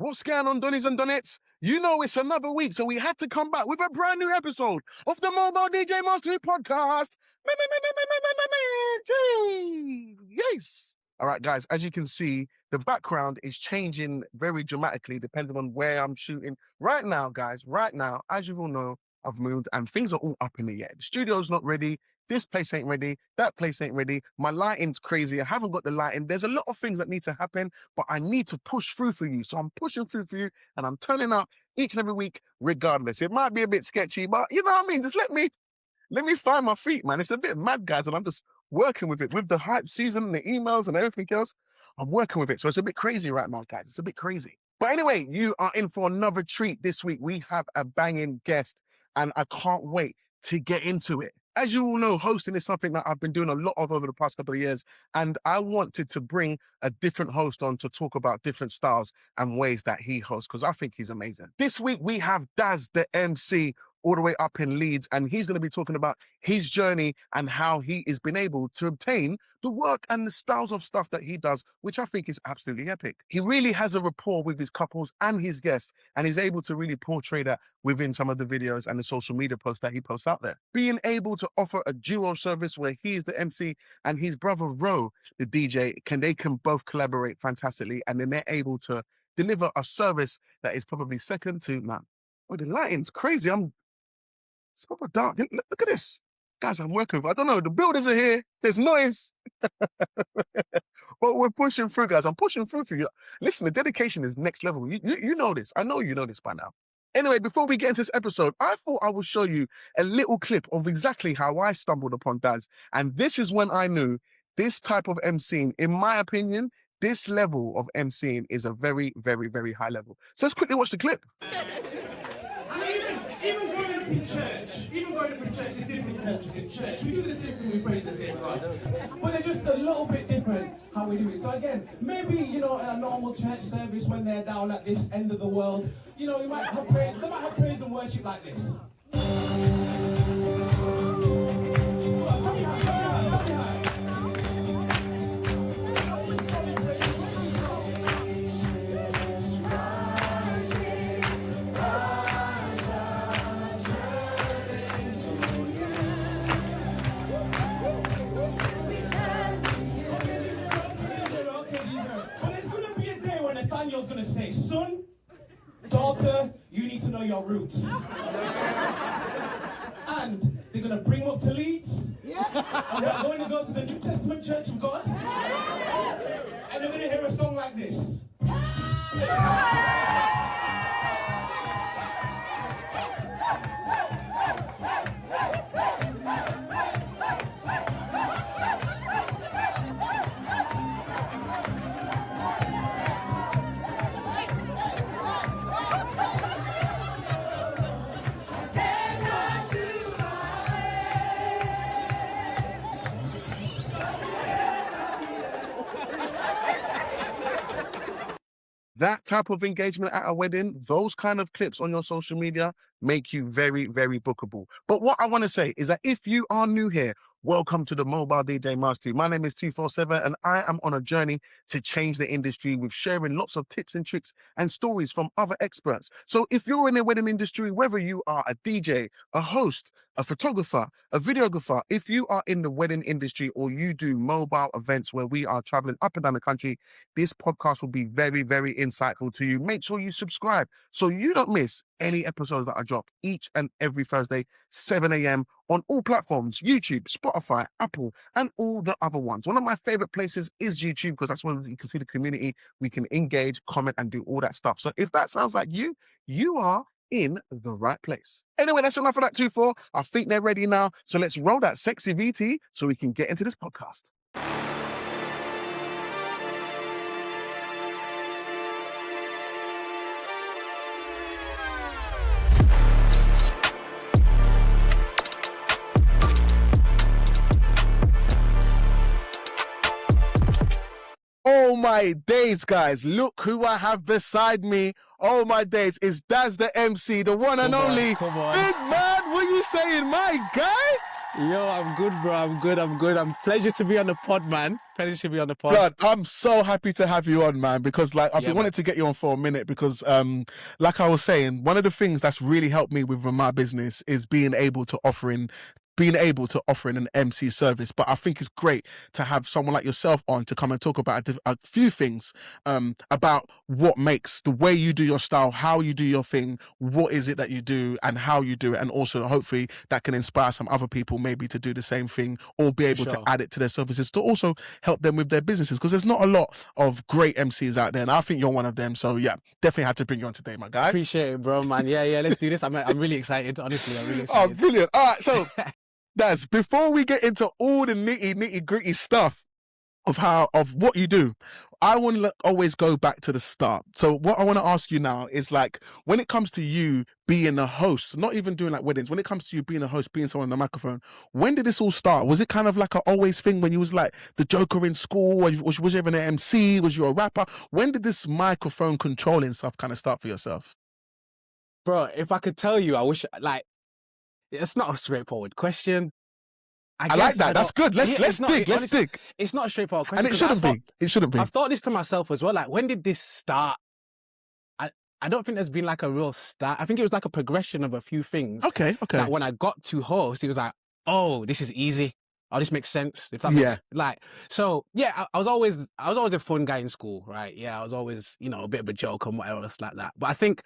What's going on, Donnies and Donettes? You know it's another week, so we had to come back with a brand new episode of the Mobile DJ Mastery Podcast. Yes! All right, guys, as you can see, the background is changing very dramatically depending on where I'm shooting. Right now, guys, as you all know, I've moved and things are all up in the air. The studio's not ready. This place ain't ready. That place ain't ready. My lighting's crazy. I haven't got the lighting. There's a lot of things that need to happen, but I need to push through for you. So I'm pushing through for you and I'm turning up each and every week regardless. It might be a bit sketchy, but you know what I mean? Just let me find my feet, man. It's a bit mad, guys, and I'm just working with it. With the hype season and the emails and everything else, I'm working with it. So it's a bit crazy right now, guys. It's a bit crazy. But anyway, you are in for another treat this week. We have a banging guest and I can't wait to get into it. As you all know, hosting is something that I've been doing a lot of over the past couple of years, and I wanted to bring a different host on to talk about different styles and ways that he hosts, because I think he's amazing. This week, we have Daz the MC all the way up in Leeds, and he's going to be talking about his journey and how he has been able to obtain the work and the styles of stuff that he does, which I think is absolutely epic. He really has a rapport with his couples and his guests, and he's able to really portray that within some of the videos and the social media posts that he posts out there. Being able to offer a duo service where he is the MC and his brother Ro, the DJ, they can both collaborate fantastically, and then they're able to deliver a service that is probably second to none. Oh, the lighting's crazy. It's proper dark. Look at this. Guys, I'm working with, I don't know, the builders are here. There's noise. But we're pushing through, guys. I'm pushing through for you. Listen, the dedication is next level. You know this. I know you know this by now. Anyway, before we get into this episode, I thought I would show you a little clip of exactly how I stumbled upon Daz. And this is when I knew this type of emceeing, in my opinion, this level of emceeing is a very, very, very high level. So let's quickly watch the clip. Even growing up in church in different cultures in church, we do the same thing, we praise the same God. But it's just a little bit different how we do it. So again, maybe, in a normal church service when they're down at this end of the world, they might have praise and worship like this. Nathaniel's going to say, son, daughter, you need to know your roots. And they're going to bring him up to Leeds. And we're going to go to the New Testament Church of God. And they're going to hear a song like this. That type of engagement at a wedding, those kind of clips on your social media make you very, very bookable. But what I want to say is that if you are new here, welcome to the Mobile DJ Mastery. My name is 247 and I am on a journey to change the industry with sharing lots of tips and tricks and stories from other experts. So if you're in the wedding industry, whether you are a DJ, a host, a photographer, a videographer, if you are in the wedding industry or you do mobile events where we are traveling up and down the country, this podcast will be very, very insightful to you. Make sure you subscribe so you don't miss any episodes that I drop each and every Thursday, 7 a.m. on all platforms, YouTube, Spotify, Apple, and all the other ones. One of my favorite places is YouTube because that's where you can see the community. We can engage, comment, and do all that stuff. So if that sounds like you, you are in the right place. Anyway, that's enough of that 2-4. I think they're ready now. So let's roll that sexy VT so we can get into this podcast. Oh my days, guys. Look who I have beside me. Oh my days. It's Daz the MC, the one and only. Come on. Big man, what are you saying, my guy? Yo, I'm good, bro. I'm good. Pleasure to be on the pod, man. Pleasure to be on the pod. Blood, I'm so happy to have you on, man, because like I've been wanting to get you on for a minute because like I was saying, one of the things that's really helped me with my business is being able to offer in an MC service. But I think it's great to have someone like yourself on to come and talk about a few things about what makes the way you do your style, how you do your thing, what is it that you do and how you do it. And also hopefully that can inspire some other people maybe to do the same thing or be able to add it to their services to also help them with their businesses. Because there's not a lot of great MCs out there. And I think you're one of them. So yeah, definitely had to bring you on today, my guy. Appreciate it, bro, man. Yeah, let's do this. I'm really excited. Honestly, I'm really Oh, excited. brilliant. All right, so Daz, before we get into all the nitty gritty stuff of what you do, I want to always go back to the start. So what I want to ask you now is like, when it comes to you being a host, not even doing like weddings, when it comes to you being a host, being someone on the microphone, when did this all start? Was it kind of like an always thing when you was like the joker in school? Was you even an MC? Was you a rapper? When did this microphone controlling stuff kind of start for yourself? Bro, if I could tell you, I wish, like, it's not a straightforward question. I like that. That's good. Let's dig. It's not a straightforward question. And it shouldn't be. It shouldn't be. I've thought this to myself as well. Like, when did this start? I don't think there's been like a real start. I think it was like a progression of a few things. Okay. That when I got to host, it was like, oh, this is easy. Oh, this makes sense. If that makes like, so yeah, I was always a fun guy in school, right? Yeah, I was always, a bit of a joke and whatever else like that. But I think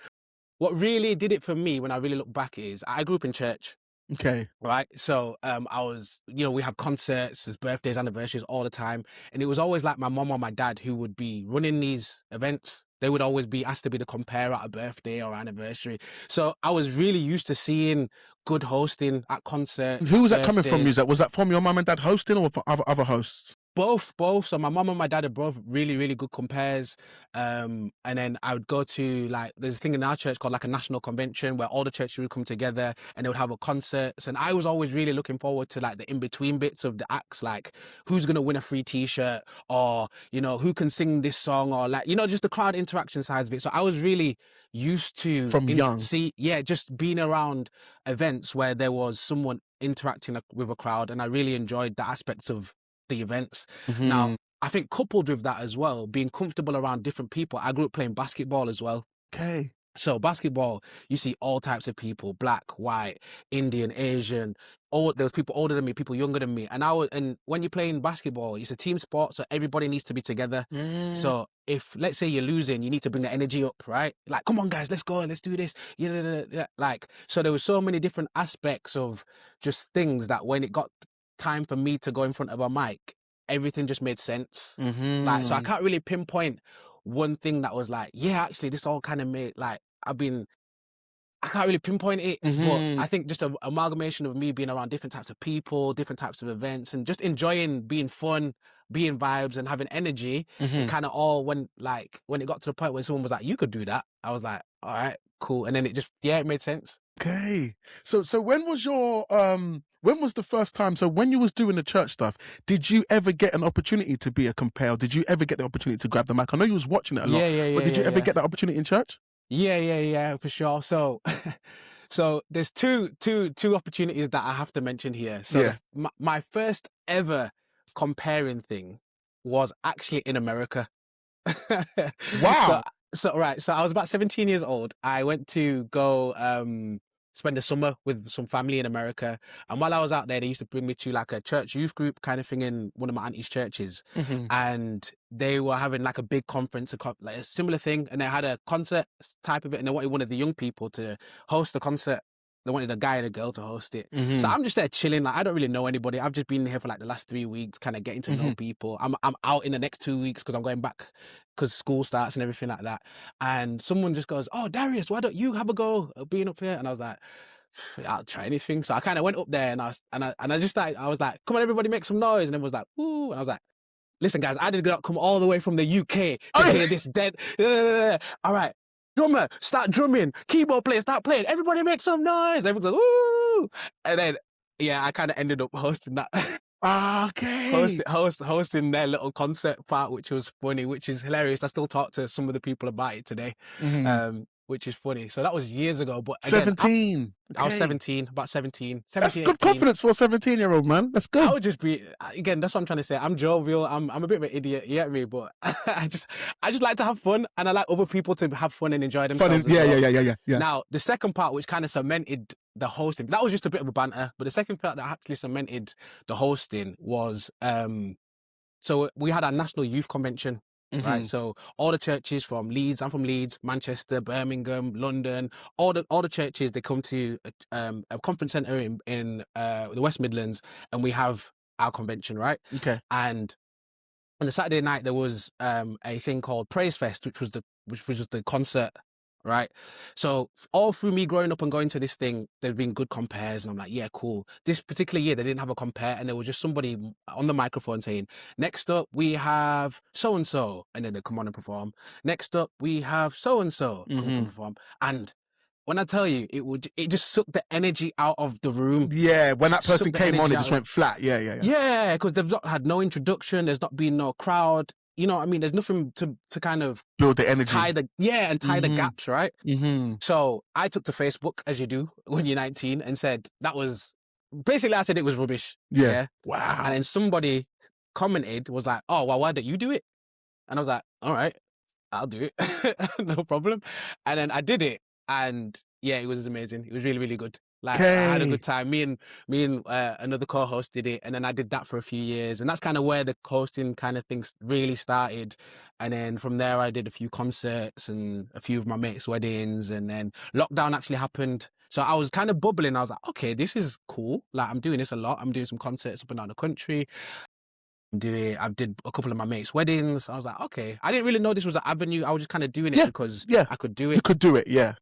what really did it for me when I really look back is I grew up in church. Okay. Right. So, I was, we have concerts, there's birthdays, anniversaries all the time. And it was always like my mom or my dad who would be running these events. They would always be asked to be the compere at a birthday or anniversary. So I was really used to seeing good hosting at concerts. Who was that coming from? Was that from your mum and dad hosting or from other hosts? Both. So my mum and my dad are both really, really good compares. And then I would go to there's a thing in our church called like a national convention where all the churches would come together and they would have a concerts. And I was always really looking forward to like the in-between bits of the acts, like who's going to win a free t-shirt or, who can sing this song or like, just the crowd interaction sides of it. So I was really used to just being around events where there was someone interacting with a crowd. And I really enjoyed the aspects of the events. Mm-hmm. Now, I think coupled with that as well, being comfortable around different people, I grew up playing basketball as well. Okay. So basketball, you see all types of people, black, white, Indian, Asian, there was people older than me, people younger than me. And when you're playing basketball, it's a team sport, so everybody needs to be together. So if, let's say you're losing, you need to bring the energy up, right? Like, come on guys, let's go, let's do this. So there were so many different aspects of just things that when it got time for me to go in front of a mic, everything just made sense. Mm-hmm. So I can't really pinpoint one thing that was like, yeah, actually this all kind of made I can't really pinpoint it, but I think just an amalgamation of me being around different types of people, different types of events, and just enjoying being fun, being vibes and having energy. It kind of all when it got to the point where someone was like, you could do that, I was like, all right, cool. And then it made sense. Okay. So when was the first time, so when you was doing the church stuff, did you ever get an opportunity to be a compare? Did you ever get the opportunity to grab the mic? I know you was watching it a lot, but did you ever get that opportunity in church? Yeah, for sure. So there's two opportunities that I have to mention here. So my first ever comparing thing was actually in America. Wow. So I was about 17 years old. I went to go spend the summer with some family in America. And while I was out there, they used to bring me to like a church youth group kind of thing in one of my auntie's churches. And they were having like a big conference, like a similar thing. And they had a concert type of it. And they wanted one of the young people to host the concert. They wanted a guy and a girl to host it. So I'm just there chilling. Like, I don't really know anybody. I've just been here for like the last 3 weeks, kind of getting to know people. I'm out in the next 2 weeks because I'm going back because school starts and everything like that. And someone just goes, "Oh, Darius, why don't you have a go at being up here?" And I was like, I'll try anything. So I kind of went up there and I just started, I was like, "Come on, everybody make some noise." And everyone was like, "Ooh." And I was like, "Listen, guys, I did not come all the way from the UK to hear this dead. All right. Drummer, start drumming. Keyboard player, start playing. Everybody make some noise." Everyone's like, "Woo!" And then, I kind of ended up hosting that. Okay. Hosting their little concert part, which was funny, which is hilarious. I still talk to some of the people about it today. which is funny. So that was years ago. But again, 17. I was Okay. 17, about 17, That's 17, good 18. confidence for a 17-year-old, man. That's I good. would just be, again, that's what I'm trying to say. I'm jovial. I'm a bit of an idiot. You get me? But I just like to have fun, and I like other people to have fun and enjoy themselves. Yeah, as well. yeah. Now, the second part, which kind of cemented the hosting, that was just a bit of a banter. But the second part that actually cemented the hosting was, so we had our national youth convention. Right, so all the churches from Leeds, I'm from Leeds, Manchester, Birmingham, London, all the churches, they come to a conference centre in the West Midlands, and we have our convention, right? Okay. And on the Saturday night there was a thing called Praise Fest, which was the concert, right? So all through me growing up and going to this thing, there've been good compares, and I'm like, yeah, cool. This particular year they didn't have a compare, and there was just somebody on the microphone saying, next up we have so and so, and then they come on and perform. Next up we have so and so come and perform. And when I tell you, it just sucked the energy out of the room. Yeah, when that person Sucked the came on, energy it just out went flat. Yeah. Yeah, because they've not had no introduction. There's not been no crowd. You know what I mean? There's nothing to kind of Build the energy. tie the gaps, right? So I took to Facebook, as you do when you're 19, and said that was basically, I said it was rubbish. Yeah. Wow. And then somebody commented, was like, oh, well, why don't you do it? And I was like, all right, I'll do it. No problem. And then I did it, and yeah, it was amazing. It was really, really good. Like, I had a good time. Me and another co-host did it, and then I did that for a few years, and that's kind of where the hosting kind of things really started. And then from there, I did a few concerts and a few of my mates' weddings, and then lockdown actually happened. So I was kind of bubbling. I was like, okay, this is cool. Like, I'm doing this a lot. I'm doing some concerts up and down the country. I did a couple of my mates' weddings. I was like, okay. I didn't really know this was an avenue. I was just kind of doing it because I could do it. You could do it, yeah.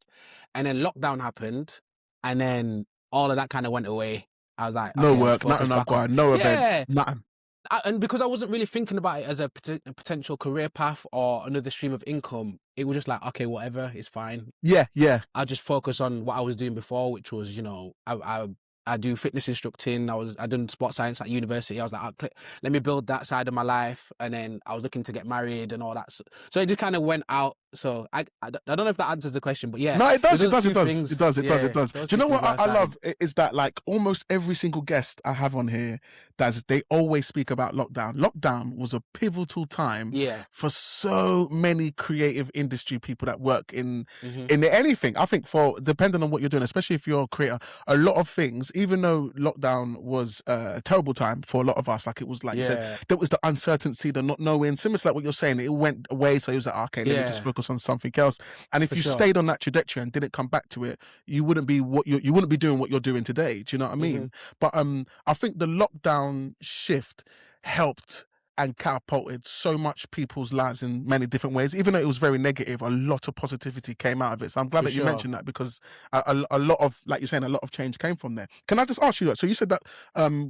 And then lockdown happened, and then all of that kind of went away. I was like, no okay, work, nothing, no events, nothing. And because I wasn't really thinking about it as a potential career path or another stream of income, it was just like, okay, whatever, it's fine. Yeah. I just focus on what I was doing before, which was, you know, I do fitness instructing. I done sports science at university. I was like, let me build that side of my life. And then I was looking to get married and all that. So it just kind of went out. So I don't know if that answers the question, but yeah. No, it does. It does. Do you know what I love is that, like, almost every single guest I have on here, they always speak about lockdown. Lockdown was a pivotal time for so many creative industry people that work in anything. I think depending on what you're doing, especially if you're a creator, a lot of things, even though lockdown was a terrible time for a lot of us, like it was like you said, there was the uncertainty, the not knowing, similar to like what you're saying, it went away. So it was like, okay, let me just focus on something else. And if you stayed on that trajectory and didn't come back to it, you wouldn't be you wouldn't be doing what you're doing today. Do you know what I mean? But I think the lockdown shift helped and catapulted so much people's lives in many different ways. Even though it was very negative, a lot of positivity came out of it. So I'm glad that you mentioned that, because a lot of, like you're saying, a lot of change came from there. Can I just ask you that? So you said that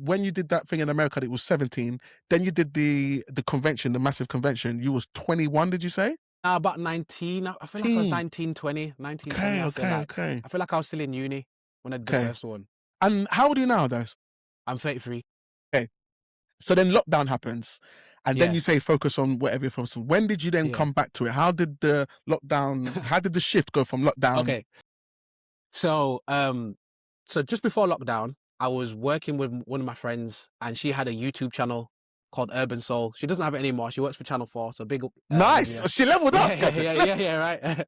when you did that thing in America, it was 17. Then you did the convention, the massive convention. You was 21, did you say? About 19. I feel like I was 19, 20. 19, 20. Okay. I feel like I was still in uni when I did the first one. And how old are you now, Daz? I'm 33. Okay. So then lockdown happens, and then you say focus on whatever you're focused on. When did you then come back to it? How did the shift go from lockdown? Okay. So just before lockdown, I was working with one of my friends, and she had a YouTube channel called Urban Soul. She doesn't have it anymore. She works for Channel 4, so big up. Nice. Olivia. She leveled up. Yeah, right.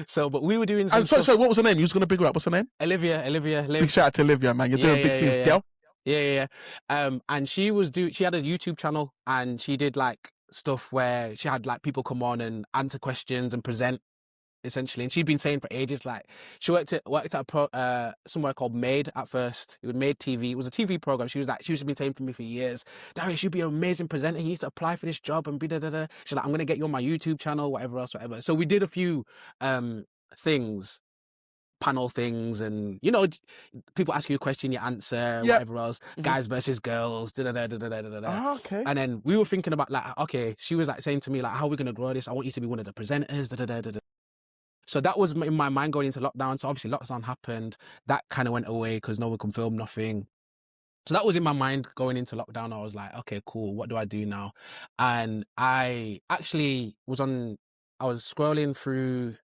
So, but we were doing some stuff. So what was her name? You was going to big her up. What's her name? Olivia. Big shout out to Olivia, man. You're doing big things, girl. Yeah. And she had a YouTube channel, and she did like stuff where she had like people come on and answer questions and present, essentially. And she'd been saying for ages, like, she worked at somewhere called Made at first. It was Made TV. It was a TV program. She was been saying for me for years, Darius, you'd be an amazing presenter. You need to apply for this job and be da. She's like, I'm gonna get you on my YouTube channel, whatever. So we did a few things, panel things, and you know, people ask you a question, you answer, whatever else. Guys versus girls, da. Oh, okay. And then we were thinking about, like, okay, she was like saying to me, like, how are we gonna grow this? I want you to be one of the presenters, da. So that was in my mind going into lockdown. So obviously lockdown happened. That kind of went away because no one can film nothing. So that was in my mind going into lockdown. I was like, okay, cool. What do I do now? And I actually I was scrolling through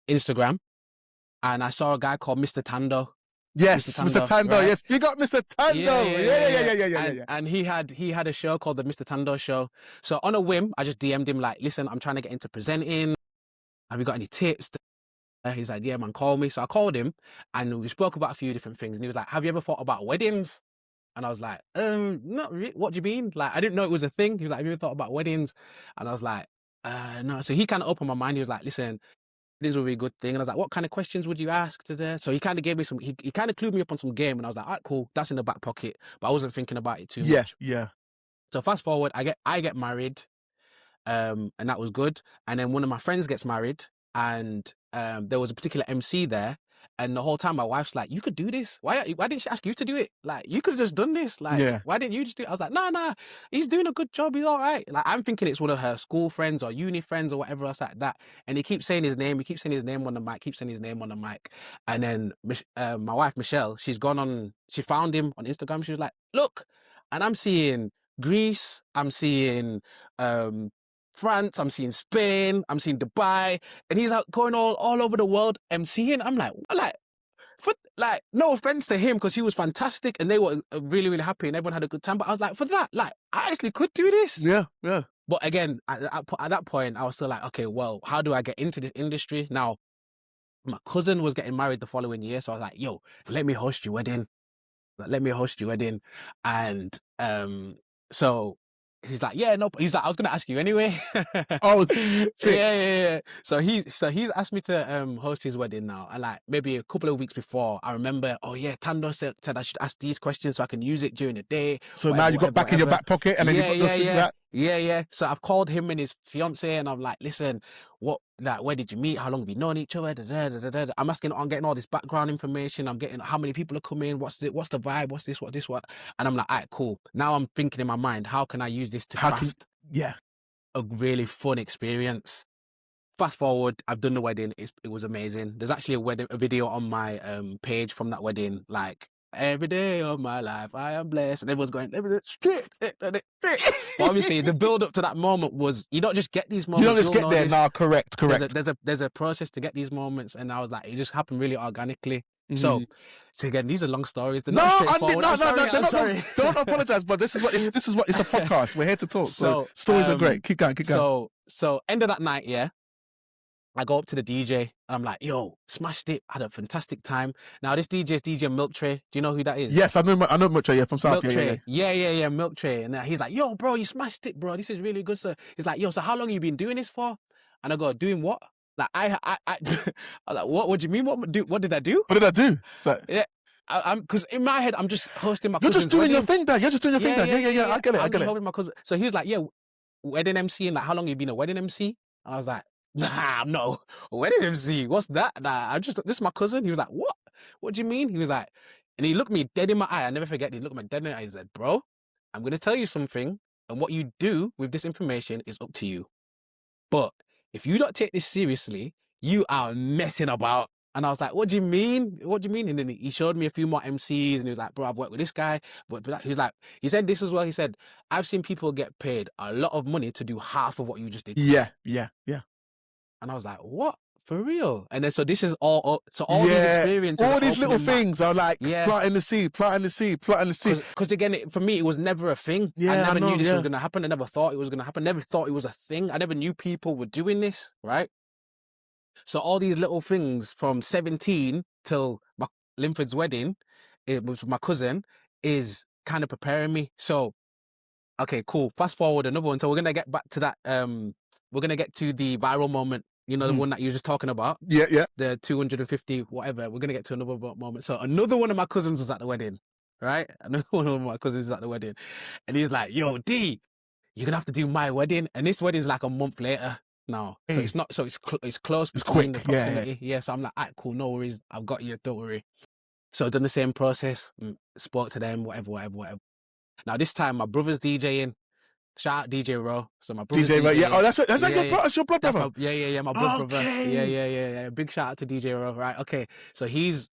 Instagram, and I saw a guy called Mr. Tando. Yes, Mr. Tando. Right? Yes, you got Mr. Tando. Yeah. And he had a show called the Mr. Tando Show. So on a whim, I just DM'd him like, listen, I'm trying to get into presenting. Have you got any tips? He's like, yeah, man, call me. So I called him, and we spoke about a few different things. And he was like, have you ever thought about weddings? And I was like, not really. What do you mean? Like, I didn't know it was a thing. He was like, have you ever thought about weddings? And I was like, no. So he kind of opened my mind. He was like, listen, this would be a good thing. And I was like, what kind of questions would you ask today? So he kind of gave me some, he kind of clued me up on some game. And I was like, all right, cool. That's in the back pocket. But I wasn't thinking about it too much. Yeah. So fast forward, I get married. And that was good. And then one of my friends gets married, and there was a particular MC there. And the whole time my wife's like, you could do this. Why didn't she ask you to do it? Like, you could have just done this. Like, why didn't you just do it? I was like, nah, he's doing a good job. He's all right. Like, I'm thinking it's one of her school friends or uni friends or whatever else like that. And he keeps saying his name. He keeps saying his name on the mic, And then my wife, Michelle, she found him on Instagram. She was like, look. And I'm seeing Greece. I'm seeing France, I'm seeing Spain, I'm seeing Dubai, and he's out going all over the world emceeing. I'm like, no offense to him, because he was fantastic and they were really, really happy and everyone had a good time. But I was like, for that, like, I actually could do this. Yeah. But again, at that point, I was still like, okay, well, how do I get into this industry? Now, my cousin was getting married the following year, so I was like, yo, let me host your wedding. And so he's like, yeah, no. He's like, I was gonna ask you anyway. Oh, yeah. So he's asked me to host his wedding now, and like maybe a couple of weeks before, I remember, oh yeah, Tando said I should ask these questions so I can use it during the day. So now you got back in your back pocket, and then you got those things out. Yeah. So I've called him and his fiance, and I'm like, listen, where did you meet? How long have you known each other? I'm getting all this background information. I'm getting how many people are coming. What's the vibe? What's this? What? And I'm like, all right, cool. Now I'm thinking in my mind, how can I use this to craft a really fun experience? Fast forward, I've done the wedding. It was amazing. There's actually a video on my page from that wedding, like, every day of my life, I am blessed. And everyone's going, straight. But obviously, the build up to that moment was, you don't just get these moments. You don't just get there. No, correct. There's a process to get these moments. And I was like, it just happened really organically. So again, these are long stories. They're not straightforward. I'm sorry. Don't apologize, but this is what it's a podcast. We're here to talk. So stories are great. Keep going. So end of that night, yeah, I go up to the DJ and I'm like, yo, smashed it. Had a fantastic time. Now this DJ is DJ Milk Tray. Do you know who that is? Yes, I know Milk Tray, from South. Milk Tray. Yeah, Milk Tray. And he's like, yo, bro, you smashed it, bro. This is really good. So he's like, yo, so how long you been doing this for? And I go, doing what? Like I was like, what do you mean? What did I do? What did I do? Yeah. I'm because in my head I'm just hosting my. You're just doing wedding. your thing, Dad. You're just doing your thing, Dad. Yeah. I get it. Holding my cousin. So he was like, yeah, wedding MC, and like, how long you been a wedding MC? And I was like, nah, I'm not a wedding MC. What's that? Nah, this is my cousin. He was like, what? What do you mean? He was like, and he looked me dead in my eye. I never forget. He looked me dead in the eye. He said, bro, I'm gonna tell you something, and what you do with this information is up to you. But if you don't take this seriously, you are messing about. And I was like, what do you mean? What do you mean? And then he showed me a few more MCs and he was like, bro, I've worked with this guy. But he was like, he said this as well. He said, I've seen people get paid a lot of money to do half of what you just did. Yeah. And I was like, what? For real? And then so this is all, these experiences. All these little things are like planting the seed. Because again, for me, it was never a thing. I never knew this was going to happen. I never thought it was going to happen. Never thought it was a thing. I never knew people were doing this, right? So all these little things from 17 till Linford's wedding, it was my cousin, is kind of preparing me. So, okay, cool. Fast forward another one. So we're going to get back to that. We're going to get to the viral moment. You know, the one that you were just talking about? Yeah. The 250, whatever. We're going to get to another moment. So another one of my cousins was at the wedding, right? Another one of my cousins was at the wedding. And he's like, yo, D, you're going to have to do my wedding. And this wedding's like a month later. No, so it's not. So it's close. It's quick. The proximity. Yeah. So I'm like, alright, cool, no worries. I've got you. Don't worry. So I've done the same process. Spoke to them. Whatever. Now this time, my brother's DJing. Shout out DJ Ro. So my brother's DJ Ro. Yeah. Oh, that's your blood brother. Yeah. My blood brother. Yeah. Big shout out to DJ Ro. Right. Okay. So he's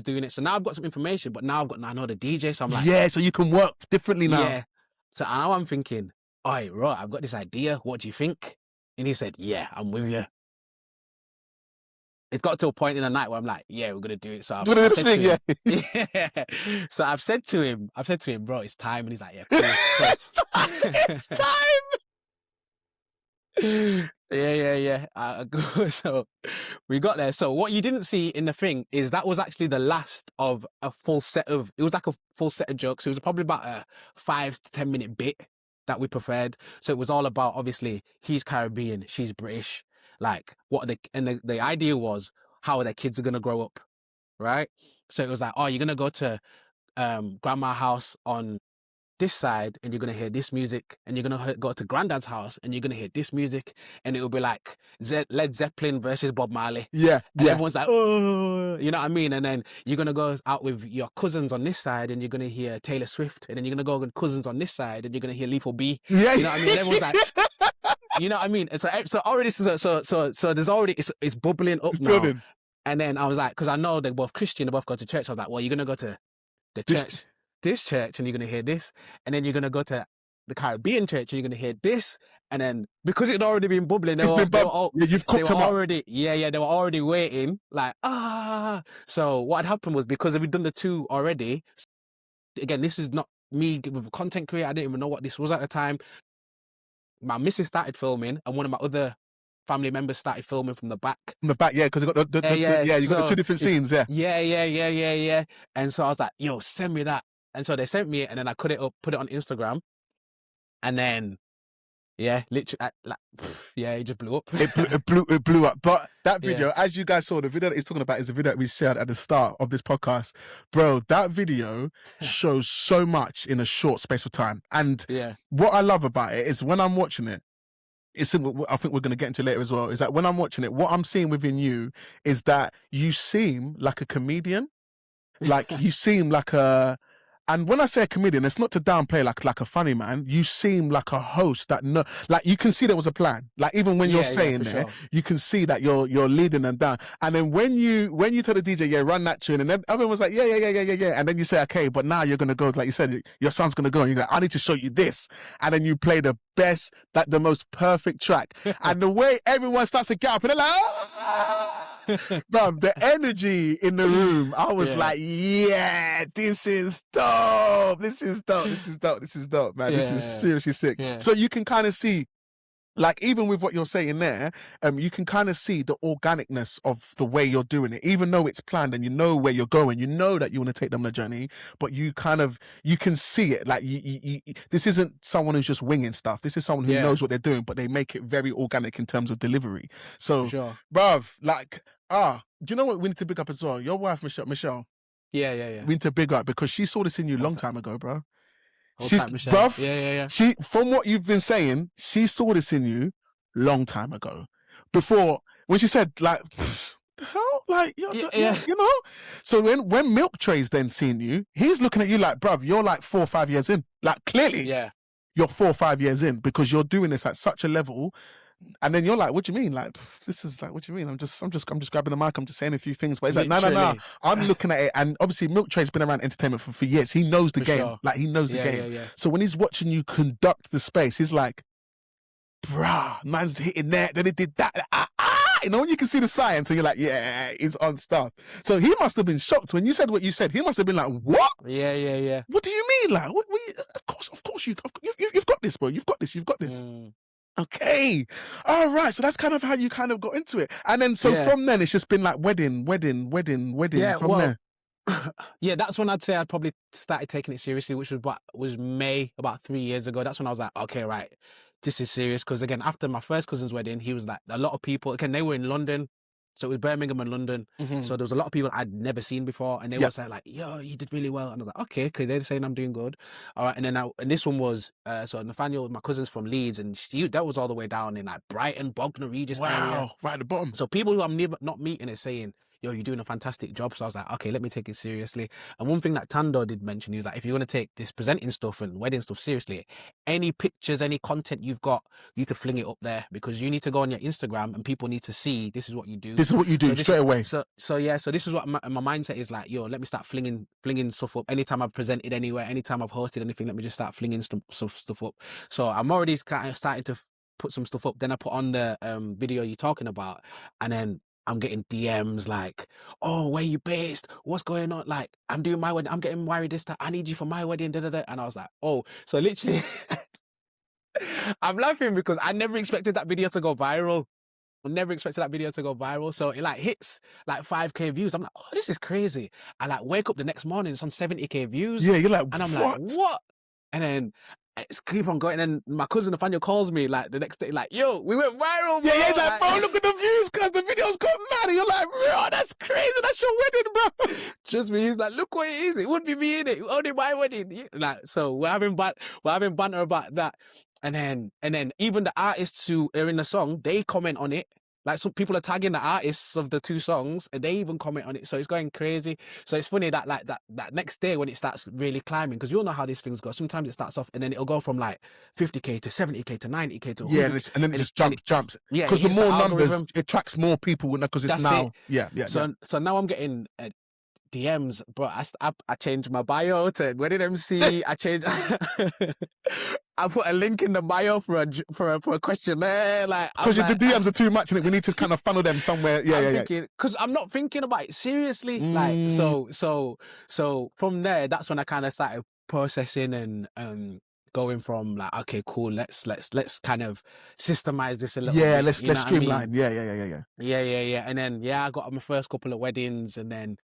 doing it. So now I've got some information, but now I know the DJ. So I'm like, yeah. So you can work differently now. Yeah. So now I'm thinking, alright, Ro, I've got this idea. What do you think? And he said, yeah, I'm with you. it's got to a point in the night where I'm like, yeah, we're gonna do it. So Do I've this said thing, to him, yeah. yeah. So I've said to him, bro, it's time, and he's like, yeah, cool. So, It's time. It's time. yeah. So we got there. So what you didn't see in the thing is that was actually the last of a full set of. It was like a full set of jokes. It was probably about a 5 to 10 minute bit that we preferred. So it was all about, obviously, he's Caribbean, she's British. Like, what are the idea was how their kids are gonna grow up, right? So it was like, oh, you're gonna go to grandma's house on this side and you're going to hear this music, and you're going to go to granddad's house and you're going to hear this music, and it will be like Led Zeppelin versus Bob Marley. Yeah, And yeah. everyone's like, oh, you know what I mean? And then you're going to go out with your cousins on this side and you're going to hear Taylor Swift, and then you're going to go with cousins on this side and you're going to hear Lethal B. Yeah. You know what I mean? And everyone's like, you know what I mean? And so already, so there's already, it's bubbling up now. Building. And then I was like, because I know they're both Christian, they both go to church. I was like, well, you're going to go to the church, this church, and you're going to hear this. And then you're going to go to the Caribbean church and you're going to hear this. And then because it had already been bubbling, they were you've cooked them already, they were already waiting, like, So what had happened was, because we'd done the 2 already, again, this is not me with a content creator, I didn't even know what this was at the time. My missus started filming and one of my other family members started filming from the back. From the back, yeah, because you got you got the 2 different scenes, yeah. Yeah. And so I was like, yo, send me that. And so they sent me it, and then I put it on Instagram, and then literally, it just blew up. It blew up. But that video, as you guys saw, the video that he's talking about is the video that we shared at the start of this podcast. Bro, that video shows so much in a short space of time. And what I love about it is when I'm watching it, I think we're going to get into later as well, is that when I'm watching it, what I'm seeing within you is that you seem like a comedian. Like, you seem like and when I say a comedian, it's not to downplay like a funny man. You seem like a host that like, you can see there was a plan. Like, even when you're saying there, you can see that you're leading them down. And then when you tell the DJ, run that tune, and then everyone was like, yeah. And then you say, okay, but now you're going to go, like you said, your son's going to go, and you're like, I need to show you this. And then you play the best, the most perfect track. And the way everyone starts to get up, and they're like, bro, the energy in the room, I was like, yeah, this is dope. This is dope, man. This is seriously sick. Yeah. So you can kind of see, like, even with what you're saying there, you can kind of see the organicness of the way you're doing it, even though it's planned and you know where you're going, you know that you want to take them on a journey, but you can see it. Like, you this isn't someone who's just winging stuff. This is someone who knows what they're doing, but they make it very organic in terms of delivery. So, bruv, like, do you know what we need to big up as well? Your wife, Michelle. Yeah. We need to big up, because she saw this in you a long time ago, bro. She's, bruv, she, from what you've been saying, she saw this in you long time ago. Before, when she said, like, the hell? Like, you know? So when Milk Tray's then seen you, he's looking at you like, bruv, you're like 4 or 5 years in. Like, clearly, you're 4 or 5 years in, because you're doing this at such a level. And then you're like, what do you mean? Like, this is like, what do you mean? I'm just grabbing the mic. I'm just saying a few things. But it's like, no. I'm looking at it. And obviously Milk Tray's been around entertainment for years. He knows the game. Sure. Like, he knows the game. Yeah. So when he's watching you conduct the space, he's like, bruh, man's hitting that. Then he did that. You know, when you can see the science and you're like, yeah, he's on stuff. So he must have been shocked when you said what you said. He must have been like, what? Yeah. What do you mean? Like, of course you've got this, bro. You've got this. Okay. All right. So that's kind of how you kind of got into it. And then, from then, it's just been like wedding from there. Yeah, that's when I'd say I'd probably started taking it seriously, which was May, about 3 years ago. That's when I was like, okay, right, this is serious. Because again, after my first cousin's wedding, he was like, a lot of people, again, they were in London. So it was Birmingham and London. Mm-hmm. So there was a lot of people I'd never seen before. And they were saying like, yo, you did really well. And I was like, okay, they're saying I'm doing good. All right. And then and this one was, so Nathaniel, my cousin's from Leeds, and that was all the way down in like Brighton, Bognor Regis area. Right at the bottom. So people who I'm not meeting is saying, yo, you're doing a fantastic job. So I was like, okay, let me take it seriously. And one thing that Tando did mention, he was like, if you're going to take this presenting stuff and wedding stuff seriously, any pictures, any content you've got, you need to fling it up there, because you need to go on your Instagram and people need to see this is what you do. This is what you do straight away. So this is what my mindset is like, yo, let me start flinging stuff up. Anytime I've presented anywhere, anytime I've hosted anything, let me just start flinging stuff up. So I'm already kind of starting to put some stuff up. Then I put on the video you're talking about, and then I'm getting DMs like, oh, where you based? What's going on? Like, I'm doing my wedding. I'm getting married this time. I need you for my wedding. Da, da, da. And I was like, oh, so literally, I'm laughing because I never expected that video to go viral. I never expected that video to go viral. So it like hits like 5K views. I'm like, oh, this is crazy. I like wake up the next morning, it's on 70K views. Yeah, you're like, and I'm what? like, what? And then it's keep on going. And then my cousin Nathaniel calls me like the next day, like, yo, we went viral, bro. Yeah, he's like, bro, look at the views, cause the video's got mad. And you're like, bro, that's crazy. That's your wedding, bro. Trust me, he's like, look what it is. It would be me in it. Only my wedding. Like, so we're having banter about that. And then even the artists who are in the song, they comment on it. Like, some people are tagging the artists of the two songs and they even comment on it. So it's going crazy. So it's funny that like that next day when it starts really climbing, because you'll know how these things go. Sometimes it starts off and then it'll go from like 50K to 70K to 90K to 100K. Yeah, and then it just jumps. Yeah, because the more numbers, algorithm. it attracts more people because it's That's now. it. Yeah. So now I'm getting DMs, bro. I changed my bio to wedding MC. I changed. I put a link in the bio for a questionnaire. Like, because the DMs are too much, and we need to kind of funnel them somewhere. Yeah. Because I'm not thinking about it seriously. Like, so from there, that's when I kind of started processing and going from like, okay, cool. Let's kind of systemize this a little bit. Yeah, let's streamline. I mean? Yeah. And then I got my first couple of weddings, and then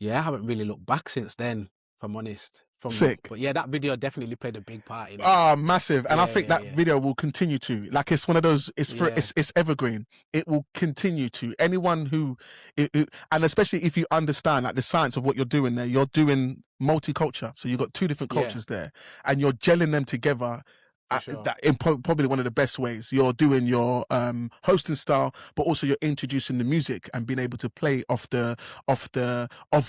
I haven't really looked back since then, if I'm honest. Sick. But that video definitely played a big part in it. Ah, massive. And I think that video will continue to. Like, it's one of those, it's evergreen. It will continue to. Anyone who, and especially if you understand like the science of what you're doing there, you're doing multicultural. So you've got two different cultures there and you're gelling them together. Sure. That in probably one of the best ways. You're doing your hosting style, but also you're introducing the music and being able to play off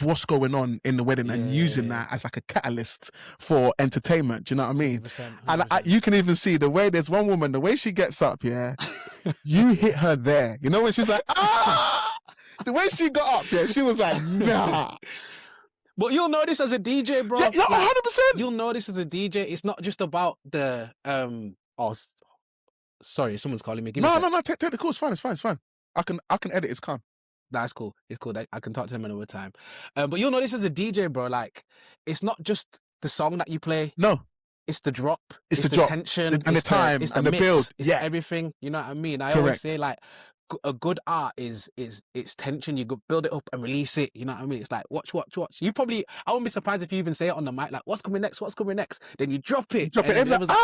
what's going on in the wedding and using that as like a catalyst for entertainment. Do you know what I mean? 100%. And you can even see the way there's one woman, the way she gets up, you hit her there. You know when she's like, the way she got up, she was like, nah. But you'll know this as a DJ, bro. Yeah, 100%. You'll know this as a DJ. It's not just about the sorry, someone's calling me. No. Take the call. It's fine. I can edit. It's calm. That's cool. It's cool. I can talk to them another time. But you'll know this as a DJ, bro. Like, it's not just the song that you play. No. It's the drop. It's the drop. Tension. And the time. It's and the the mix, build. It's everything. You know what I mean? I always say, like, a good art is it's tension. You go build it up and release it. You know what I mean? It's like watch. You probably, I wouldn't be surprised if you even say it on the mic, like, what's coming next? Then you drop it. Everyone's like,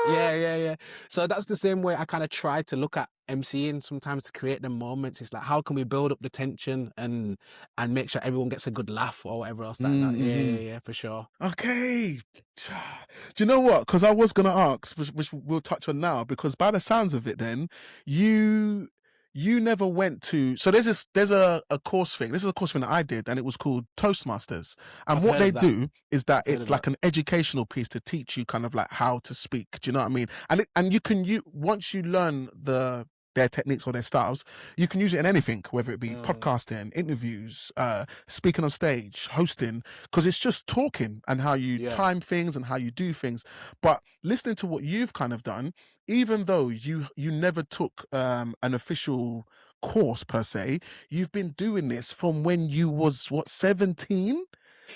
yeah. So that's the same way I kind of try to look at MCing sometimes to create them moments. It's like, how can we build up the tension and make sure everyone gets a good laugh or whatever else like that. Yeah, for sure. Okay. Do you know what? Because I was gonna ask, which we'll touch on now, because by the sounds of it, then you never went to. So there's a course thing. This is a course thing that I did, and it was called Toastmasters. And what they do is that it's like an educational piece to teach you kind of like how to speak. Do you know what I mean? And you once you learn their techniques or their styles, you can use it in anything, whether it be podcasting, interviews, speaking on stage, hosting, because it's just talking and how you time things and how you do things. But listening to what you've kind of done, even though you never took an official course per se, you've been doing this from when you was 17?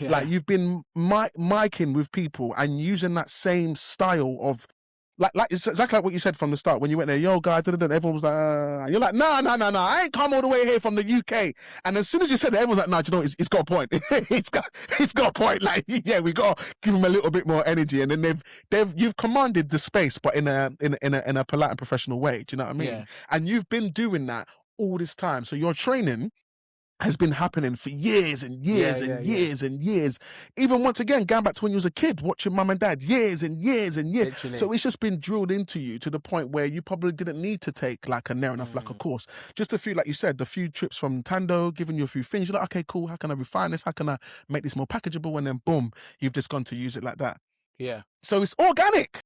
Yeah. Like, you've been micing with people and using that same style of like it's exactly like what you said from the start when you went there. Yo, guys, everyone was like, you're like, no, I ain't come all the way here from the UK. And as soon as you said that, everyone's like, no, do you know, it's got a point. it's got a point. Like, we got to give them a little bit more energy. And then you've commanded the space, but in a polite and professional way. Do you know what I mean? Yeah. And you've been doing that all this time. So your training has been happening for years and years and years. Even once again, going back to when you was a kid, watching mum and dad, years and years and years. Literally. So it's just been drilled into you to the point where you probably didn't need to take like a near enough like a course. Just a few, like you said, the few trips from Tando, giving you a few things. You're like, okay, cool. How can I refine this? How can I make this more packageable? And then boom, you've just gone to use it like that. Yeah. So it's organic.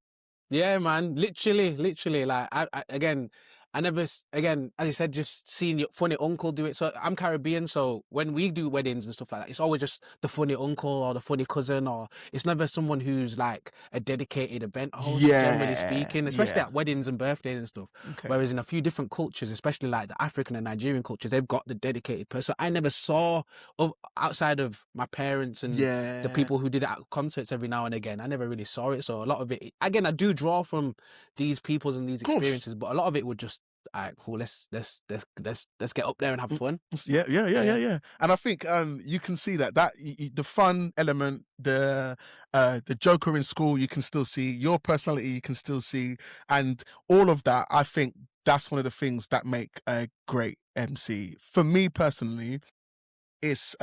Yeah, man. Literally. Like, I again, I never, again, as you said, just seeing your funny uncle do it. So I'm Caribbean, so when we do weddings and stuff like that, it's always just the funny uncle or the funny cousin, or it's never someone who's like a dedicated event host, generally speaking, especially at weddings and birthdays and stuff. Okay. Whereas in a few different cultures, especially like the African and Nigerian cultures, they've got the dedicated person. I never saw, outside of my parents and the people who did it at concerts every now and again, I never really saw it. So a lot of it, again, I do draw from these peoples and these experiences, but a lot of it would just, all right, cool. Let's get up there and have fun. Yeah. And I think you can see that the fun element, the joker in school, you can still see your personality, you can still see, and all of that. I think that's one of the things that make a great MC. For me personally, it's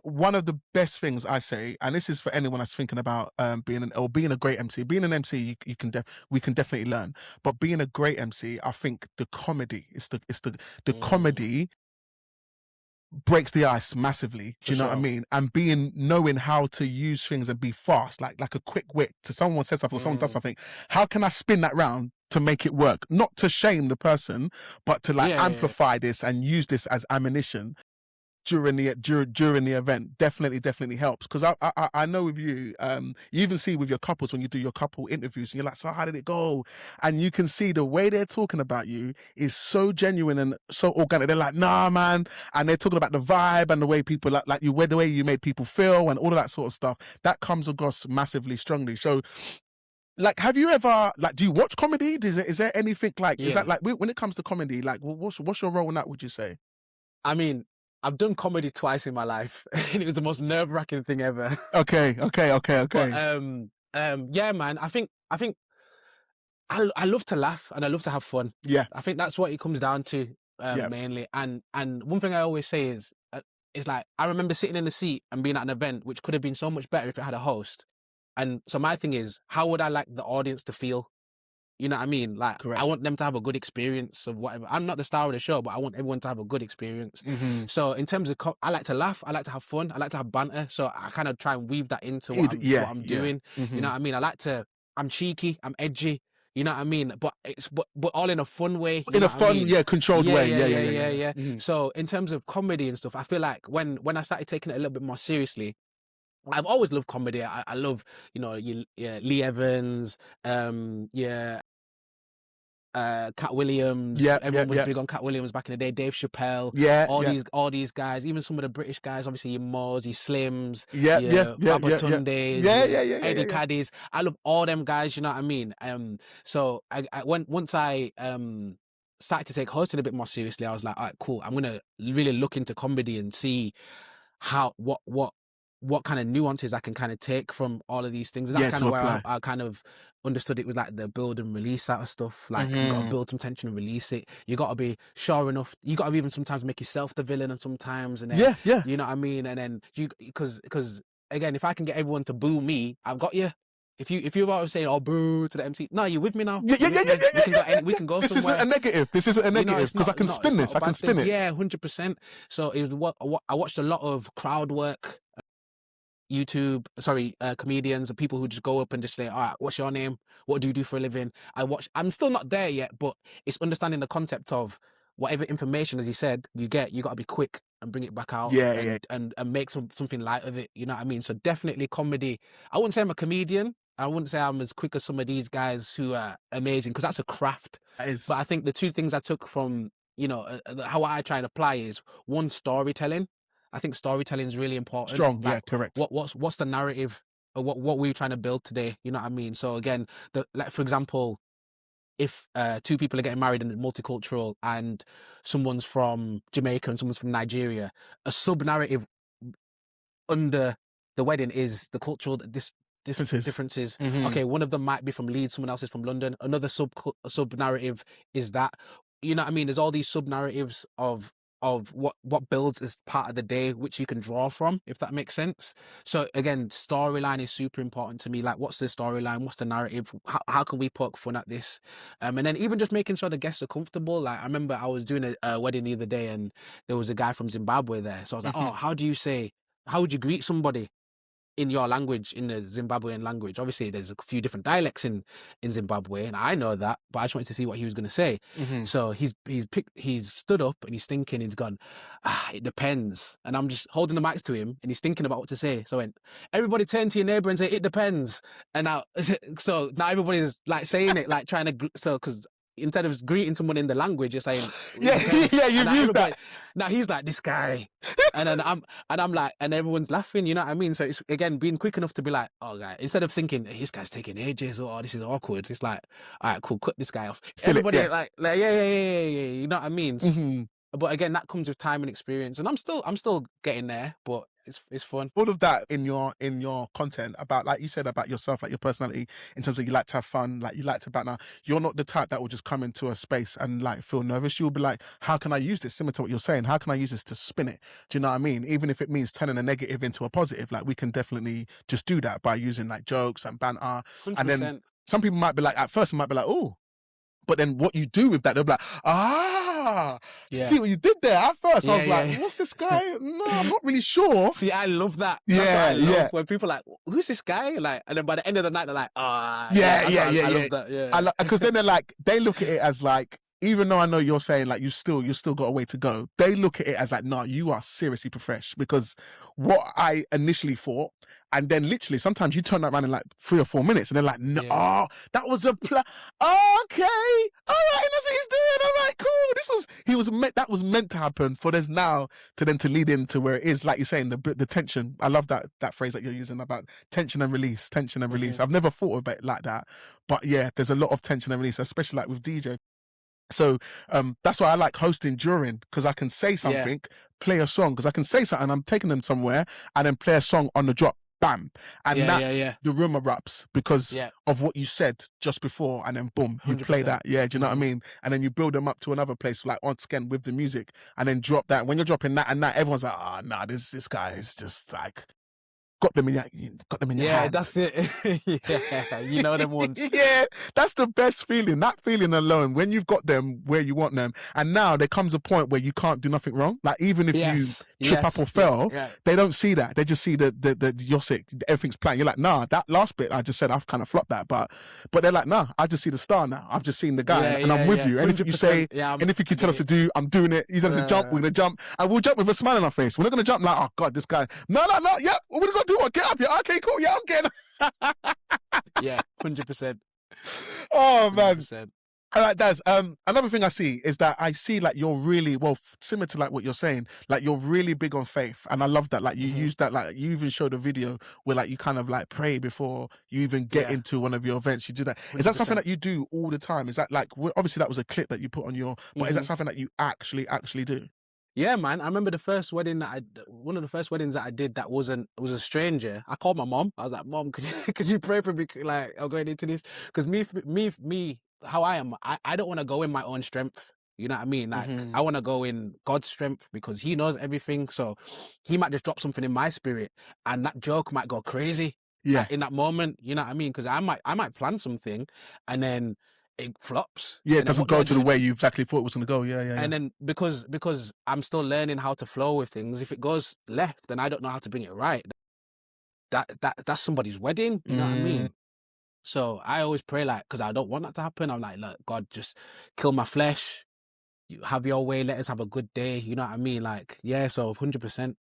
one of the best things I say, and this is for anyone that's thinking about being a great MC. Being an MC, we can definitely learn, but being a great MC, I think the comedy is the comedy breaks the ice massively. Do you know what I mean? And knowing how to use things and be fast, like a quick wit. To someone says something or someone does something, how can I spin that round to make it work? Not to shame the person, but to amplify this and use this as ammunition during the event. Definitely helps, because I know with you, you even see with your couples when you do your couple interviews and you're like, so how did it go? And you can see the way they're talking about you is so genuine and so organic. They're like, nah man, and they're talking about the vibe and the way people like you, the way you made people feel and all of that sort of stuff that comes across massively strongly. So like, have you ever, like, do you watch comedy? Is there anything like, is that like, when it comes to comedy, like what's your role in that, would you say? I mean, I've done comedy twice in my life, and it was the most nerve-wracking thing ever. Okay. But, yeah, man. I think I love to laugh and I love to have fun. Yeah. I think that's what it comes down to mainly. And one thing I always say is like, I remember sitting in the seat and being at an event which could have been so much better if it had a host. And so my thing is, how would I like the audience to feel? You know what I mean? Like, correct. I want them to have a good experience of whatever. I'm not the star of the show, but I want everyone to have a good experience. Mm-hmm. So in terms of, I like to laugh, I like to have fun, I like to have banter. So I kind of try and weave that into what I'm doing. Mm-hmm. You know what I mean? I'm cheeky, I'm edgy. You know what I mean? But but all in a fun way. In a fun, controlled way. Yeah. Mm-hmm. So in terms of comedy and stuff, I feel like when I started taking it a little bit more seriously, I've always loved comedy. I love, Lee Evans, Cat Williams. Everyone was big on Cat Williams back in the day. Dave Chappelle. All these guys, even some of the British guys, obviously your Moz, your Slims, Babatundes, Eddie Caddies. I love all them guys, you know what I mean? So once I started to take hosting a bit more seriously, I was like, all right, cool. I'm gonna really look into comedy and see what kind of nuances I can kind of take from all of these things. And that's kind of where I kind of understood it was like the build and release out of stuff. Like, you got to build some tension and release it. You got to be sure enough. You got to even sometimes make yourself the villain and sometimes. And then, you know what I mean? And then because again, if I can get everyone to boo me, I've got you. If you're always saying, oh, boo to the MC, no, you're with me now. We can go this somewhere. This isn't a negative because I can spin this. I can spin it. Yeah, 100%. So it was I watched a lot of crowd work. Comedians and people who just go up and just say, all right, what's your name? What do you do for a living? I'm still not there yet, but it's understanding the concept of whatever information, as you said, you got to be quick and bring it back out and make something light of it. You know what I mean? So definitely comedy. I wouldn't say I'm a comedian. I wouldn't say I'm as quick as some of these guys who are amazing, because that's a craft. But I think the two things I took from, how I try and apply is, one, storytelling. I think storytelling is really important. Strong, like, correct. What's the narrative? Or what we're trying to build today? You know what I mean? So again, for example, if two people are getting married and multicultural, and someone's from Jamaica and someone's from Nigeria, a sub narrative under the wedding is the cultural differences. Mm-hmm. Okay, one of them might be from Leeds, someone else is from London. Another sub narrative is that, you know what I mean? There's all these sub narratives of what builds as part of the day, which you can draw from, if that makes sense. So again, storyline is super important to me. Like, what's the storyline? What's the narrative? How can we poke fun at this? And then even just making sure the guests are comfortable. Like, I remember I was doing a wedding the other day and there was a guy from Zimbabwe there. So I was like, oh, how would you greet somebody in your language, in the Zimbabwean language. Obviously, there's a few different dialects in Zimbabwe, and I know that, but I just wanted to see what he was going to say. Mhm. So he's stood up and he's thinking, he's gone, it depends. And I'm just holding the mics to him and he's thinking about what to say. So I went, everybody turn to your neighbor and say, it depends. And now, so now everybody's like saying it, like trying to, because instead of greeting someone in the language, you're saying, Yeah, yeah, you've used that. Now he's like, this guy. And then I'm like, and everyone's laughing, you know what I mean? So it's, again, being quick enough to be like, oh, God, instead of thinking, hey, this guy's taking ages, or oh, this is awkward, it's like, all right, cool, cut this guy off. Everybody, yeah. like, yeah, you know what I mean? Mhm. But again, that comes with time and experience, and I'm still getting there, but it's fun. All of that in your content about, like you said, about yourself, like your personality, in terms of you like to have fun, like you like to back. Now, you're not the type that will just come into a space and like feel nervous. You'll be like, how can I use this? Similar to what you're saying, how can I use this to spin it? Do you know what I mean? Even if it means turning a negative into a positive, like we can definitely just do that by using like jokes and banter. 100%. And then some people might be like, at first, might be like, oh. But then what you do with that, they'll be like, see what you did there. At first, I was like, what's this guy? No, I'm not really sure. See, I love that. Yeah, That's what I love. When people are like, who's this guy? Like, and then by the end of the night, they're like, I love that. Yeah. Because then they're like, they look at it as like, even though I know you're saying like you still got a way to go, they look at it as like, no, you are seriously profesh. Because what I initially thought, and then literally sometimes you turn that around in like 3 or 4 minutes, and they're like, no, that was a plan. Okay, all right, that's what he's doing. All right, cool. That was meant to happen for this now to lead into where it is, like you're saying, the tension. I love that phrase that you're using about tension and release. Mm-hmm. I've never thought about it like that, but yeah, there's a lot of tension and release, especially like with DJ. So that's why I like hosting during, because I can say something, play a song, because I can say something, I'm taking them somewhere, and then play a song on the drop, bam. And the room erupts because of what you said just before, and then boom, you 100%. play that. Yeah, do you know what I mean? And then you build them up to another place, like once again with the music, and then drop that. When you're dropping that and that, everyone's like, nah, this guy is just like, got them in your hand. Yeah, that's it. Yeah, you know them ones. Yeah, that's the best feeling. That feeling alone, when you've got them where you want them, and now there comes a point where you can't do nothing wrong. Like even if you trip up or fail, they don't see that. They just see the you're sick, everything's planned. You're like, nah, that last bit I just said I've kind of flopped that, but they're like, nah, I just see the star now. I've just seen the guy, and I'm with you. Anything you say, anything you tell us to do, I'm doing it. You tell us to jump, we're gonna jump, and we'll jump with a smile on our face. We're not gonna jump like, oh God, this guy. No, yeah, we're gonna do what? Get up here. Okay, cool. Yeah, I'm getting. Yeah, 100%. Oh man. 100%. All right, Daz. Another thing I see is that I see like you're really similar to like what you're saying. Like you're really big on faith, and I love that. Like you use that. Like you even showed a video where like you kind of like pray before you even get into one of your events. You do that. 100%. Is that something that you do all the time? Is that like obviously that was a clip that you put on your? But is that something that you actually do? Yeah, man. I remember one of the first weddings that I did that was a stranger. I called my mom. I was like, Mom, could you pray for me? Like, I'm going into this. Because me, how I am, I don't want to go in my own strength. You know what I mean? Like, I want to go in God's strength because he knows everything. So he might just drop something in my spirit and that joke might go crazy. Yeah. In that moment, you know what I mean? Because I might plan something and then it flops. Yeah, it doesn't go to the way you exactly thought it was going to go. Yeah. And then because I'm still learning how to flow with things, if it goes left and I don't know how to bring it right, that's somebody's wedding. You know what I mean? So I always pray like, because I don't want that to happen. I'm like, look, God, just kill my flesh. You have your way. Let us have a good day. You know what I mean? Like, yeah. So 100%.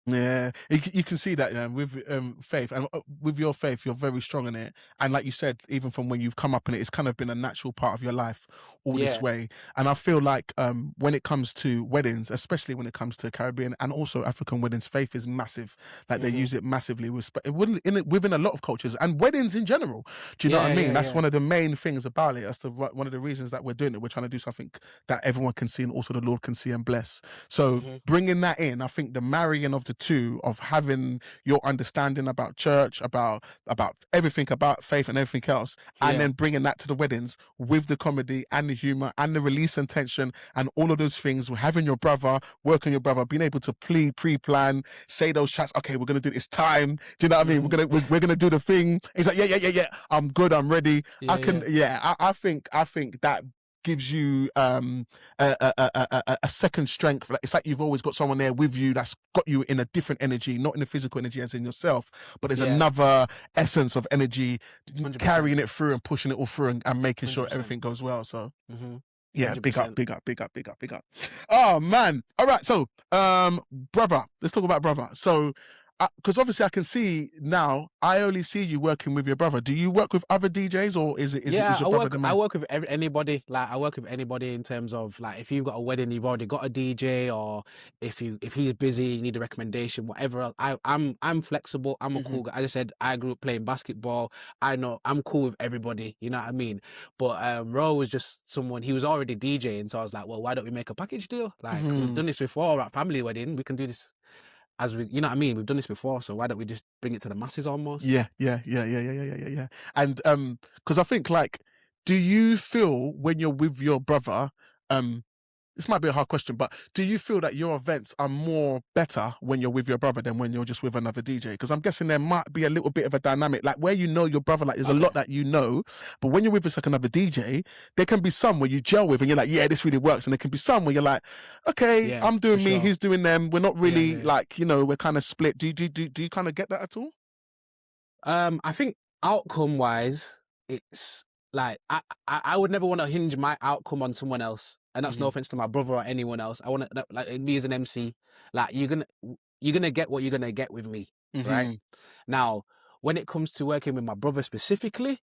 Yeah, you can see that with faith, and with your faith, you're very strong in it. And like you said, even from when you've come up in it, it's kind of been a natural part of your life all this way. And I feel like when it comes to weddings, especially when it comes to Caribbean and also African weddings, faith is massive. Like they use it massively within a lot of cultures and weddings in general. Do you know what I mean? That's one of the main things about it. That's one of the reasons that we're doing it. We're trying to do something that everyone can see and also the Lord can see and bless. So bringing that in, I think the marrying of the two, of having your understanding about church, about everything, about faith and everything else, and then bringing that to the weddings with the comedy and the humor and the release and tension and all of those things, having your brother, work on your brother, being able to pre-plan, say those chats, okay, we're gonna do this time, do you know what I mean? We're gonna do the thing. He's like, yeah, I'm good, I'm ready. I think that gives you a second strength. Like, it's like you've always got someone there with you that's got you in a different energy, not in the physical energy as in yourself, but there's another essence of energy 100%. carrying it through and pushing it all through and making sure 100%. everything goes well. So Mm-hmm. yeah, big up. Oh man. All right. So, brother, let's talk about brother. So, because obviously I can see now, I only see you working with your brother. Do you work with other DJs, or is your brother the man? I work with anybody. Like, I work with anybody in terms of, like, if you've got a wedding, you've already got a DJ, or if he's busy, you need a recommendation, whatever else. I'm flexible. I'm a cool guy. As I said, I grew up playing basketball. I know I'm cool with everybody. You know what I mean? But Ro was just someone, he was already DJing, so I was like, well, why don't we make a package deal? Like, we've done this before at family wedding. We can do this. As we, you know what I mean? We've done this before, so why don't we just bring it to the masses almost? Yeah. And because I think, like, do you feel when you're with your brother, this might be a hard question, but do you feel that your events are more better when you're with your brother than when you're just with another DJ? Because I'm guessing there might be a little bit of a dynamic, like where you know your brother, like there's a lot that you know, but when you're with like another DJ, there can be some where you gel with and you're like, yeah, this really works, and there can be some where you're like, okay, I'm doing me, he's doing them. We're not really like, you know, we're kind of split. Do you kind of get that at all? I think outcome wise, it's like I would never want to hinge my outcome on someone else. And that's no offense to my brother or anyone else. I want to, like, me as an MC, like, you're gonna get what you're gonna get with me, right? Now, when it comes to working with my brother specifically,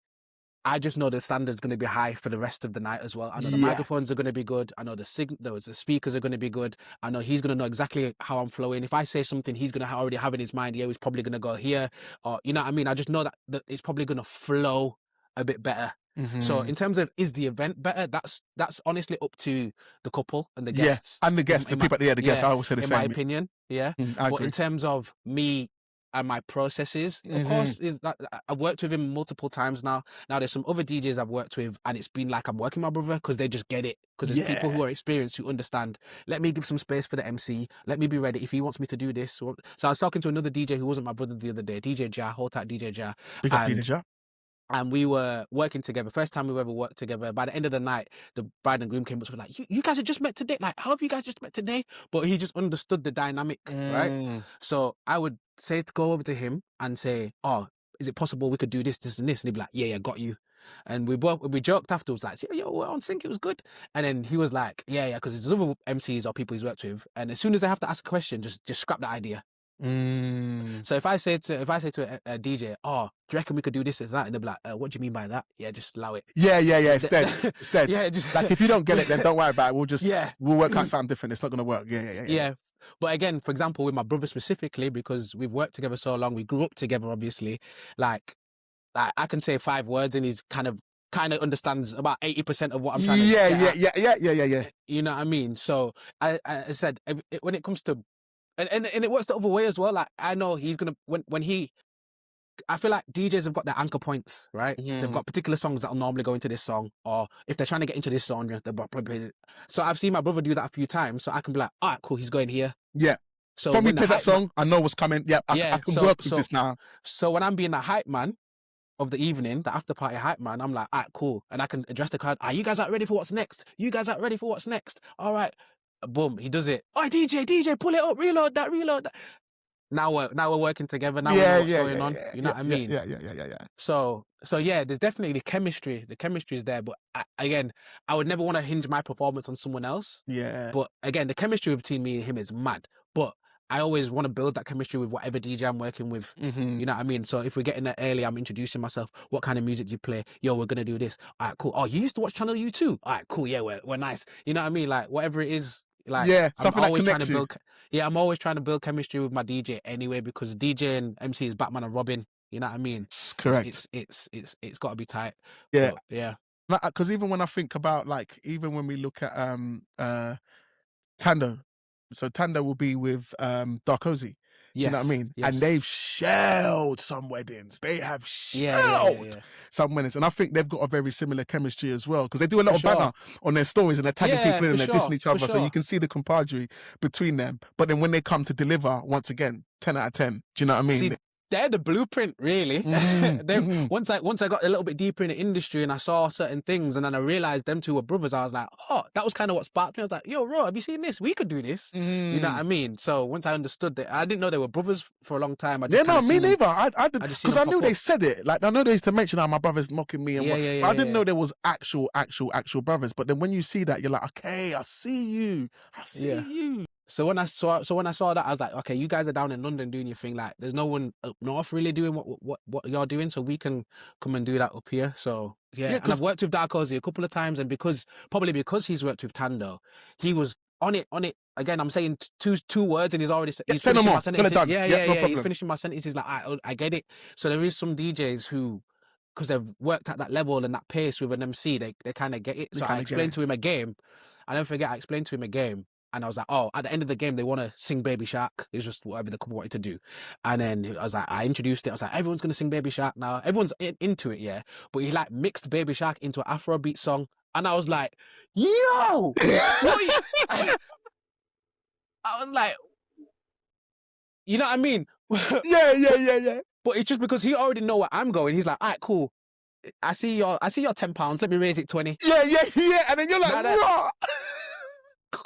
I just know the standard's going to be high for the rest of the night as well. I know the microphones are going to be good. I know the speakers are going to be good. I know he's going to know exactly how I'm flowing. If I say something, he's going to already have in his mind, yeah, he's probably going to go here, or, you know what I mean? I just know that it's probably going to flow a bit better. So in terms of, is the event better? That's honestly up to the couple and the guests. Yeah, and the guests, the people, the guests. I always say the same. In my opinion, yeah. But in terms of me and my processes, of course, is that I've worked with him multiple times now. Now there's some other DJs I've worked with, and it's been like I'm working my brother because they just get it. Because there's people who are experienced who understand. Let me give some space for the MC. Let me be ready if he wants me to do this. So I was talking to another DJ who wasn't my brother the other day, DJ Ja, hold tight DJ Ja. Big up DJ Ja. And we were working together. First time we've ever worked together. By the end of the night, the bride and groom came up to me like, you guys have just met today. Like, how have you guys just met today? But he just understood the dynamic, right? So I would say to go over to him and say, oh, is it possible we could do this, this, and this? And he'd be like, yeah, got you. And we joked afterwards, like, yo, we're on sync, it was good. And then he was like, yeah, because there's other MCs or people he's worked with. And as soon as they have to ask a question, just scrap the idea. So if I say to a DJ, oh, do you reckon we could do this and that? And they'll be like, what do you mean by that? Yeah, just allow it. Yeah. It's dead. It's dead. Yeah, just like, if you don't get it, then don't worry about it. We'll just we'll work out something different. It's not gonna work. Yeah. But again, for example, with my brother specifically, because we've worked together so long, we grew up together, obviously. Like I can say 5 words and he's kind of understands about 80% of what I'm trying to Yeah. You know what I mean? So I said, when it comes to and it works the other way as well. Like, I know he's gonna I feel like DJs have got their anchor points, right? They've got particular songs that'll normally go into this song, or if they're trying to get into this genre, they're probably. So I've seen my brother do that a few times, so I can be like, all right, cool, he's going here. Yeah. So when we play that song, I know what's coming. Yeah, I can work with this now. So when I'm being the hype man of the evening, the after party hype man, I'm like, all right, cool, and I can address the crowd. You guys aren't ready for what's next. You guys aren't ready for what's next. All right. Boom, he does it. Oh, DJ, pull it up, reload that. Now we're working together. Now we know what's going on. You know what I mean? Yeah. So yeah, there's definitely chemistry. The chemistry is there, but again, I would never want to hinge my performance on someone else. Yeah. But again, the chemistry between me and him is mad. But I always want to build that chemistry with whatever DJ I'm working with. You know what I mean? So if we're getting there early, I'm introducing myself. What kind of music do you play? Yo, we're going to do this. All right, cool. Oh, you used to watch Channel U too? All right, cool. Yeah, we're nice. You know what I mean? Like, whatever it is. Like, something that connects you. I'm always trying to build chemistry with my DJ anyway, because DJ and MC is Batman and Robin. You know what I mean? Correct. It's got to be tight. Yeah. But, yeah. Because even when I think about, like, even when we look at Tando, so Tando will be with Darkozy. Do you know what I mean? Yes. And they've shelled some weddings. They have shelled some weddings. And I think they've got a very similar chemistry as well, because they do a lot of banner on their stories and they're tagging people in and they're dissing each other. So you can see the compadre between them. But then when they come to deliver, once again, 10 out of 10. Do you know what I mean? See, they're the blueprint, really. Once I got a little bit deeper in the industry and I saw certain things, and then I realized them two were brothers, I was like, oh, that was kind of what sparked me. I was like, yo, bro, have you seen this? We could do this. You know what I mean? So once I understood that, I didn't know they were brothers for a long time. Yeah, no, me neither. I did, just because I knew they said it. Like, I know they used to mention how my brother's mocking me, and but I didn't know there was actual brothers. But then when you see that, you're like, okay, I see you. I see you. So when I saw that, I was like, okay, you guys are down in London doing your thing. Like, there's no one up north really doing what you're doing, so we can come and do that up here. So yeah, and I've worked with Darkozy a couple of times, and because he's worked with Tando, he was on it. Again, I'm saying two words, and he's already he's say no more. My sentences. Done. Yeah. He's finishing my sentences. Like, I get it. So there is some DJs who, because they've worked at that level and that pace with an MC, they kind of get it. So I explained to him a game. I don't forget, I explained to him a game. And I was like, oh, at the end of the game, they want to sing Baby Shark. It's just whatever the couple wanted to do. And then I was like, I introduced it. I was like, everyone's going to sing Baby Shark now. Everyone's into it, yeah. But he like mixed Baby Shark into an Afrobeat song. And I was like, yo! I was like, you know what I mean? Yeah. But it's just because he already know where I'm going. He's like, all right, cool. I see your £10. Let me raise it 20. Yeah. And then you're like, what?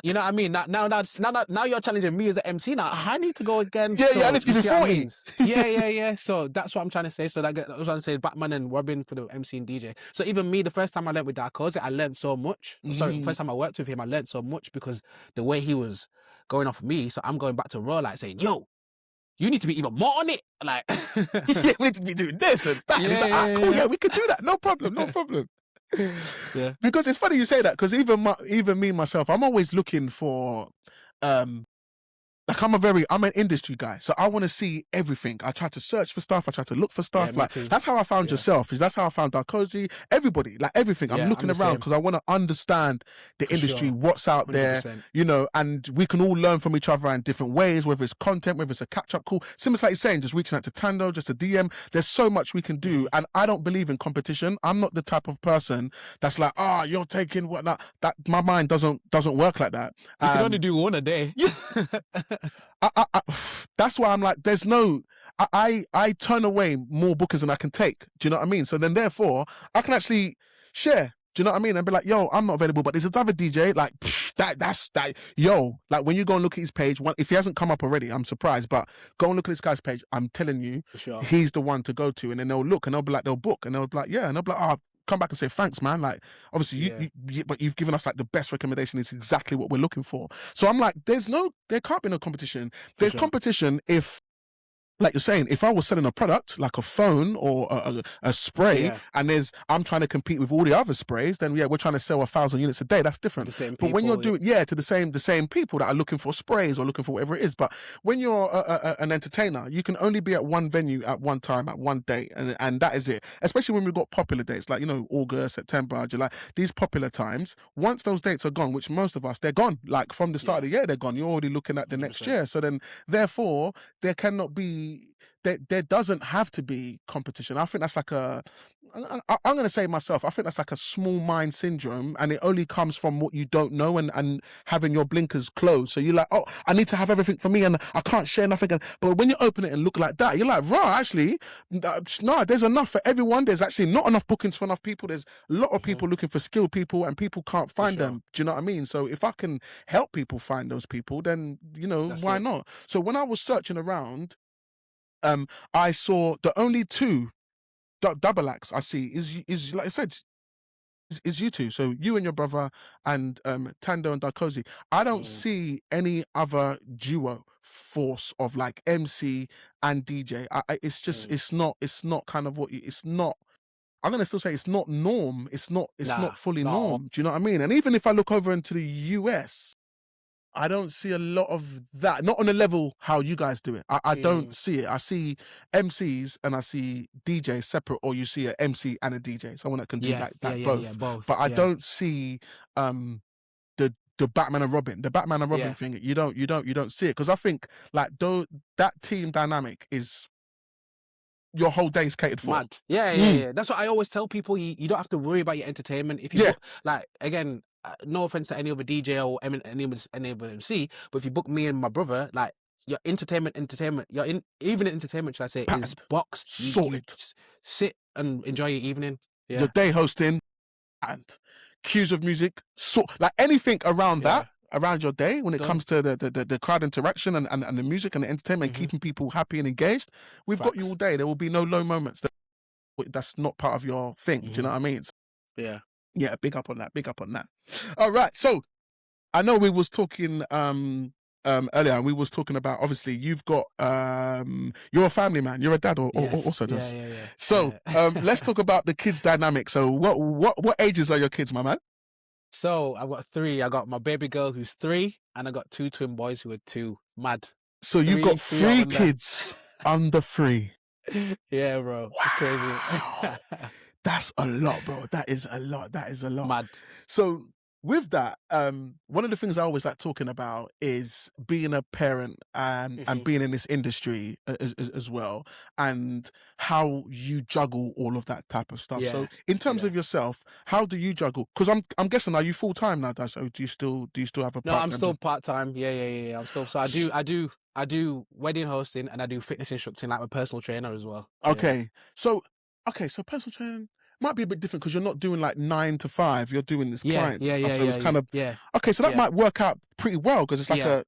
You know what I mean? Now you're challenging me as the MC. Now I need to go again. Yeah, I need to give you 40. I mean? Yeah. So that's what I'm trying to say. So that was trying to say Batman and Robin for the MC and DJ. So even me, the first time I learned with Darkozy, I learned so much. Sorry, the first time I worked with him, I learned so much because the way he was going off me. So I'm going back to Raw, like saying, yo, you need to be even more on it. Like, yeah, we need to be doing this and that. He's like, cool, yeah, we could do that. No problem. Yeah. Because it's funny you say that, because even me myself, I'm always looking for like I'm an industry guy, so I want to see everything. I try to search for stuff. I try to look for stuff. Yeah, like that's how I found yourself. That's how I found Darkozy. Everybody, like everything. I'm looking around because I want to understand the industry, what's out 100%. There, you know, and we can all learn from each other in different ways. Whether it's content, whether it's a catch-up call, similar like you're saying, just reaching out to Tando, just a DM. There's so much we can do, and I don't believe in competition. I'm not the type of person that's like, you're taking whatnot. That my mind doesn't work like that. You can only do one a day. That's why I'm like, there's no. I turn away more bookers than I can take. Do you know what I mean? So then, therefore, I can actually share. Do you know what I mean? And be like, yo, I'm not available, but there's this other DJ. Like, that's that. Yo, like when you go and look at his page, if he hasn't come up already, I'm surprised. But go and look at this guy's page. I'm telling you, he's the one to go to. And then they'll look and they'll be like, they'll book and they'll be like, yeah, and they'll be like, come back and say thanks, man. Like, obviously, but you've given us like the best recommendation. It's exactly what we're looking for. So I'm like, there can't be no competition. There's competition if, like you're saying, if I was selling a product like a phone or a spray, and I'm trying to compete with all the other sprays, then we're trying to sell 1,000 units a day. That's different. But when you're doing to the same people that are looking for sprays or looking for whatever it is. But when you're an entertainer, you can only be at one venue at one time at one day, and that is it. Especially when we've got popular dates like August, September, July. These popular times, once those dates are gone, which most of us, they're gone. Like from the start of the year, they're gone. You're already looking at the 100%. Next year. So then, therefore, there cannot be. There doesn't have to be competition. I think that's like I'm going to say myself, I think that's like a small mind syndrome, and it only comes from what you don't know and having your blinkers closed. So you're like, oh, I need to have everything for me and I can't share nothing. But when you open it and look like that, you're like, actually, no, there's enough for everyone. There's actually not enough bookings for enough people. There's a lot of people looking for skilled people and people can't find them. Do you know what I mean? So if I can help people find those people, then, why not? So when I was searching around, I saw the only two double acts I see is like I said, is you two. So you and your brother and Tando and Darkozy. I don't see any other duo force of like MC and DJ. It's just it's not kind of what it's not. I'm gonna still say it's not norm. It's not fully norm. Do you know what I mean? And even if I look over into the US, I don't see a lot of that. Not on the level how you guys do it. I don't see it. I see MCs and I see DJs separate, or you see an MC and a DJ. Someone that can do both. But I don't see the Batman and Robin. The Batman and Robin thing. You don't see it, because I think like that team dynamic is your whole day is catered for. Mad. Yeah. That's what I always tell people. You don't have to worry about your entertainment. If you like, again, no offense to any other DJ or any other MC, but if you book me and my brother, like, your entertainment, even entertainment, should I say, is Patterned. boxed. You Sorted. just sit and enjoy your evening. Yeah. Your day hosting and cues of music, like anything around that, around your day when it Done. comes to the crowd interaction and the music and the entertainment, keeping people happy and engaged. We've got you all day. There will be no low moments. That's not part of your thing. Do you know what I mean? Yeah. Yeah, big up on that. Big up on that. All right. So I know we was talking earlier, and we was talking about, obviously you've got you're a family man, you're a dad, or also does. Yeah. So let's talk about the kids dynamic. So what ages are your kids, my man? So I've got 3. I got my baby girl who's 3, and I got 2 twin boys who are 2. Mad. So you've got 3 kids under 3. Yeah, bro. Wow. It's crazy. That's a lot, bro. That is a lot. Mad. So with that, one of the things I always like talking about is being a parent and being in this industry as well, and how you juggle all of that type of stuff. So in terms of yourself, how do you juggle? Because I'm guessing, are you full time now, Daz? Or do you still have a part-time? No, I'm still part time. Yeah. I'm still. So I do wedding hosting, and I do fitness instructing, like my personal trainer as well. Okay. So personal training might be a bit different because you're not doing like 9 to 5. You're doing this clients and stuff. So it's kind of okay. So that might work out pretty well because it's like a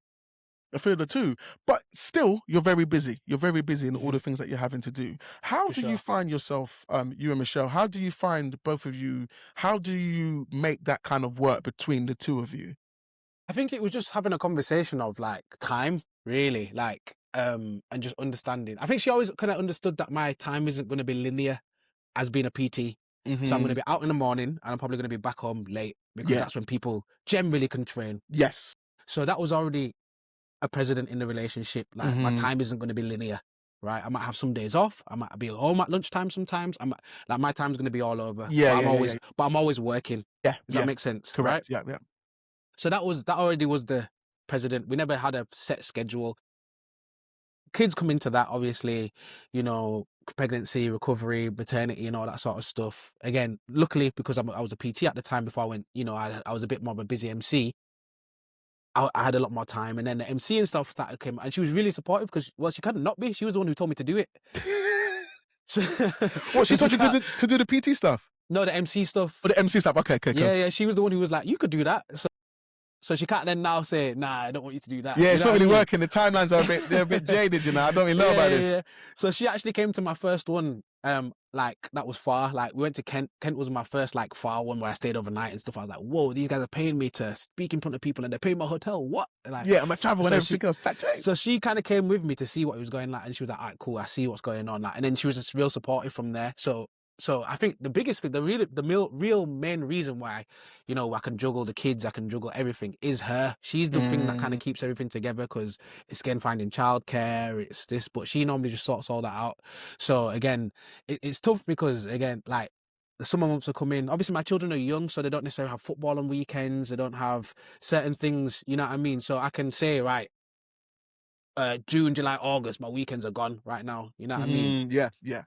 field of two. But still, you're very busy. You're very busy in all the things that you're having to do. How do you find yourself, you and Michelle? How do you find both of you? How do you make that kind of work between the two of you? I think it was just having a conversation of like time, really, like and just understanding. I think she always kind of understood that my time isn't going to be linear as being a PT. So I'm going to be out in the morning, and I'm probably going to be back home late, because that's when people generally can train. Yes. So that was already a precedent in the relationship. Like my time isn't going to be linear, right? I might have some days off. I might be home at lunchtime sometimes. Like my time's going to be all over. But I'm always working. Yeah. Does that make sense? Correct. Right? Yeah. So that already was the precedent. We never had a set schedule. Kids come into that, obviously, pregnancy, recovery, maternity, and all that sort of stuff. Again, luckily, because I was a PT at the time before I went, I was a bit more of a busy MC. I had a lot more time, and then the MC and stuff started came, and she was really supportive because, well, she couldn't not be. She was the one who told me to do it. What, she told you to do the PT stuff? No, the MC stuff. Oh, the MC stuff. Okay. Yeah. She was the one who was like, you could do that. So she can't then now say, nah, I don't want you to do that. Yeah, it's not really working. The timelines are a bit jaded, I don't really know about this. Yeah. So she actually came to my first one, like that was far. Like we went to Kent. Kent was my first like far one where I stayed overnight and stuff. I was like, whoa, these guys are paying me to speak in front of people and they're paying my hotel. What? Like, yeah, I'm a travel and everything else. That changed. So she kind of came with me to see what it was going like, and she was like, all right, cool, I see what's going on. Like, and then she was just real supportive from there. So I think the biggest thing, the real main reason why, I can juggle the kids, I can juggle everything, is her. She's the thing that kind of keeps everything together, because it's, again, finding childcare, it's this, but she normally just sorts all that out. So again, it's tough because, again, like the summer months are coming. Obviously, my children are young, so they don't necessarily have football on weekends. They don't have certain things, you know what I mean? So I can say, right, June, July, August, my weekends are gone right now. You know what I mean? Yeah.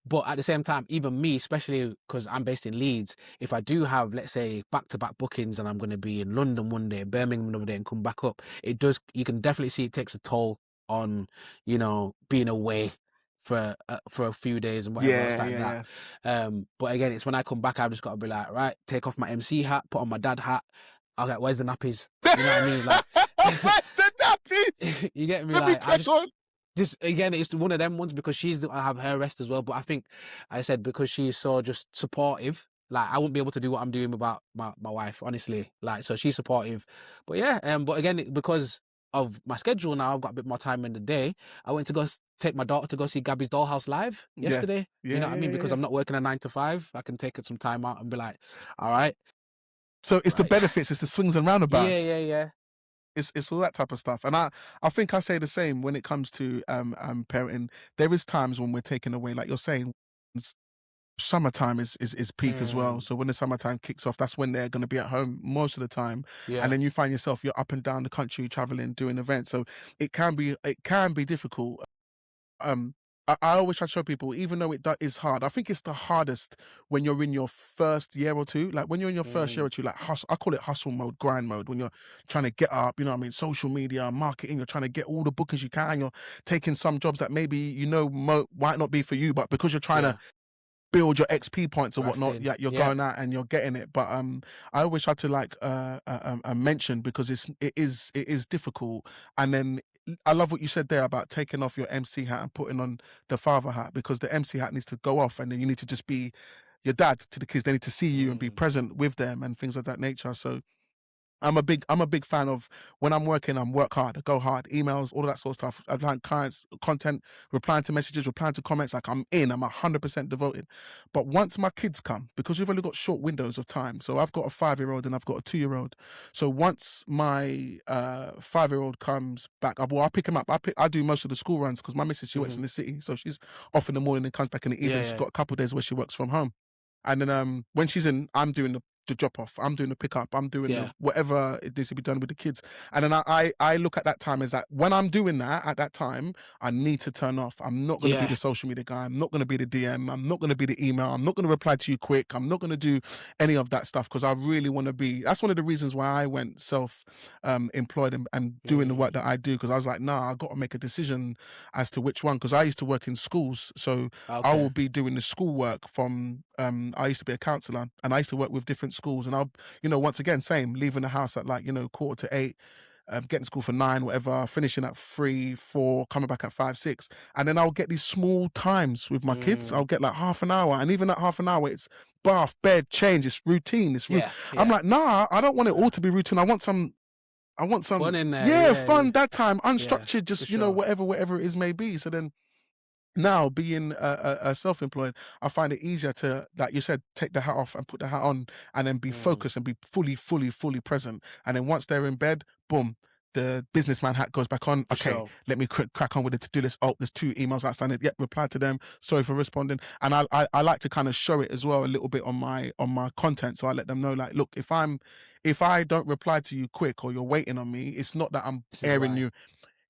But at the same time, even me, especially because I'm based in Leeds, if I do have, let's say, back-to-back bookings and I'm going to be in London one day, Birmingham another day, and come back up, you can definitely see it takes a toll on, being away for a few days and whatever else like that. But again, it's when I come back, I've just got to be like, right, take off my MC hat, put on my dad hat. Okay, where's the nappies? You know what I mean? Like, where's the nappies? You get me? Just again, it's one of them ones because I have her rest as well. But I think I said because she's so just supportive, like I wouldn't be able to do what I'm doing without my wife, honestly. Like, so she's supportive. But yeah, but again, because of my schedule now, I've got a bit more time in the day. I went to go take my daughter to go see Gabby's Dollhouse live yesterday. You know what I mean? Because I'm not working a 9 to 5. I can take some time out and be like, all right. So it's the benefits, it's the swings and roundabouts. Yeah. It's all that type of stuff. And I think I say the same when it comes to parenting. There is times when we're taken away, like you're saying, summertime is peak as well. So when the summertime kicks off, that's when they're going to be at home most of the time. And then you find yourself, you're up and down the country, traveling, doing events. So it can be difficult. I always try to show people, even though it is hard, I think it's the hardest when you're in your first year or two. Like when you're in your first year or two, like hustle, I call it hustle mode, grind mode, when you're trying to get up, you know what I mean? Social media, marketing, you're trying to get all the bookings you can. You're taking some jobs that maybe, might not be for you, but because you're trying to build your XP points or whatnot, Grafting. you're going out and you're getting it. But I always try to like mention, because it is difficult. And then I love what you said there about taking off your MC hat and putting on the father hat, because the MC hat needs to go off, and then you need to just be your dad to the kids. They need to see you and be present with them and things of that nature. So I'm a big fan of, when I'm working, I'm work hard, I go hard, emails, all of that sort of stuff. I like clients, content, replying to messages, replying to comments, like I'm 100% devoted. But once my kids come, because we've only got short windows of time, so I've got a 5-year-old and I've got a 2-year-old. So once my 5-year-old comes back, I pick him up. I do most of the school runs, because my missus, she works in the city, so she's off in the morning and comes back in the evening. She's got a couple of days where she works from home. And then when she's in, I'm doing the drop off, I'm doing the pickup, I'm doing the whatever it needs to be done with the kids. And then I look at that time as that, when I'm doing that at that time, I need to turn off. I'm not going to be the social media guy. I'm not going to be the DM. I'm not going to be the email. I'm not going to reply to you quick. I'm not going to do any of that stuff, because I really want to be, that's one of the reasons why I went self-employed and doing the work that I do, because I was like, nah, I got to make a decision as to which one, because I used to work in schools. So I will be doing the school work from, I used to be a counsellor, and I used to work with different schools, and I'll, once again, same, leaving the house at like, 7:45, getting to school for 9, whatever, finishing at 3, 4, coming back at 5, 6. And then I'll get these small times with my kids. I'll get like half an hour, and even that half an hour, it's bath, bed, change, it's routine. I'm like, nah, I don't want it all to be routine. I want some fun in there. Fun that time, unstructured, just, sure. whatever it is may be. So then, now being a self-employed, I find it easier to, like you said, take the hat off and put the hat on, and then be focused and be fully present. And then once they're in bed, boom, the businessman hat goes back on. Okay, let me crack on with the to-do list. Oh, there's 2 emails outstanding. Yep, reply to them. Sorry for responding. And I like to kind of show it as well a little bit on my content. So I let them know, like, look, if I don't reply to you quick, or you're waiting on me, it's not that I'm airing you.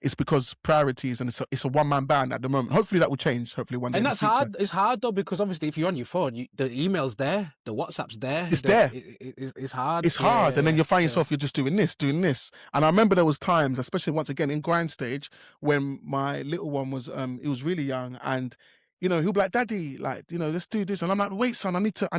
It's because priorities, and it's a one-man band at the moment. Hopefully that will change. Hopefully one day. And that's hard. It's hard though, because obviously if you're on your phone, the email's there, the WhatsApp's there. It's there. It's hard. It's hard, and then you find yourself, you're just doing this. And I remember there was times, especially once again in grind stage, when my little one was, he was really young, and he'll be like, Daddy, like, let's do this. And I'm like, wait, son, I need to.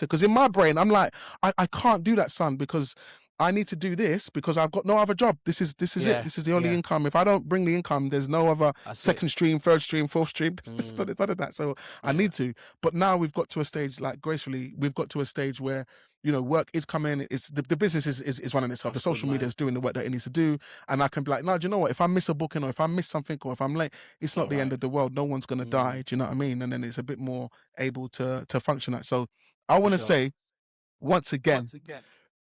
Because in my brain, I'm like, I can't do that, son, because I need to do this, because I've got no other job. This is it. This is the only income. If I don't bring the income, there's no other second stream, third stream, fourth stream. There's none of that. So I need to. But now we've got to a stage, like gracefully, we've got to a stage where, work is coming. It's the business is running itself. The social media is doing the work that it needs to do. And I can be like, no, do you know what? If I miss a booking, or if I miss something, or if I'm late, it's not the end of the world. No one's going to die. Do you know what I mean? And then it's a bit more able to function that. So I want to say, once again,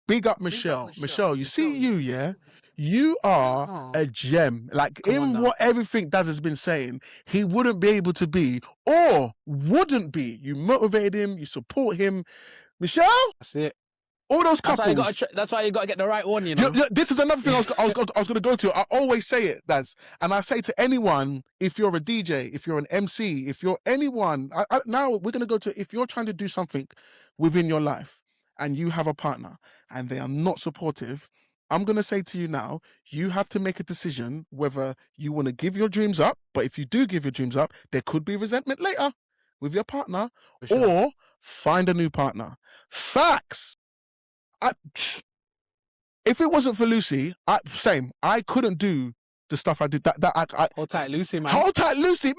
big up Michelle. Michelle, you see you, yeah? You are a gem. Like, in what everything Daz has been saying, he wouldn't be able to be, or wouldn't be. You motivated him, you support him. Michelle? That's it. All those couples. That's why you got to get the right one, This is another thing I was going to go to. I always say it, Daz. And I say to anyone, if you're a DJ, if you're an MC, if you're anyone, now we're going to go to, if you're trying to do something within your life, and you have a partner and they are not supportive, I'm going to say to you now, you have to make a decision whether you want to give your dreams up. But if you do give your dreams up, there could be resentment later with your partner, or find a new partner. Facts. If it wasn't for Lucy, I couldn't do the stuff I did. Hold tight, Lucy, man. Hold tight, Lucy.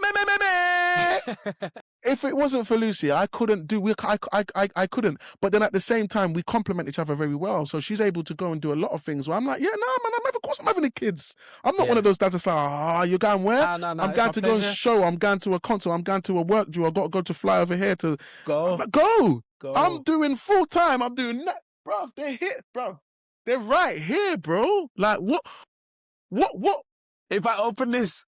If it wasn't for Lucy, I couldn't do. I couldn't. But then at the same time, we complement each other very well. So she's able to go and do a lot of things where I'm like, yeah, no, man, of course I'm having the kids. I'm not one of those dads that's like, you're going where? No, I'm going to go and show. I'm going to a concert. I'm going to a work due. I got to go to fly over here to go. Like, go. I'm doing full time. I'm doing that, bro. They're here, bro. They're right here, bro. Like what? If I open this,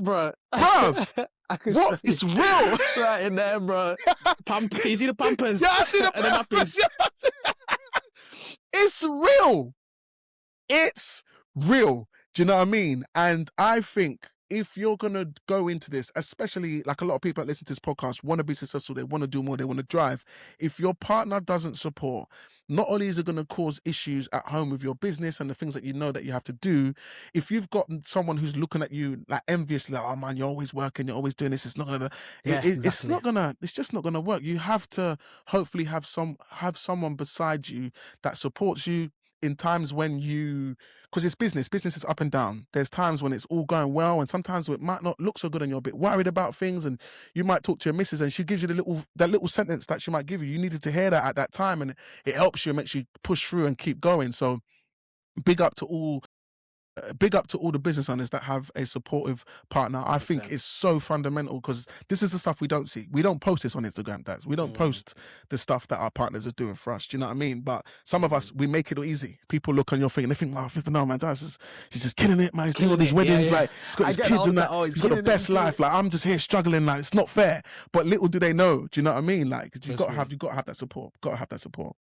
bro. What? It's real. Right in there, bro. Can you see the pampers? Yeah, I see the pampers. It's real. It's real. Do you know what I mean? And I think if you're gonna go into this, especially like a lot of people that listen to this podcast want to be successful, they want to do more, they want to drive. If your partner doesn't support, not only is it going to cause issues at home with your business and the things that you know that you have to do, if you've got someone who's looking at you like enviously, like, oh man, you're always working, you're always doing this, it's not gonna, it's just not gonna work. You have to hopefully have someone beside you that supports you in times when you, because it's business is up and down. There's times when it's all going well, and sometimes it might not look so good and you're a bit worried about things, and you might talk to your missus and she gives you that little sentence that she might give you. You needed to hear that at that time, and it helps you and makes you push through and keep going. So big up to all the business owners that have a supportive partner. I think it's so fundamental, because this is the stuff we don't see. We don't post this on Instagram, Daz. We don't post the stuff that our partners are doing for us. Do you know what I mean? But some of us, we make it easy. People look on your thing and they think, oh, no, man, Daz, he's just killing it, man. He's doing all these weddings, like, he's got his kids and that. He's got the best life. Like, I'm just here struggling. Like, it's not fair. But little do they know. Do you know what I mean? Like, you got to have that support. Got to have that support.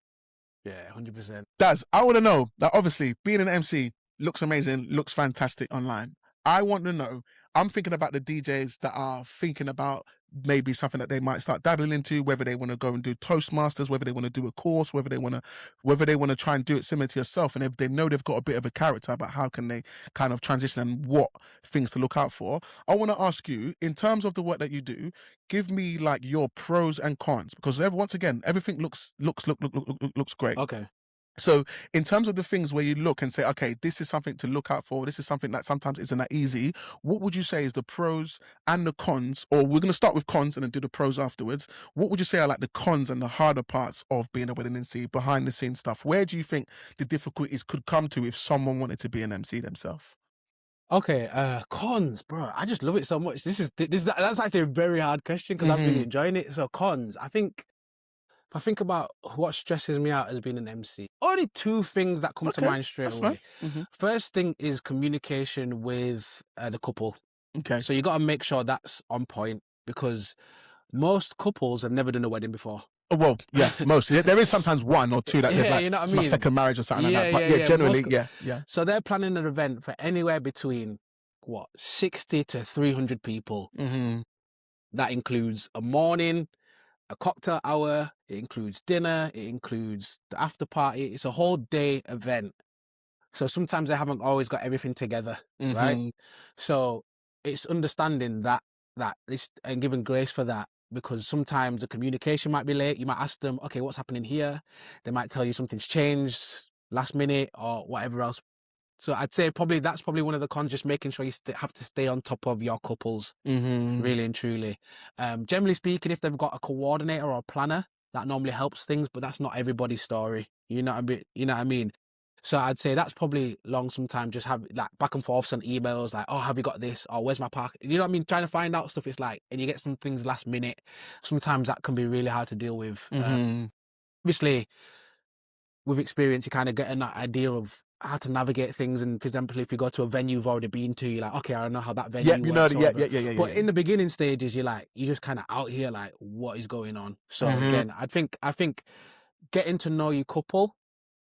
Yeah, 100%. Daz, I want to know that obviously being an MC looks amazing, looks fantastic online. I want to know, I'm thinking about the DJs that are thinking about maybe something that they might start dabbling into, whether they want to go and do Toastmasters, whether they want to do a course, whether they want to try and do it similar to yourself. And if they know they've got a bit of a character, about how can they kind of transition and what things to look out for. I want to ask you, in terms of the work that you do, give me like your pros and cons, because once again, everything looks great. Okay. So in terms of the things where you look and say, okay, this is something to look out for, this is something that sometimes isn't that easy, what would you say is the pros and the cons? Or we're going to start with cons and then do the pros afterwards. What would you say are like the cons and the harder parts of being a wedding MC, behind the scenes stuff? Where do you think the difficulties could come to if someone wanted to be an MC themselves? Okay, cons, bro. I just love it so much. That's actually a very hard question, because I've been enjoying it. So cons, I think, if I think about what stresses me out as being an MC, only two things that come to mind straight away. First thing is communication with the couple. Okay. So you got to make sure that's on point, because most couples have never done a wedding before. Oh, well, yeah, most. There is sometimes one or two that they're like, you know what it's I mean? my second marriage or something like that. But generally, yeah. So they're planning an event for anywhere between, 60 to 300 people. That includes a morning, a cocktail hour, it includes dinner, it includes the after party. It's a whole day event. So sometimes they haven't always got everything together, right? So it's understanding that this, and giving grace for that, because sometimes the communication might be late. You might ask them, okay, what's happening here? They might tell you something's changed last minute or whatever else. So I'd say that's probably one of the cons, just making sure you have to stay on top of your couples, really and truly. Generally speaking, if they've got a coordinator or a planner, that normally helps things, but that's not everybody's story. You know what I mean? So I'd say that's probably long sometimes, just have like back and forths on emails, like, oh, have you got this? Or where's my park? You know what I mean? Trying to find out stuff, it's like, and you get some things last minute. Sometimes that can be really hard to deal with. Obviously, with experience, you kind of get an idea of how to navigate things. And for example, if you go to a venue you've already been to, you're like, okay, I know how that venue works. But in the beginning stages, you're just kind of out here like, what is going on? So again, I think getting to know your couple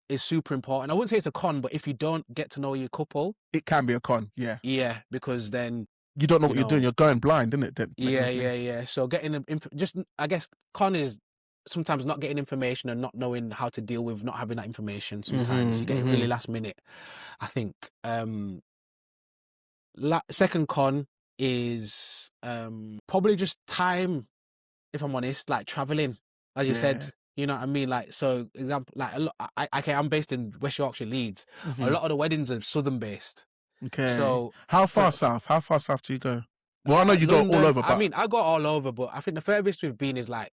is super important. I wouldn't say it's a con, but if you don't get to know your couple, it can be a con. Yeah, because then you don't know what you're doing. You're going blind, isn't it? Yeah. So getting I guess con is sometimes not getting information and not knowing how to deal with not having that information. Sometimes you get it really last minute. I think second con is probably just time, if I'm honest, like traveling, as you said. You know what I mean? Like, so example, like I'm based in West Yorkshire, Leeds. A lot of the weddings are southern based. Okay. So how far south? How far south do you go? Well, I know you London, go all over. But... I mean, I go all over, but I think the furthest we've been is like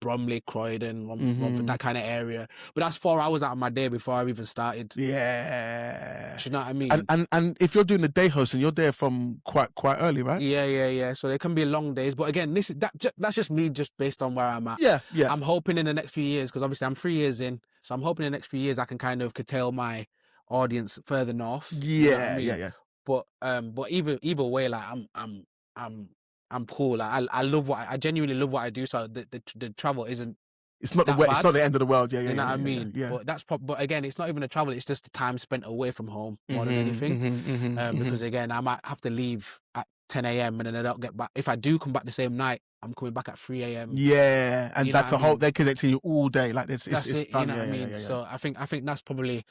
Bromley, Croydon, Romford, that kind of area. But that's 4 hours out of my day before I even started. Yeah. Do you know what I mean? And if you're doing the day hosting, you're there from quite early, right? Yeah. So they can be long days. But again, that's just me, just based on where I'm at. Yeah. I'm hoping in the next few years, because obviously I'm 3 years in, so I'm hoping in the next few years I can kind of curtail my audience further north. Yeah, you know what I mean? yeah. But either way, like I'm cool. Like, I genuinely love what I do. So the travel isn't It's not that it's not bad. the end of the world. Yeah, yeah, You know yeah, what I yeah, mean? yeah. But but again, it's not even the travel. It's just the time spent away from home more than anything. Because again, I might have to leave at 10 a.m. and then I don't get back. If I do come back the same night, I'm coming back at 3 a.m. Yeah, and You know that's what I a whole. mean? They connect to you all day. Like this, That's it's it. You done. know what Yeah, I yeah, yeah, mean? yeah, yeah. So I think that's probably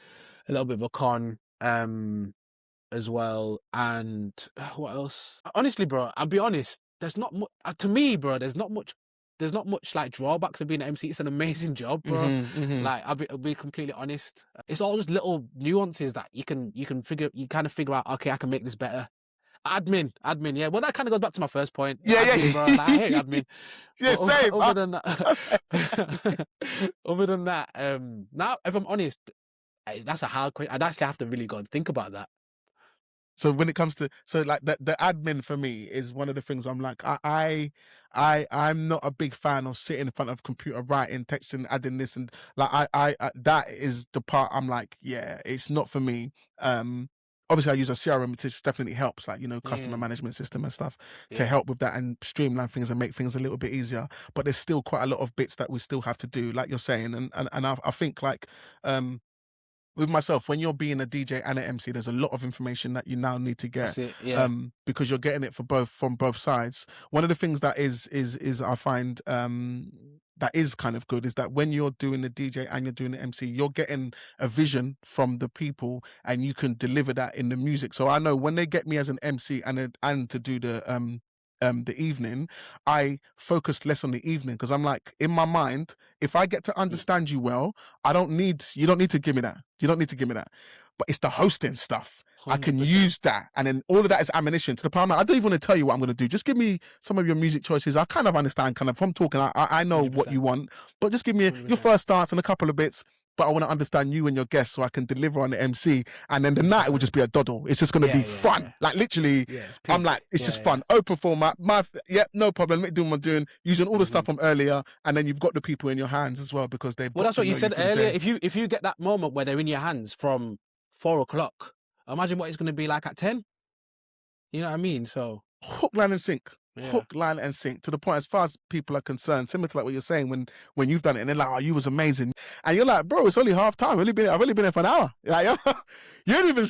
a little bit of a con. As well. And what else? Honestly, bro, I'll be honest. There's not much to me, bro. There's not much like drawbacks of being an MC. It's an amazing job, bro. Like I'll be completely honest. It's all just little nuances that you kind of figure out. Okay, I can make this better. Admin, yeah. Well, that kind of goes back to my first point. Yeah, Admin, bro. Like, I hate yeah. admin. Yeah, But same. other than that, other than that, now if I'm honest, that's a hard question. I'd actually have to really go and think about that. So when it comes to like the admin for me is one of the things I'm like I'm not a big fan of sitting in front of a computer writing, texting, adding this and like I that is the part I'm like, yeah, it's not for me. Obviously I use a CRM, which definitely helps, like, you know, customer management system and stuff to help with that and streamline things and make things a little bit easier. But there's still quite a lot of bits that we still have to do, like you're saying, and I think like with myself, when you're being a DJ and an MC, there's a lot of information that you now need to get. That's it, yeah. Because you're getting it from both sides. One of the things that is I find that is kind of good is that when you're doing the DJ and you're doing the MC, you're getting a vision from the people and you can deliver that in the music. So I know when they get me as an MC and to do the evening, I focus less on the evening because I'm like, in my mind, if I get to understand you well, you don't need to give me that. You don't need to give me that. But it's the hosting stuff. 100%. I can use that. And then all of that is ammunition to the point. I don't even want to tell you what I'm going to do. Just give me some of your music choices. I kind of understand, from talking, I know 100%. What you want, but just give me 100%. Your first starts and a couple of bits. But I want to understand you and your guests so I can deliver on the MC. And then the night will just be a doddle. It's just going to be fun. Yeah. Like literally, I'm like, it's just fun. Open format. No problem. Let me do what I'm doing. Using all the stuff from earlier. And then you've got the people in your hands as well because they've got that's what you said earlier. If you get that moment where they're in your hands from 4 o'clock, imagine what it's going to be like at 10. You know what I mean? So hook, line and sink. Hook, line and sink to the point as far as people are concerned, similar to like what you're saying when you've done it and they're like, oh, you was amazing. And you're like, bro, it's only half time. I've only been there for an hour. Like, you ain't even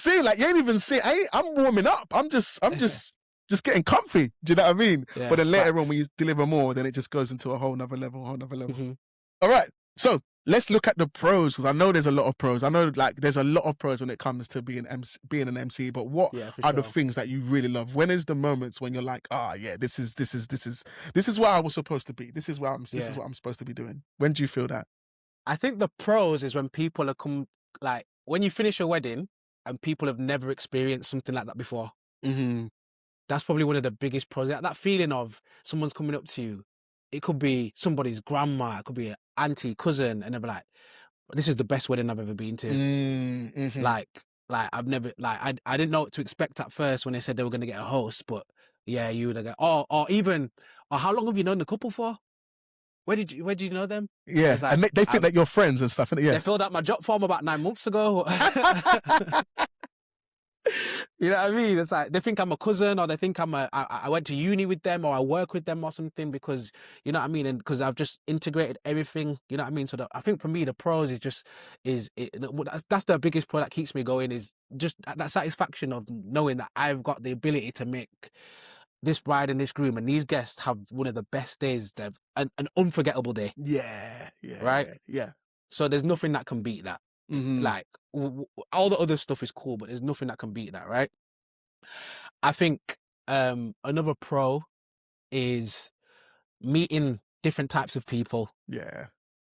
see, I'm warming up. I'm just getting comfy. Do you know what I mean? Yeah, but then later on when you deliver more, then it just goes into a whole nother level. All right. So let's look at the pros because I know there's a lot of pros. I know like there's a lot of pros when it comes to being an MC. But what are the things that you really love? When is the moments when you're like, this is where I was supposed to be. This is what I'm supposed to be doing. When do you feel that? I think the pros is when people are like when you finish a wedding and people have never experienced something like that before. That's probably one of the biggest pros. That feeling of someone's coming up to you. It could be somebody's grandma, it could be an auntie, cousin, and they'll be like, this is the best wedding I've ever been to. Like I've never, I didn't know what to expect at first when they said they were going to get a host, but yeah, you would have got, or how long have you known the couple for? Where did you know them? Yeah, like, and they think that you're friends and stuff, innit? Yeah. They filled out my job form about 9 months ago. You know what I mean? It's like they think I'm a cousin, or they think I went to uni with them, or I work with them, or something. Because you know what I mean, and because I've just integrated everything. You know what I mean. So I think for me, the pros that's the biggest pro that keeps me going. Is just that satisfaction of knowing that I've got the ability to make this bride and this groom and these guests have one of the best days they've an unforgettable day. Yeah. Right. Yeah. So there's nothing that can beat that. Like all the other stuff is cool, but there's nothing that can beat that, right? I think another pro is meeting different types of people. Yeah.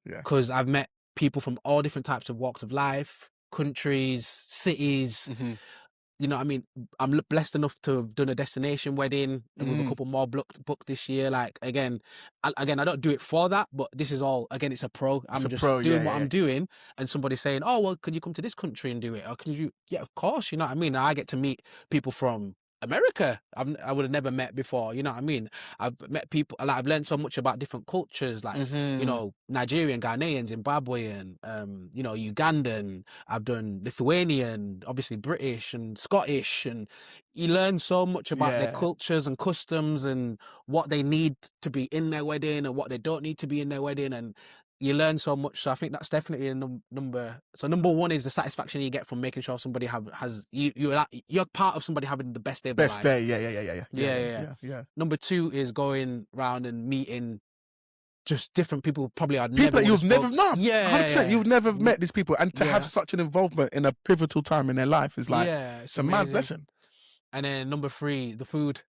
Because I've met people from all different types of walks of life, countries, cities. You know what I mean? I'm blessed enough to have done a destination wedding and with a couple more booked this year. Like, again, I don't do it for that, but this is all, again, it's a pro. I'm just doing what I'm doing, and somebody's saying, oh, well, can you come to this country and do it? Or can you, yeah, of course, you know what I mean? I get to meet people from America I would have never met before, you know what I mean? I've met people, like, I've learned so much about different cultures, like, you know, Nigerian, Ghanaian, Zimbabwean, you know, Ugandan, I've done Lithuanian, obviously British and Scottish, and you learn so much about their cultures and customs and what they need to be in their wedding and what they don't need to be in their wedding, and you learn so much. So I think that's definitely a number. So number one is the satisfaction you get from making sure somebody has you're part of somebody having the best day of their Best life. day, yeah. Number two is going around and meeting just different people probably I'd People never that you've never known. Yeah, 100%. You've never met these people, and to Yeah. have such an involvement in a pivotal time in their life is like it's a mad amazing. blessing. And then number three, the food.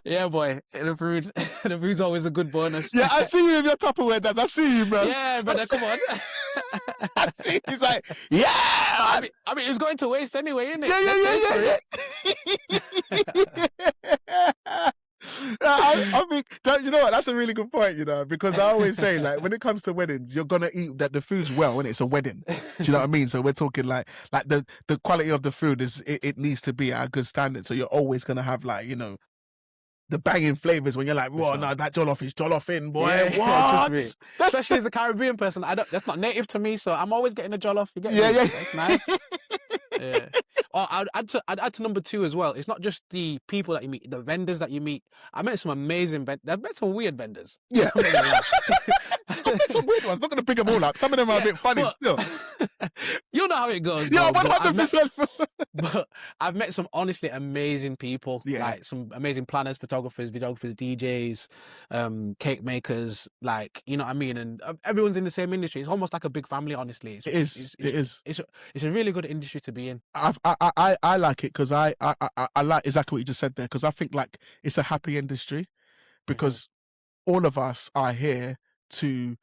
Yeah, boy, the food's always a good bonus. Yeah, I see you in your Tupperware, Daz. I see you, bro. Yeah, brother, come on. I see. He's like, yeah. I mean, it's going to waste anyway, isn't it? Yeah. I mean, you know what? That's a really good point, you know, because I always say, like, when it comes to weddings, you're gonna eat that the food's well when it's a wedding. Do you know what I mean? So we're talking like the quality of the food is it needs to be at a good standard. So you're always gonna have, like, you know, the banging flavors when you're like, whoa, no, that jollof is jollof-in, boy. What? Especially as a Caribbean person, that's not native to me, so I'm always getting a jollof. You get me? Yeah. That's nice. Yeah. Oh, I'd add to number two as well. It's not just the people that you meet, the vendors that you meet. I met some amazing I've met some weird vendors. Yeah. I've met some weird ones. Not going to pick them all up. Some of them are a bit funny still. You know how it goes. Yeah, bro, 100%. But I've met some honestly amazing people. Yeah. Like some amazing planners, photographers, videographers, DJs, cake makers. Like, you know what I mean? And everyone's in the same industry. It's almost like a big family, honestly. It is. It's a really good industry to be in. I like it because I like exactly what you just said there, because I think like it's a happy industry because all of us are here to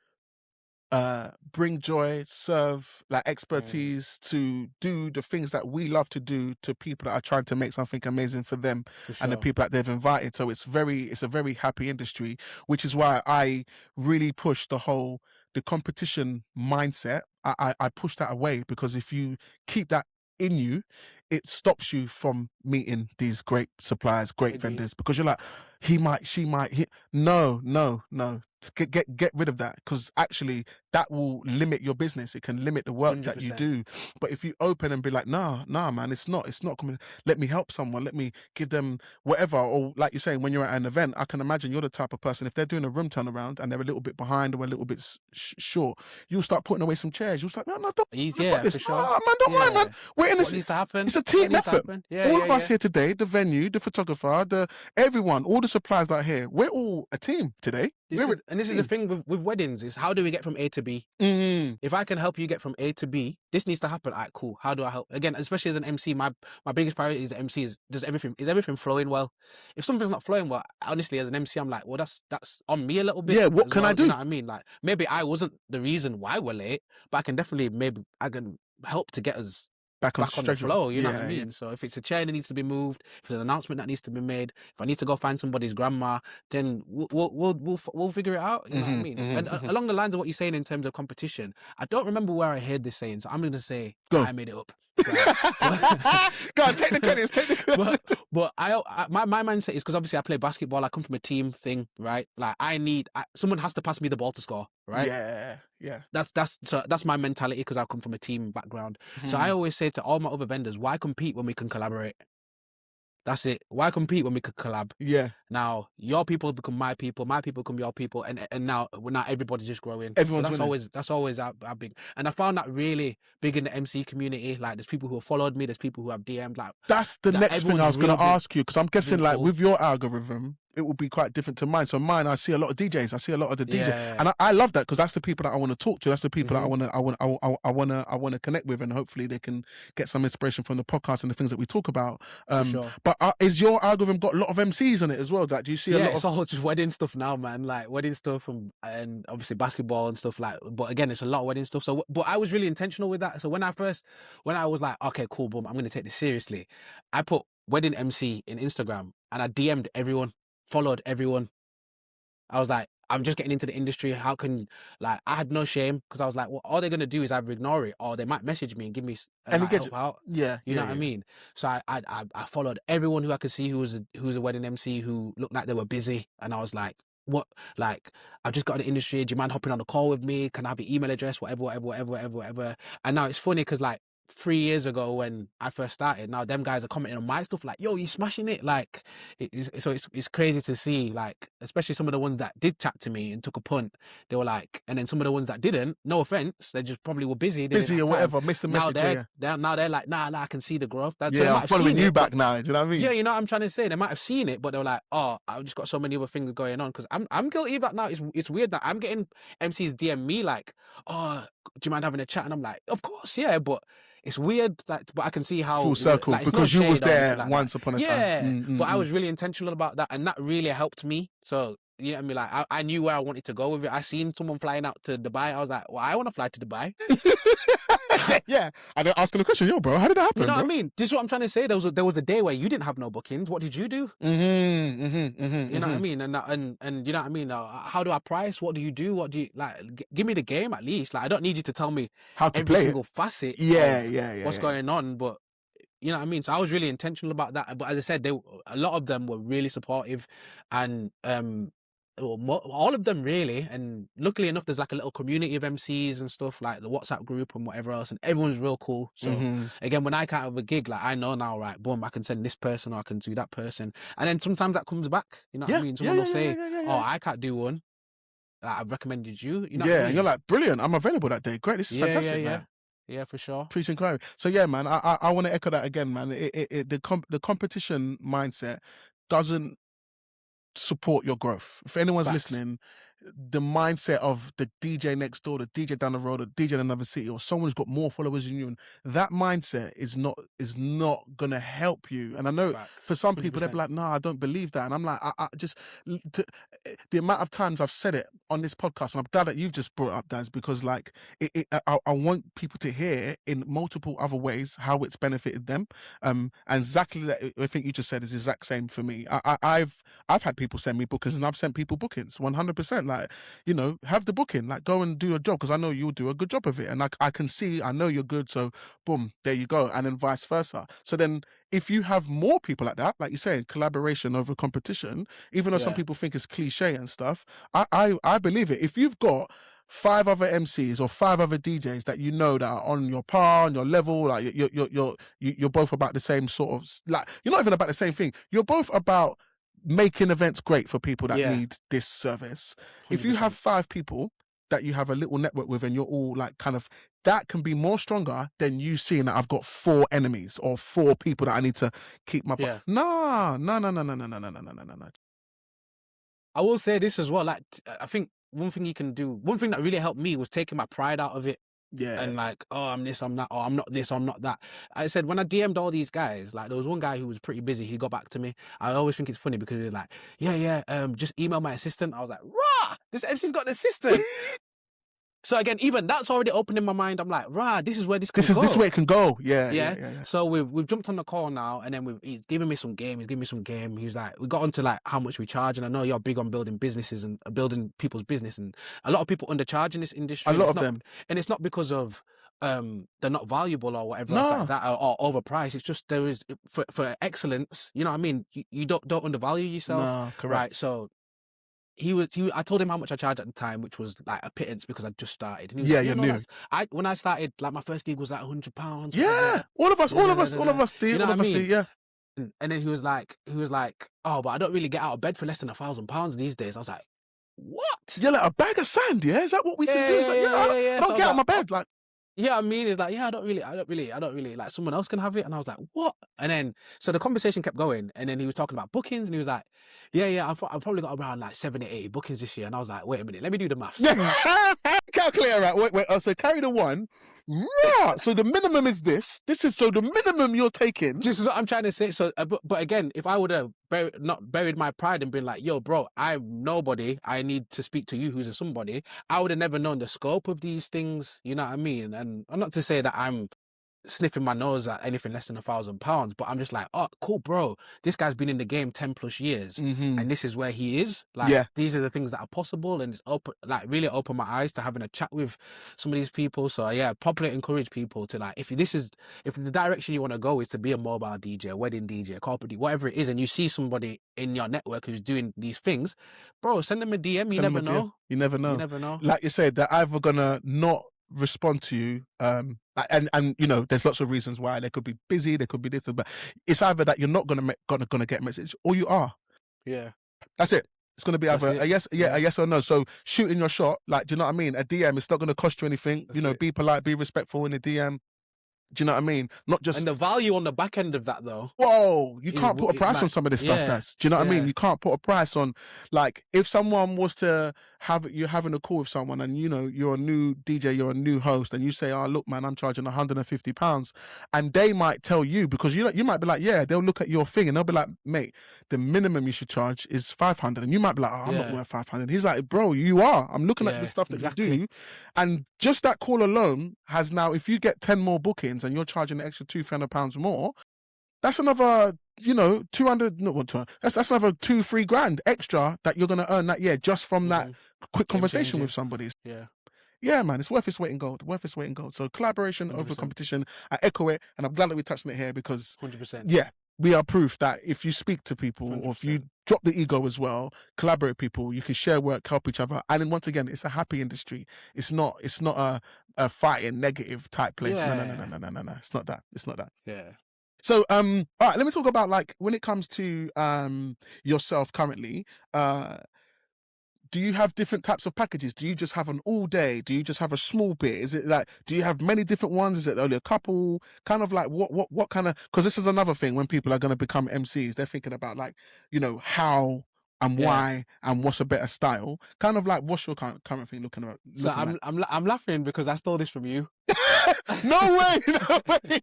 bring joy, serve, like expertise, to do the things that we love to do to people that are trying to make something amazing for them and the people that they've invited. So it's a very happy industry, which is why I really push the competition mindset. I push that away, because if you keep that in you, it stops you from meeting these great suppliers, great vendors, because you're like, he might, she might. No. Get rid of that, because actually that will limit your business. It can limit the work 100%. That you do. But if you open and be like, nah, man, it's not coming. Let me help someone. Let me give them whatever. Or like you're saying, when you're at an event, I can imagine you're the type of person, if they're doing a room turnaround and they're a little bit behind or a little bit short, you'll start putting away some chairs. You'll start, no, don't put this. For sure. Oh, man, don't worry, man. We're in this. What needs to happen? It's a team effort. All of us here today, the venue, the photographer, everyone, all the suppliers that are here, we're all a team today. This is the thing with weddings, is how do we get from A to B? If I can help you get from A to B, this needs to happen. All right, cool. How do I help? Again, especially as an MC, my biggest priority is the MC is everything flowing well? If something's not flowing well, honestly, as an MC, I'm like, well, that's on me a little bit. Yeah, what can I do? You know what I mean? Like, maybe I wasn't the reason why we're late, but I can help to get us back on the flow, you know what I mean? So if it's a chair that needs to be moved, if it's an announcement that needs to be made, if I need to go find somebody's grandma, then we'll figure it out. You know what I mean? And along the lines of what you're saying in terms of competition, I don't remember where I heard this saying, so I'm going to say I made it up. Go on, take the credits. But my mindset is, because obviously I play basketball, I come from a team thing, right? Like someone has to pass me the ball to score, right? Yeah. That's my mentality, because I come from a team background. So I always say to all my other vendors, why compete when we can collaborate? That's it. Why compete when we could collab? Yeah. Now your people become my people become your people, and now everybody's just growing. Everyone's that's always our big. And I found that really big in the MC community. Like, there's people who have followed me, there's people who have DM'd. Like, that's the next thing I was going to ask you, because I'm guessing like with your algorithm, it will be quite different to mine. So mine, I see a lot of DJs. I see a lot of the DJs, and I love that, because that's the people that I want to talk to. That's the people that I want to connect with, and hopefully they can get some inspiration from the podcast and the things that we talk about. But is your algorithm got a lot of MCs on it as well? Like, do you see a lot? It's all just wedding stuff now, man. Like wedding stuff and obviously basketball and stuff. Like, but again, it's a lot of wedding stuff. So, but I was really intentional with that. So when I was like, okay, cool, boom, I'm going to take this seriously, I put wedding MC in Instagram and I DM'd everyone. Followed everyone. I was like, I'm just getting into the industry. How can, like, I had no shame, because I was like, well, all they're gonna do is either ignore it, or they might message me and give me help out. Yeah, you know what I mean. So I followed everyone who I could see who was a wedding MC who looked like they were busy, and I was like, what? Like, I've just got in the industry. Do you mind hopping on a call with me? Can I have your email address? Whatever. And now it's funny, because like, 3 years ago when I first started. Now them guys are commenting on my stuff like, "Yo, you're smashing it!" Like, it's crazy to see. Like, especially some of the ones that did chat to me and took a punt. They were like, and then some of the ones that didn't. No offense, they just probably were busy. They didn't Busy have or time. whatever, missed the Now message. they're like, nah, I can see the growth. So they Yeah, might I'm have following seen you it, back but now. Do you know what I mean? yeah, you know what I'm trying to say. They might have seen it, but they were like, "Oh, I've just got so many other things going on." Because I'm guilty of that now. It's weird that I'm getting MCs DM me like, "Oh, do you mind having a chat?" And I'm like, "Of course, yeah." But it's weird that, but I can see how Full circle, like, it's no because you was shade or anything there like once that. upon a time. Yeah, but I was really intentional about that, and that really helped me. So you know what I mean? Like I knew where I wanted to go with it. I seen someone flying out to Dubai. I was like, "Well, I want to fly to Dubai." Yeah, and then asking the question, "Yo, bro, how did that happen?" You know bro? what I mean? This is what I'm trying to say. There was a day where you didn't have no bookings. What did you do? You know what I mean? And you know what I mean? How do I price? What do you do? What do you like? Give me the game at least. Like, I don't need you to tell me How to every play single it? facet Yeah, of yeah, yeah. what's yeah. going on. But you know what I mean? So I was really intentional about that. But as I said, a lot of them were really supportive, and all of them really. And luckily enough, there's like a little community of MCs and stuff, like the WhatsApp group and whatever else, and everyone's real cool. So again, when I can't have a gig, like I know now, right, boom, I can send this person or I can do that person, and then sometimes that comes back. You know what I mean? Someone will say, "Oh, I can't do one. Like, I've recommended you." You know what I Yeah, mean? and you're like, "Brilliant, I'm available that day. Great, this is fantastic, man." Yeah, for sure. Preach inquiry. So yeah, man, I want to echo that again, man. The competition mindset doesn't support your growth. If anyone's Facts. listening, the mindset of the DJ next door, the DJ down the road, the DJ in another city, or someone who's got more followers than you, and that mindset is not gonna help you. And I know Facts. for some people they'll 100%. be like, "No, I don't believe that." And I'm like, I just the amount of times I've said it on this podcast, and I'm glad that you've just brought it up, Daz, because like I want people to hear in multiple other ways how it's benefited them. And exactly that I think you just said is the exact same for me. I've had people send me bookings, and I've sent people bookings 100%. Like, you know, have the booking, like go and do a job, because I know you'll do a good job of it, and I can see, I know you're good, so boom, there you go, and then vice versa. So then if you have more people like that, like you say, collaboration over competition, even though some people think it's cliche and stuff, I believe it. If you've got 5 other MCs or 5 other DJs that you know that are on your par, on your level, like you're both about the same sort of, like, you're not even about the same thing. You're both about making events great for people that need this service. 100%. If you have 5 people that you have a little network with, and you're all like kind of, that can be more stronger than you seeing that I've got 4 enemies or 4 people that I need to keep my no. I will say this as well. Like, I think one thing you can do, one thing that really helped me was taking my pride out of it. Yeah. And like, "Oh, I'm this, I'm that, or I'm not this, I'm not that." I said, when I DM'd all these guys, like there was one guy who was pretty busy. He got back to me. I always think it's funny because he was like, just email my assistant. I was like, "Rah, this MC's got an assistant." So again, even that's already opened in my mind. I'm like, "Rah, this is where this can go. This is where it can go." Yeah. So we've jumped on the call now, and then he's giving me some game. He's giving me some game. He was like, we got onto like how much we charge, and I know you're big on building businesses and building people's business, and a lot of people undercharge in this industry. A lot of them, and it's not because of they're not valuable or whatever else like that, or overpriced. It's just there is for excellence. You know what I mean? You don't undervalue yourself. No, correct. Right? So. I told him how much I charged at the time, which was like a pittance because I'd just started. And he was like, new. When I started, like my first gig was like £100. Yeah, all of us do. You know All of us do. Yeah. And then he was like, "Oh, but I don't really get out of bed for less than £1,000 these days." I was like, "What? You're like a bag of sand, yeah? Is that what we can do?" It's like, I don't get out of my bed, like. Yeah, I mean, it's like, I don't really, like, someone else can have it. And I was like, what? And then, so the conversation kept going, and then he was talking about bookings, and he was like, I've probably got around like 70, 80 bookings this year. And I was like, wait a minute, let me do the maths. Calculator, right? Wait. So carry the one. Right. So the minimum is this. So the minimum you're taking. This is what I'm trying to say. So, but again, if I would have not buried my pride and been like, "Yo, bro, I'm nobody. I need to speak to you, who's a somebody," I would have never known the scope of these things. You know what I mean? And I'm not to say that I'm sniffing my nose at anything less than £1,000, but I'm just like, "Oh, cool, bro. This guy's been in the game 10+ years, and this is where he is. Like, these are the things that are possible, and it's really opened my eyes to having a chat with some of these people." So yeah, properly encourage people to, like, if the direction you want to go is to be a mobile DJ, wedding DJ, corporate DJ, whatever it is, and you see somebody in your network who's doing these things, bro, send them a DM. You never know. You never know. Like you said, they're either gonna not respond to you, and you know, there's lots of reasons why. They could be busy, they could be this, but it's either that you're not gonna get a message, or you are. Yeah. That's it. It's going to be either a yes, a yes or no. So shooting your shot, like, do you know what I mean? A DM, it's not going to cost you anything. That's you know, it. be polite, be respectful in a DM. Do you know what I mean? Not just. And the value on the back end of that, though. Whoa, you can't put a price on some of this stuff. That's. Do you know what I mean? You can't put a price on, like, if someone was to you're having a call with someone, and you know you're a new DJ, you're a new host, and you say, "Oh, look, man, I'm charging £150," and they might tell you, because you might be like, yeah, they'll look at your thing and they'll be like, mate, the minimum you should charge is 500, and you might be like, oh, I'm not worth 500. He's like, bro, you are. I'm looking at the stuff that you do, and just that call alone has now, if you get 10 more bookings and you're charging an extra £200 more, that's another, you know, 200. Not what 200. That's another 2-3 grand extra that you're gonna earn that year just from that quick conversation with somebody. Yeah, man, it's worth its weight in gold. Worth its weight in gold. So collaboration 100%. Over competition. I echo it, and I'm glad that we touched on it here because 100%. Yeah, we are proof that if you speak to people 100%. or if you drop the ego as well, collaborate with people, you can share work, help each other, and then once again, it's a happy industry. It's not a fighting negative type place. No. It's not that. It's not that. Yeah. So all right, let me talk about, like, when it comes to yourself currently, do you have different types of packages? Do you just have an all day? Do you just have a small bit? Is it like, do you have many different ones? Is it only a couple? Kind of like what kind of, because this is another thing when people are going to become MCs, they're thinking about, like, you know, how and why and what's a better style. Kind of like, what's your current thing looking at? So I'm laughing because I stole this from you. No way! No way!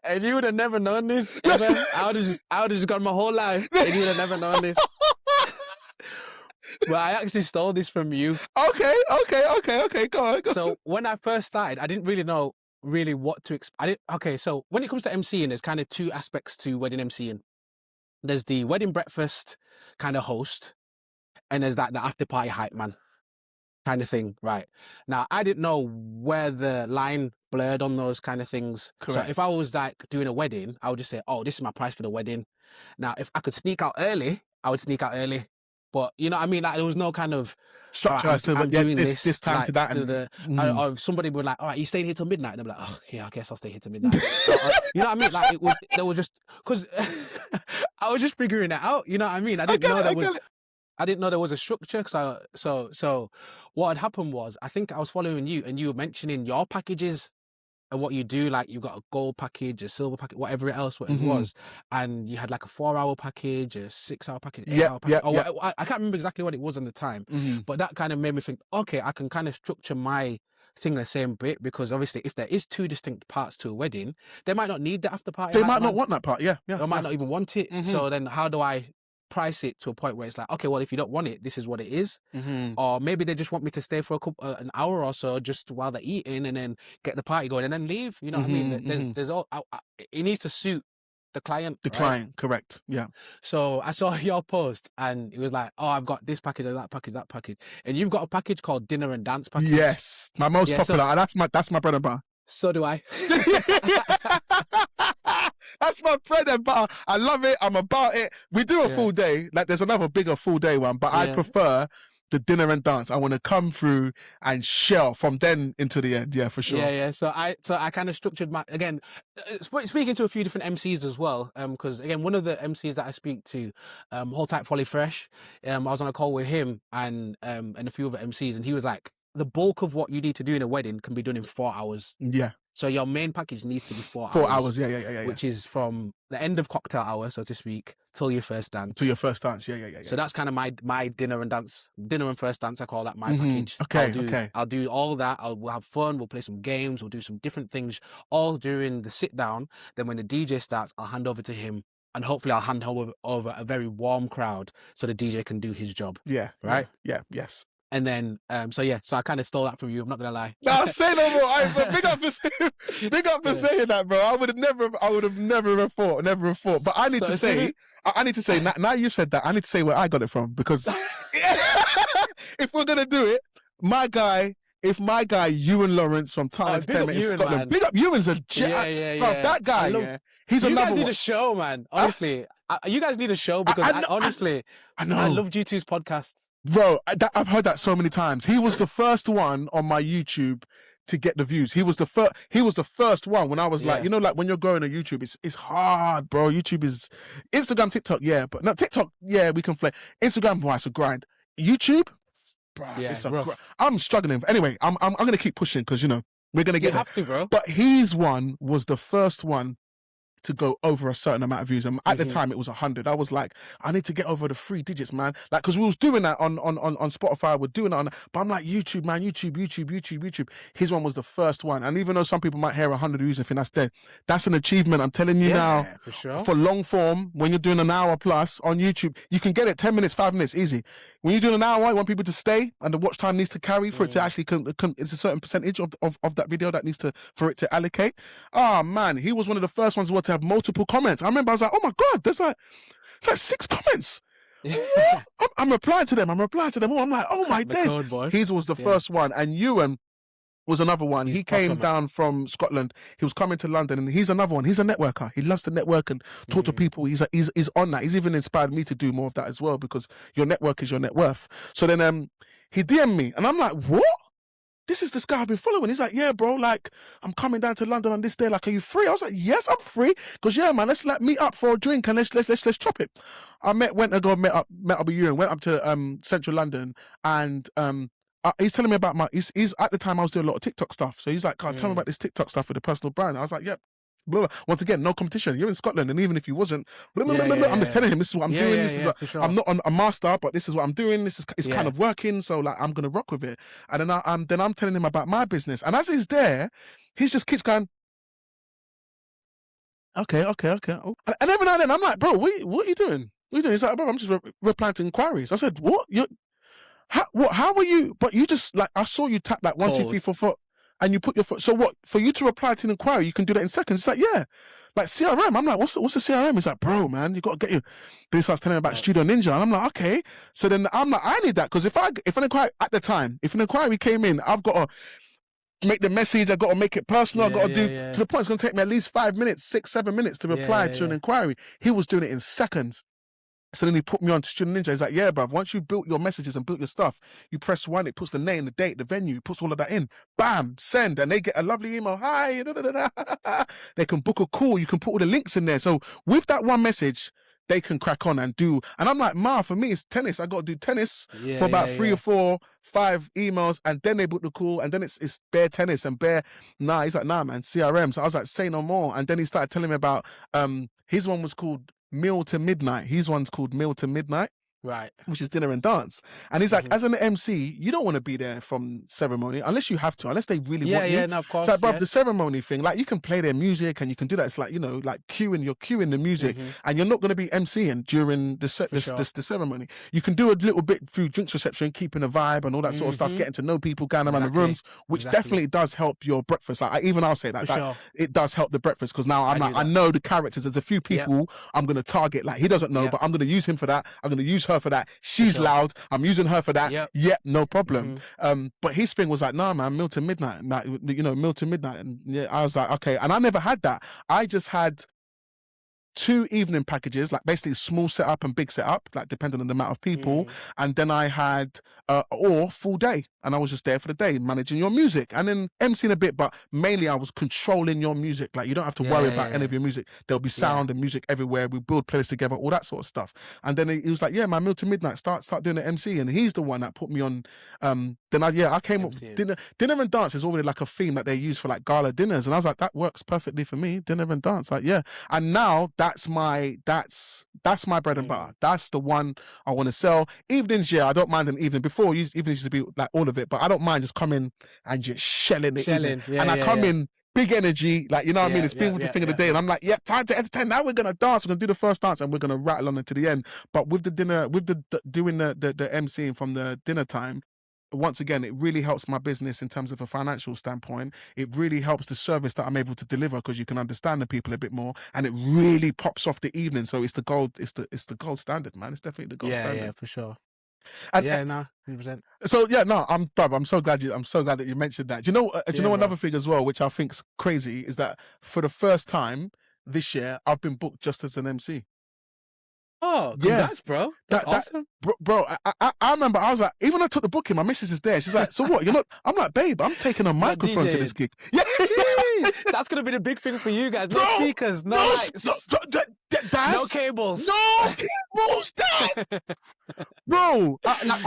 And you would have never known this. I would have just gone my whole life, and you would have never known this. But I actually stole this from you. Okay. Go on. So when I first started, I didn't really know what to expect. Okay, so when it comes to MCing, there's kind of two aspects to wedding MCing. There's the wedding breakfast kind of host, and there's the after party hype man kind of thing, right? Now, I didn't know where the line blurred on those kind of things. Correct. So if I was like doing a wedding, I would just say, oh, this is my price for the wedding. Now, if I could sneak out early, I would sneak out early. But you know what I mean? Like, there was no kind of structure as to this time like, to that. Or if somebody would like, all right, you staying here till midnight? And I'm like, oh, yeah, I guess I'll stay here till midnight. You know what I mean? Like, there was just, because I was just figuring it out. You know what I mean? I didn't know there was a structure. So what had happened was, I think I was following you and you were mentioning your packages and what you do. Like, you've got a gold package, a silver package, whatever else it was. And you had like a 4-hour package, a 6-hour package, 8-hour package. I can't remember exactly what it was on the time, but that kind of made me think, okay, I can kind of structure my thing the same bit, because obviously if there is 2 distinct parts to a wedding, they might not need the after party. They might not want that part. They might not even want it. So then how do I price it to a point where it's like, okay, well, if you don't want it, this is what it is. Or maybe they just want me to stay for an hour or so just while they're eating, and then get the party going and then leave. You know what I mean? There's all, it needs to suit the client. Client, correct. Yeah. So I saw your post and it was like, oh, I've got this package and that package. And you've got a package called dinner and dance package. Yes. My most popular. So, that's my bread and butter. So do I. That's my bread and butter. I love it. I'm about it. We do a full day. Like, there's another bigger full day one, but I prefer the dinner and dance. I want to come through and shell from then into the end. Yeah, for sure. Yeah. So I kind of structured my, again, speaking to a few different MCs as well. Because again, one of the MCs that I speak to, Hold Tight Folly Fresh, I was on a call with him and a few other MCs, and he was like, the bulk of what you need to do in a wedding can be done in 4 hours. Yeah. So your main package needs to be 4 hours. 4 hours, yeah. Which is from the end of cocktail hour, so to speak, till your first dance. Yeah. So that's kind of my dinner and first dance. I call that my package. Okay. I'll do all that. We'll have fun. We'll play some games. We'll do some different things, all during the sit down. Then when the DJ starts, I'll hand over to him, and hopefully I'll hand over a very warm crowd so the DJ can do his job. Yeah. Right. Yeah. Yes. And then, so I kind of stole that from you. I'm not gonna lie. No, say no more. Big up for saying that, bro. I would have never thought. But I need to say, now you said that, I need to say where I got it from, because if we're gonna do it, my guy, Ewan Lawrence from Talent Entertainment in Scotland. Man. Big up Ewan's a jack. Yeah. Bro, that guy, he's you another guys need one. a show, man. Honestly, you guys need a show, because honestly, I loved you two's podcast. Bro, I've heard that so many times. He was the first one on my YouTube to get the views. He was the first. He was the first one when I was like, Yeah. you know, like when you're growing on YouTube, it's hard, bro. YouTube is Instagram, TikTok, yeah, but no TikTok, yeah, we can play. Instagram, why it's a grind. YouTube, bro, Yeah, it's a rough. grind. I'm struggling. Anyway, I'm gonna keep pushing because you know we're gonna You get there. have to, bro. But his one was the first one to go over a certain amount of views, and at the time it was 100. I was like, I need to get over the 3 digits, man. Like, because we was doing that on Spotify, we're doing it on, but I'm like, YouTube, man, YouTube. His one was the first one, and even though some people might hear 100 views and think that's dead, that's an achievement. I'm telling you now, Yeah, for sure. for long form, when you're doing an hour plus on YouTube, you can get it 10 minutes, 5 minutes, easy. When you're doing an hour, you want people to stay, and the watch time needs to carry for it to actually it's a certain percentage of that video that needs to for it to allocate. Oh man, he was one of the first ones to have multiple comments. I remember I was like, oh my god, there's like 6 comments. I'm replying to them. I'm like, oh my days. His was the first one, and Ewan was another one. He came down from Scotland. He was coming to London, and he's another one. He's a networker. He loves to network and talk to people. He's on that. He's even inspired me to do more of that as well, because your network is your net worth. So then he DM'd me, and I'm like, what? This is this guy I've been following. He's like, yeah, bro, like, I'm coming down to London on this day. Like, are you free? I was like, yes, I'm free. Because, yeah, man, let's like meet up for a drink and let's chop it. I met up with you and went up to central London, and he's telling me about he's at the time I was doing a lot of TikTok stuff. So he's like, tell me about this TikTok stuff with the personal brand. I was like, yep. Blah, blah. Once again, no competition. You're in Scotland, and even if you wasn't, blah, blah, blah, blah, I'm just telling him this is what I'm doing. This is I'm not a master, but this is what I'm doing. It's kind of working, so like I'm gonna rock with it. And then I'm telling him about my business, and as he's there, he just keeps going, okay. Oh. And every now and then I'm like, bro, what are you doing? What are you doing? He's like, bro, I'm just replying to inquiries. I said, what? How were you? But you just like, I saw you tap like 1, 2, 3, 4 foot. And you put your foot. So what? For you to reply to an inquiry, you can do that in seconds. It's like, yeah, like CRM. I'm like, what's the CRM? He's like, bro, man, you got to get you. Then he starts telling me about Studio Ninja, and I'm like, okay. So then I'm like, I need that, because if an inquiry at the time, if an inquiry came in, I've got to make the message. I've got to make it personal. I've got to do to the point. It's going to take me at least 5 minutes, 6, 7 minutes to reply to an inquiry. He was doing it in seconds. So then he put me on to Student Ninja. He's like, yeah, bruv, once you've built your messages and built your stuff, you press 1, it puts the name, the date, the venue, it puts all of that in. Bam, send. And they get a lovely email. Hi. Da, da, da, da. They can book a call. You can put all the links in there. So with that one message, they can crack on and do. And I'm like, for me, it's tennis. I got to do tennis for about 3 or 4, 5 emails. And then they book the call. And then it's bare tennis and bare. Nah, he's like, nah, man, CRM. So I was like, say no more. And then he started telling me about, his one was called Meal to Midnight. His one's called Meal to Midnight. Right. Which is dinner and dance. And he's like, as an MC, you don't want to be there from ceremony unless you have to, unless they really want you. Yeah, no, of course. It's like, bro, the ceremony thing, like you can play their music and you can do that. It's like, you know, like you're queuing the music, and you're not going to be MCing during the ceremony. You can do a little bit through drinks reception, keeping a vibe and all that sort of stuff, getting to know people, going around the rooms, which definitely does help your breakfast. Like I'll say that, it does help the breakfast, because now I know the characters. There's a few people I'm going to target. Like he doesn't know, but I'm going to use him for that. I'm going to use her for that. She's loud. I'm using her for that. Yep, no problem. But his thing was like, nah, man, Meal to Midnight. Like, you know, Meal to Midnight. And yeah, I was like, okay. And I never had that. I just had 2 evening packages, like basically small setup and big setup, like depending on the amount of people. And then I had or full day, and I was just there for the day, managing your music and then emceeing a bit, but mainly I was controlling your music. Like you don't have to worry about any of your music. There'll be sound and music everywhere. We build playlists together, all that sort of stuff. And then he was like, yeah, man, Meal to Midnight, start doing the MC. And he's the one that put me on. Then I came up with dinner and dance is already like a theme that they use for like gala dinners, and I was like, that works perfectly for me. Dinner and dance, like and now that's my bread and butter. That's the one I want to sell. Evenings, I don't mind an evening. Before evenings used to be like all of it, but I don't mind just coming and just shelling it. And I come in big energy, like, you know what I mean? It's beautiful thing of the day, and I'm like, time to entertain. Now we're gonna dance. We're gonna do the first dance, and we're gonna rattle on it to the end. But with the dinner, with the doing the MCing from the dinner time, once again, it really helps my business in terms of a financial standpoint. It really helps the service that I'm able to deliver, because you can understand the people a bit more, and it really pops off the evening. So it's the gold. It's the gold standard, man. It's definitely the gold standard. Yeah, for sure. And, 100%. So I'm so glad that you mentioned that. Do you know another thing as well, which I think's crazy, is that for the first time this year, I've been booked just as an MC. Oh, Yeah. congrats, bro. That's awesome. Bro, I remember I was like, even when I took the booking, my missus is there. She's like, so what? You're not? I'm like, babe, I'm taking a microphone to this gig. Yeah. Jeez, that's gonna be the big thing for you guys. No speakers, no lights, no cables. No cables, Dad. Bro,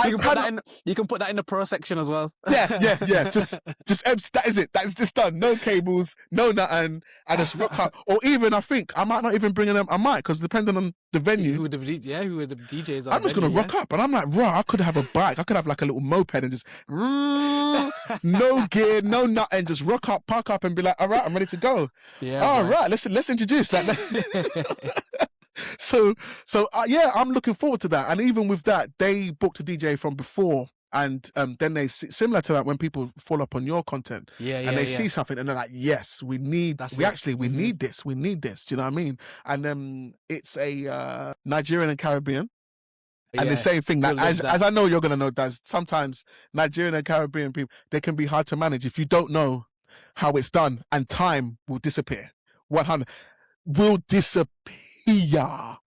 you can put that in the pro section as well. Yeah. Just that is it. That's just done. No cables, no nothing. I just rock up. Or even I think I might not even bring them. I might, because depending on the venue. Who are the DJs? I'm just gonna rock up, and I'm like, I could have a bike. I could have like a little moped and just no gear, no nothing. Just rock up, park up, and be like, all right, I'm ready to go. Yeah. All right, let's introduce that. So yeah, I'm looking forward to that. And even with that, they booked a DJ from before, and then they similar to that when people follow up on your content, and they see something and they're like, yes, we need this. We need this. Do you know what I mean? And it's a Nigerian and Caribbean. And the same thing that, as I know you're gonna know, Daz, sometimes Nigerian and Caribbean people, they can be hard to manage if you don't know how it's done, and time will disappear. 100 will disappear.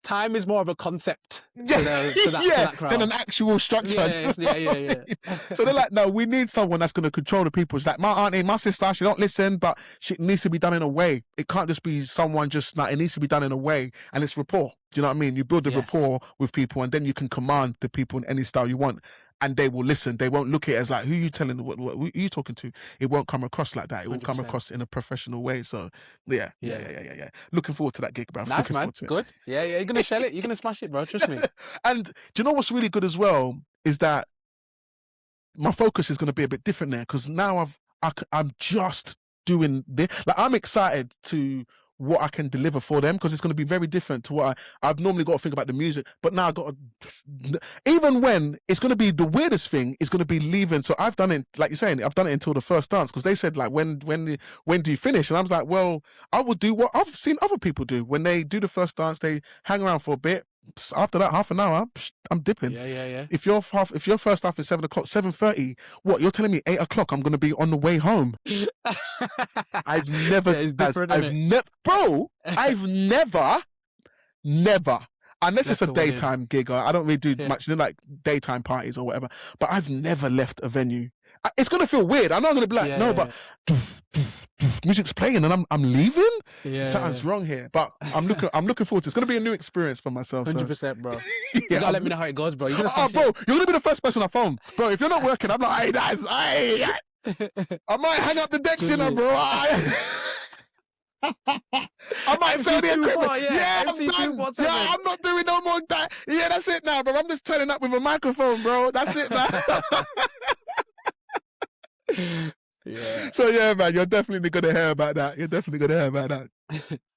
Time is more of a concept to that crowd than an actual structure. Yeah. So they're like, no, we need someone that's going to control the people. It's like, my auntie, my sister, she don't listen, but she needs to be done in a way. It can't just be someone just like, it needs to be done in a way, and it's rapport. Do you know what I mean? You build the rapport with people, and then you can command the people in any style you want, and they will listen. They won't look at it as like, who are you telling? Who are you talking to? It won't come across like that. It will 100%. come across in a professional way. So yeah. Looking forward to that gig, bro. Nice, man. Good. Yeah. You're gonna shell it. You're gonna smash it, bro. Trust me. And do you know what's really good as well is that my focus is going to be a bit different there, because now I'm just doing this. Like, I'm excited to what I can deliver for them, because it's going to be very different to what I've normally got to think about the music. But now I've got to, even when it's going to be the weirdest thing is going to be leaving. So I've done it, like you're saying, I've done it until the first dance, because they said like, when do you finish? And I was like, well, I will do what I've seen other people do. When they do the first dance, they hang around for a bit. After that, half an hour, I'm dipping. Yeah. If your first half is 7 o'clock, 7:30, what you're telling me 8 o'clock? I'm gonna be on the way home. I've never, unless it's a daytime gig. I don't really do much, like daytime parties or whatever. But I've never left a venue. It's gonna feel weird. I'm not gonna be like, but music's playing and I'm leaving. Something's wrong here. But I'm looking forward to it. It's gonna be a new experience for myself. 100%, bro. You gotta let me know how it goes, bro. You're gonna you're gonna be the first person I phone, bro. If you're not working, I'm like, hey, that's I might hang up the decks, you know, bro. I might sell the equipment. I'm done. I'm not doing no more that. Yeah, that's it now, bro. I'm just turning up with a microphone, bro. That's it now. So yeah, man, you're definitely gonna hear about that.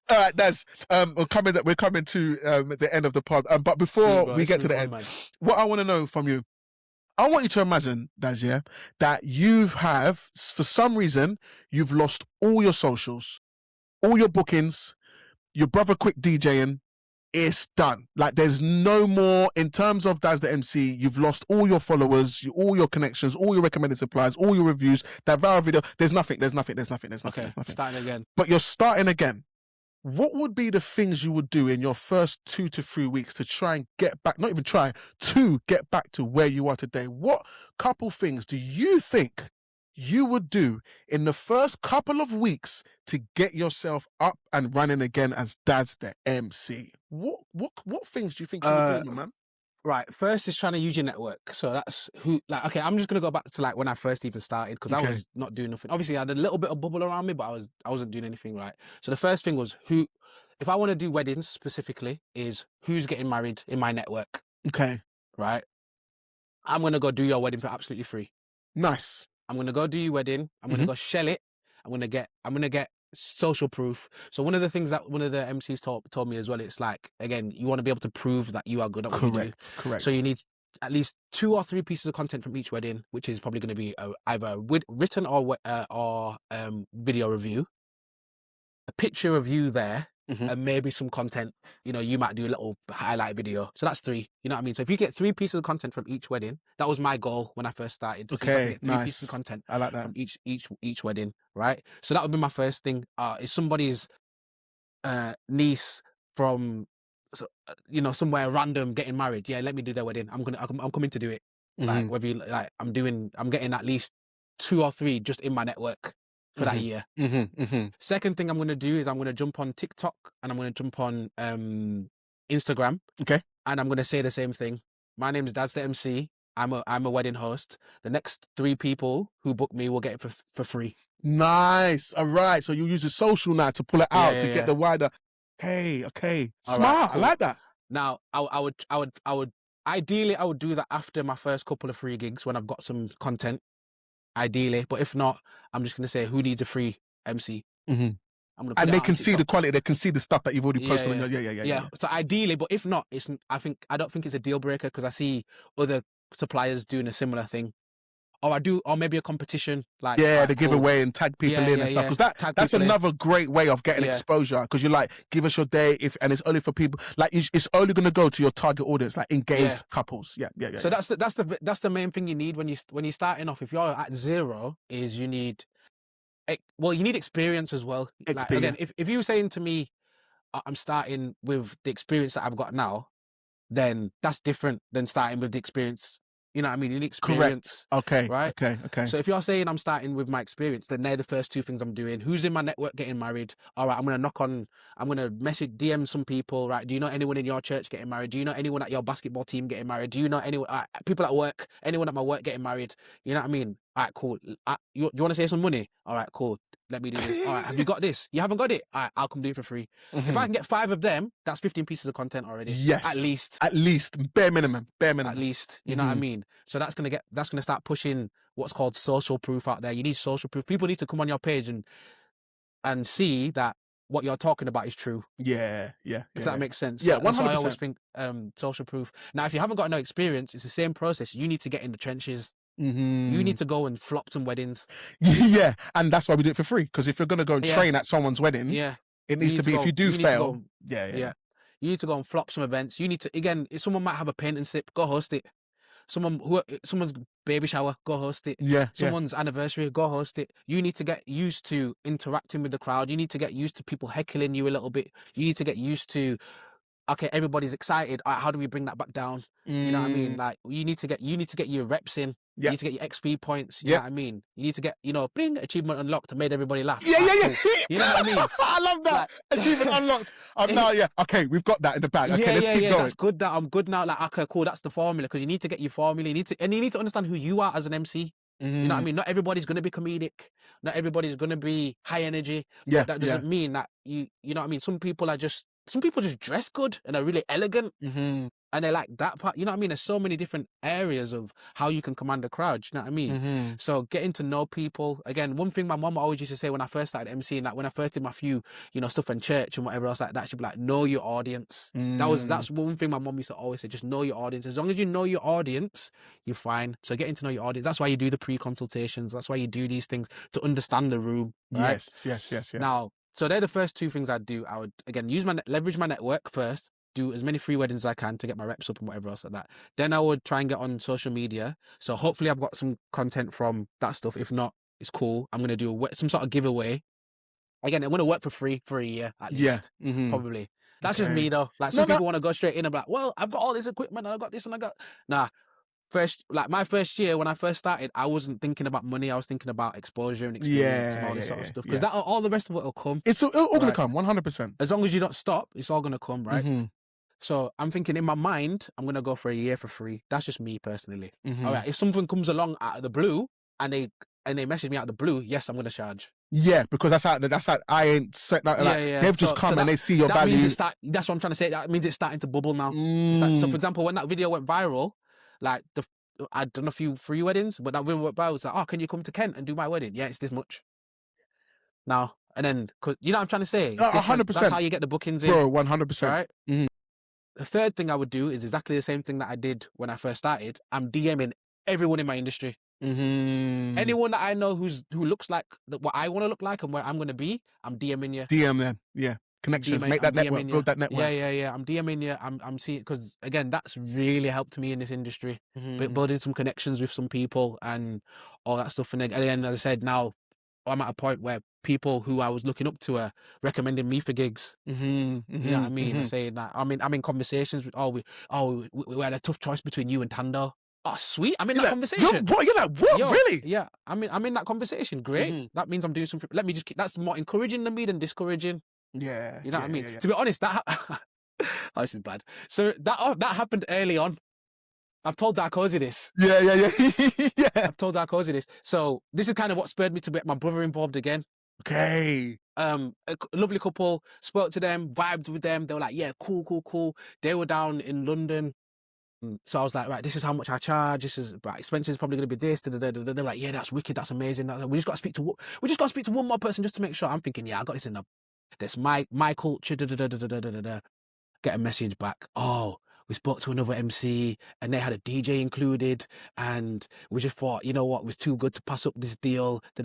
All right, Daz. We're coming to the end of the pod. But before we get to the end, what I want to know from you, I want you to imagine, Daz, that for some reason, you've lost all your socials, all your bookings, your brother quit DJing. It's done. Like, there's no more, in terms of Daz the MC, you've lost all your followers, all your connections, all your recommended suppliers, all your reviews, that viral video, there's nothing. Starting again. But you're starting again. What would be the things you would do in your first 2 to 3 weeks to try and get back, not even try, to get back to where you are today? What couple things do you think you would do in the first couple of weeks to get yourself up and running again as Daz the MC? What things do you think you would do, man? Right, first is trying to use your network. So that's okay, I'm just gonna go back to like when I first even started, because I was not doing nothing. Obviously I had a little bit of bubble around me, but I wasn't doing anything right. So the first thing was if I want to do weddings specifically, is who's getting married in my network. Okay. Right? I'm gonna go do your wedding for absolutely free. Nice. I'm going to go do your wedding. I'm going to go shell it. I'm going to get social proof. So one of the things that one of the MCs told me as well, it's like, again, you want to be able to prove that you are good at what you do. Correct. So you need at least 2 or 3 pieces of content from each wedding, which is probably going to be either a written or video review, a picture of you there, and maybe some content. You know, you might do a little highlight video. So that's 3. You know what I mean? So if you get 3 pieces of content from each wedding, that was my goal when I first started. Okay, get 3 pieces of content. I like that. From each wedding, right? So that would be my first thing. Is somebody's niece from you know, somewhere random getting married. Yeah, let me do their wedding. I'm coming to do it. Like whether you like, I'm getting at least 2 or 3 just in my network for that year. Second thing I'm going to do is I'm going to jump on TikTok and I'm going to jump on Instagram. Okay. And I'm going to say the same thing. My name is Daz the MC. I'm a wedding host. The next 3 people who book me will get it for free. Nice. All right. So you use your social now to pull it out to get the wider. Okay. All Smart. right, cool. I like that. Now, I would ideally I would do that after my first couple of free gigs when I've got some content. Ideally, but if not, I'm just gonna say who needs a free MC. I'm gonna put And it they out can on see the TikTok. quality. They can see the stuff that you've already posted. Yeah. So ideally, but if not, I don't think it's a deal breaker because I see other suppliers doing a similar thing. Or maybe a competition, like the giveaway and tag people in and stuff, because that's another great way of getting exposure, because you're like, give us your day, and it's only for people like it's only going to go to your target audience, like engaged couples. So that's the main thing you need when you're starting off. If you're at 0, is you need experience as well. Like, again, if you're saying to me, I'm starting with the experience that I've got now, then that's different than starting with the experience. You know what I mean? You need experience. Correct. Okay. So if you're saying I'm starting with my experience, then they're the first 2 things I'm doing. Who's in my network getting married? All right, I'm going to message, DM some people, right? Do you know anyone in your church getting married? Do you know anyone at your basketball team getting married? Do you know anyone, people at work, anyone at my work getting married? You know what I mean? All right, cool. You want to save some money? All right, cool. Let me do this. All right, have you got this? You haven't got it? All right, I'll come do it for free. If I can get 5 of them, that's 15 pieces of content already. Yes. At least. Bare minimum. At least. You know what I mean? So that's gonna start pushing what's called social proof out there. You need social proof. People need to come on your page and see that what you're talking about is true. Yeah. If that makes sense. Yeah, 100%. That's why I always think social proof. Now, if you haven't got no experience, it's the same process. You need to get in the trenches. You need to go and flop some weddings. Yeah, and that's why we do it for free. Because if you're gonna go and train at someone's wedding, it needs to be. If you do fail, you need to go and flop some events. You need to, again, if someone might have a paint and sip, go host it. Someone's baby shower, go host it. Someone's anniversary, go host it. You need to get used to interacting with the crowd. You need to get used to people heckling you a little bit. You need to get used to, okay, everybody's excited. All right, how do we bring that back down? You know what I mean? Like, you need to get your reps in. You need to get your XP points. You know what I mean? You need to get, bling, achievement unlocked and made everybody laugh. Cool. You know what I mean? I love that. Like, achievement unlocked. Okay, we've got that in the bag. Okay, let's keep going. That's good. I'm good now. Like, okay, cool. That's the formula, because you need to get your formula. You need to understand who you are as an MC. You know what I mean? Not everybody's going to be comedic. Not everybody's going to be high energy. But that doesn't mean that you know what I mean? Some people just dress good and are really elegant. And they like that part. You know what I mean? There's so many different areas of how you can command a crowd. You know what I mean? So getting to know people. Again, one thing my mum always used to say when I first started MCing, like when I first did my few, stuff in church and whatever else like that, she'd be like, know your audience. That's one thing my mum used to always say, just know your audience. As long as you know your audience, you're fine. So getting to know your audience. That's why you do the pre-consultations. That's why you do these things, to understand the room. Right? Yes. Now, so they're the first 2 things I'd do. I would, again, leverage my network first. Do as many free weddings as I can to get my reps up and whatever else like that. Then I would try and get on social media. So hopefully I've got some content from that stuff. If not, it's cool. I'm going to do some sort of giveaway. Again, I'm going to work for free for a year at least. Probably. That's just me though. Like, some people want to go straight in and be like, well, I've got all this equipment and I've got this and I got... Nah. My first year when I first started, I wasn't thinking about money. I was thinking about exposure and experience and all this sort of stuff. Because all the rest of it will come. It's all going to come, 100%. As long as you don't stop, it's all going to come, right? So I'm thinking in my mind, I'm going to go for a year for free. That's just me personally. All right. If something comes along out of the blue and they message me out of the blue, yes, I'm going to charge. Yeah, because that's how I ain't set that. They've just come and they see your value. Means that's what I'm trying to say. That means it's starting to bubble now. So for example, when that video went viral, like I'd done a few free weddings, but that video went viral. It's like, oh, can you come to Kent and do my wedding? Yeah, it's this much. Now, and then, cause you know what I'm trying to say? 100%. That's how you get the bookings in. Bro, 100%. Right? The third thing I would do is exactly the same thing that I did when I first started. I'm DMing everyone in my industry. Anyone that I know who looks like what I want to look like and where I'm going to be, I'm DMing you. DM them, yeah. Connections, make that network, build that network. Yeah. I'm DMing you. I'm seeing, because again, that's really helped me in this industry. Building some connections with some people and all that stuff. And again, as I said, now I'm at a point where people who I was looking up to are recommending me for gigs. You know what I mean? They're saying that. I'm in conversations with, we had a tough choice between you and Tando. Oh, sweet. I'm in that conversation. You're like, what? Yo, Really? Yeah. I'm in that conversation. Great. That means I'm doing something. Let me just that's more encouraging than me than discouraging. Yeah. You know what I mean? Yeah. To be honest, that oh, this is bad. So that happened early on. I've told Darkozy this. Yeah. Yeah. I've told Darkozy this. So this is kind of what spurred me to get my brother involved again. Okay. A lovely couple, spoke to them, vibed with them. They were like, yeah, cool. They were down in London. So I was like, right, this is how much I charge. This is right, expenses probably going to be this. They're like, yeah, that's wicked. That's amazing. We just got to speak to one more person just to make sure. I'm thinking, yeah, I got this in the. That's my culture. Get a message back. Oh, we spoke to another MC and they had a DJ included, and we just thought, you know what, it was too good to pass up this deal. I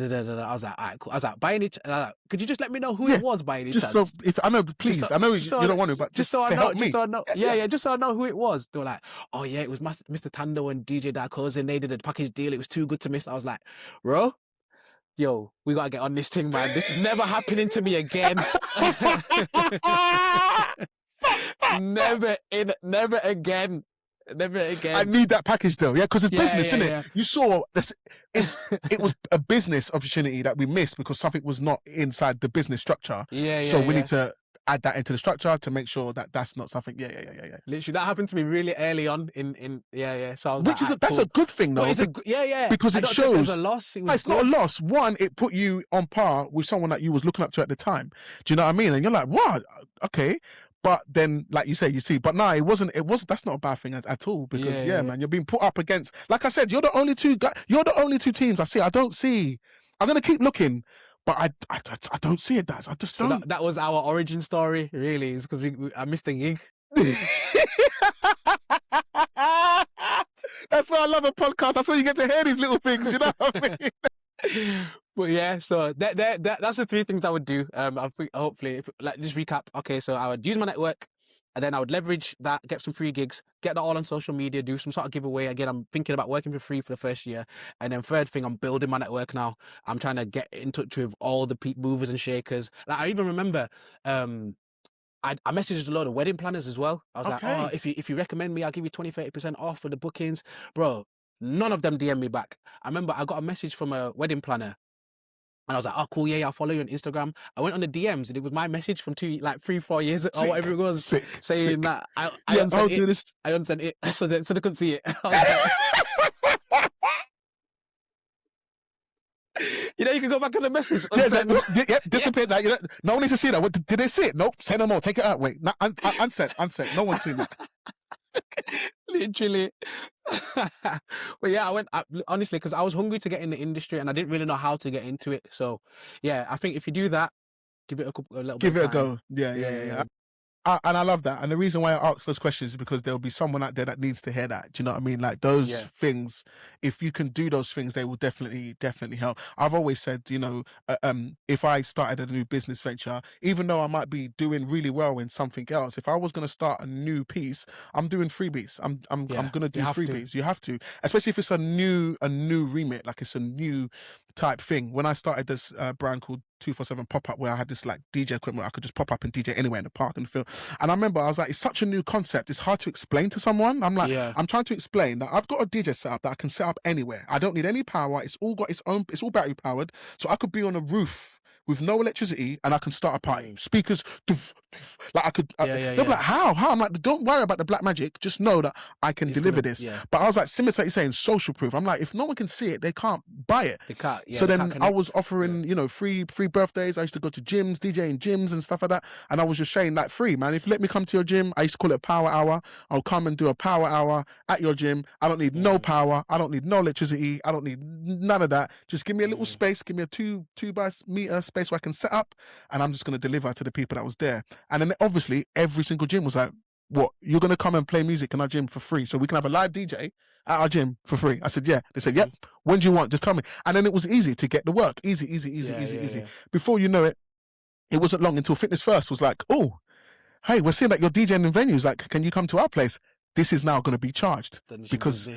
was like, all right, cool. I was like, by any chance, could you just let me know who it was by any chance? So if I know, please, I know you don't want to, but just so I know, just so I know. Yeah, just so I know who it was. They were like, oh yeah, it was Mr. Tando and DJ Darkozy, and they did a package deal. It was too good to miss. I was like, bro, yo, we gotta get on this thing, man. This is never happening to me again. Never again. I need that package though, because it's business, isn't it? You saw this. It was a business opportunity that we missed because something was not inside the business structure. So we need to add that into the structure to make sure that that's not something. Yeah. Literally, that happened to me really early on in. So I was that's a good thing though. Because it shows it was a loss. It's not a loss. One, it put you on par with someone that you was looking up to at the time. Do you know what I mean? And you're like, what? Okay. But then, like you say, but no, it wasn't. That's not a bad thing at all because man, you're being put up against. Like I said, you're the only two teams I see. I don't see. I'm gonna keep looking, but I don't see it. I just don't. That was our origin story, really, is because I missed the gig. That's why I love a podcast. That's why you get to hear these little things. You know what I mean? But yeah, so that's the three things I would do. Hopefully, just recap. Okay, so I would use my network, and then I would leverage that, get some free gigs, get that all on social media, do some sort of giveaway. Again, I'm thinking about working for free for the first year. And then third thing, I'm building my network now. I'm trying to get in touch with all the movers and shakers. Like I even remember, I messaged a lot of wedding planners as well. I was like, oh, if you recommend me, I'll give you 20-30% off for the bookings. Bro, none of them DM me back. I remember I got a message from a wedding planner. And I was like, oh, cool, yeah, I'll follow you on Instagram. I went on the DMs and it was my message from 3-4 years or whatever it was, saying that I unsent it, so they couldn't see it. You know, you can go back on the message. Disappear that. No one needs to see that. What, did they see it? Nope. Say no more. Take it out. Wait, unsent. No one's seen that. Literally. But yeah, I went honestly because I was hungry to get in the industry and I didn't really know how to get into it. So yeah, I think if you do that, give it a little bit of time. Go. Yeah. And I love that. And the reason why I ask those questions is because there'll be someone out there that needs to hear that. Do you know what I mean? Like those things, if you can do those things, they will definitely help. I've always said, if I started a new business venture, even though I might be doing really well in something else, if I was going to start a new piece, I'm doing freebies. I'm going to do freebies. You have to, especially if it's a new remit, like it's a new type thing. When I started this brand called 247 Pop-Up, where I had this like DJ equipment, I could just pop up and DJ anywhere in the park and the field. And I remember I was like, it's such a new concept. It's hard to explain to someone. I'm like, I'm trying to explain that I've got a DJ setup that I can set up anywhere. I don't need any power. It's all battery powered. So I could be on a roof with no electricity and I can start a party. Speakers, like I could, they'll be like, how? I'm like, don't worry about the black magic. Just know that I can deliver this. But I was like, similar to what you're saying, social proof. I'm like, if no one can see it, they can't buy it. They can't. So then I was offering, free birthdays. I used to go to gyms, DJ in gyms and stuff like that. And I was just saying like free, man. If you let me come to your gym, I used to call it a power hour. I'll come and do a power hour at your gym. I don't need no power. I don't need no electricity. I don't need none of that. Just give me a little space. Give me a 2 by meter space where I can set up, and I'm just going to deliver to the people that was there. And then obviously every single gym was like, what, you're going to come and play music in our gym for free so we can have a live DJ at our gym for free? I said, yeah. They said, yep. When do you want? Just tell me. And then it was easy to get the work. Easy. Before you know it, it wasn't long until Fitness First was like, oh, hey, we're seeing that you're DJing in venues. Like, can you come to our place? This is now going to be charged because,